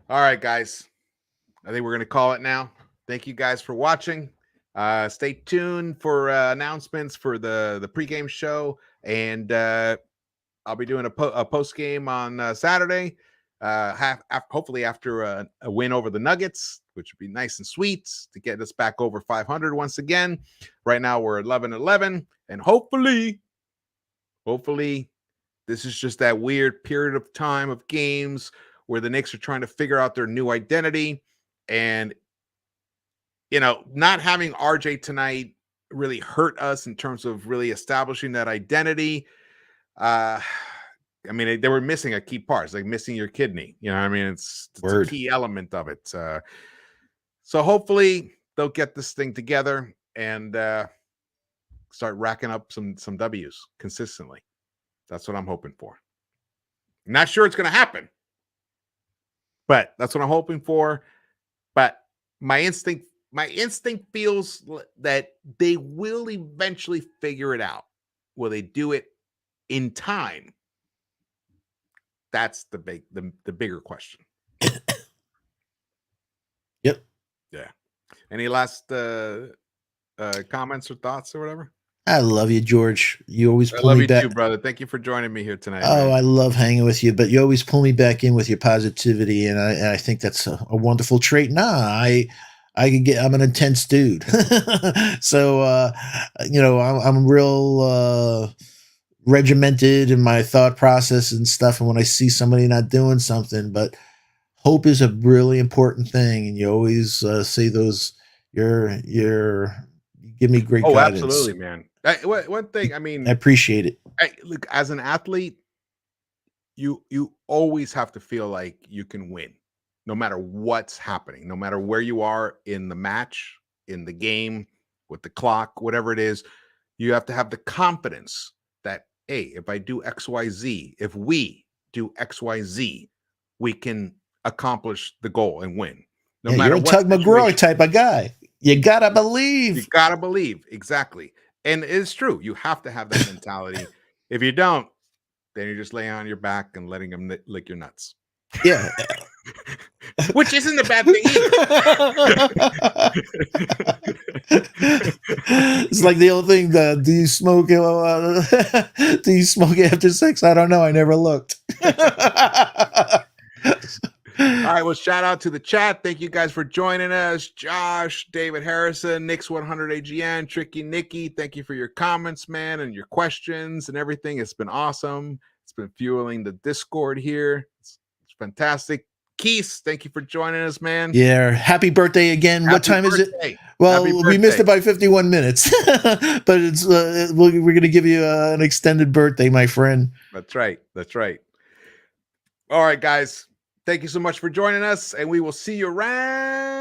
All right, guys. I think we're going to call it now. Thank you guys for watching. Stay tuned for announcements for the pregame show. And I'll be doing a post game on Saturday. Hopefully after a win over the Nuggets, which would be nice and sweet to get us back over 500 once again. Right now we're 11-11, and hopefully this is just that weird period of time of games where the Knicks are trying to figure out their new identity, And, not having RJ tonight really hurt us in terms of really establishing that identity. I mean, they were missing a key part. It's like missing your kidney. You know what I mean? It's a Word. key element of it. So hopefully they'll get this thing together and start racking up some W's consistently. That's what I'm hoping for. Not sure it's going to happen, but that's what I'm hoping for. But my instinct feels that they will eventually figure it out. Will they do it in time? That's the bigger question. Yep. Yeah. Any last comments or thoughts or whatever? I love you, George. You always I pull love me you back. too, brother. Thank you for joining me here tonight. Oh, man. I love hanging with you, but you always pull me back in with your positivity, and I think that's a wonderful trait. I'm an intense dude, so I'm real regimented in my thought process and stuff. And when I see somebody not doing something, but hope is a really important thing, and you always say those. You give me great guidance. Absolutely, man. One thing, I mean, I appreciate it. Look, as an athlete, you always have to feel like you can win, no matter what's happening, no matter where you are in the match, in the game, with the clock, whatever it is. You have to have the confidence that, hey, if I do X, Y, Z, if we do X, Y, Z, we can accomplish the goal and win. No Yeah, matter you're a what Tug McGraw situation. type of guy. You gotta believe. You gotta believe, exactly. And it's true. You have to have that mentality. If you don't, then you're just laying on your back and letting them lick your nuts. Yeah. Which isn't a bad thing either. It's like the old thing, do you smoke do you smoke after sex? I don't know. I never looked. All right, well, shout out to the chat. Thank you guys for joining us. Josh, David Harrison, Knicks 100 AGN, Tricky Nicky. Thank you for your comments, man, and your questions and everything. It's been awesome. It's been fueling the Discord here. It's fantastic. Keith, thank you for joining us, man. Yeah, happy birthday again. What time is it? Well, we missed it by 51 minutes, but it's we're going to give you an extended birthday, my friend. That's right. That's right. All right, guys. Thank you so much for joining us, and we will see you around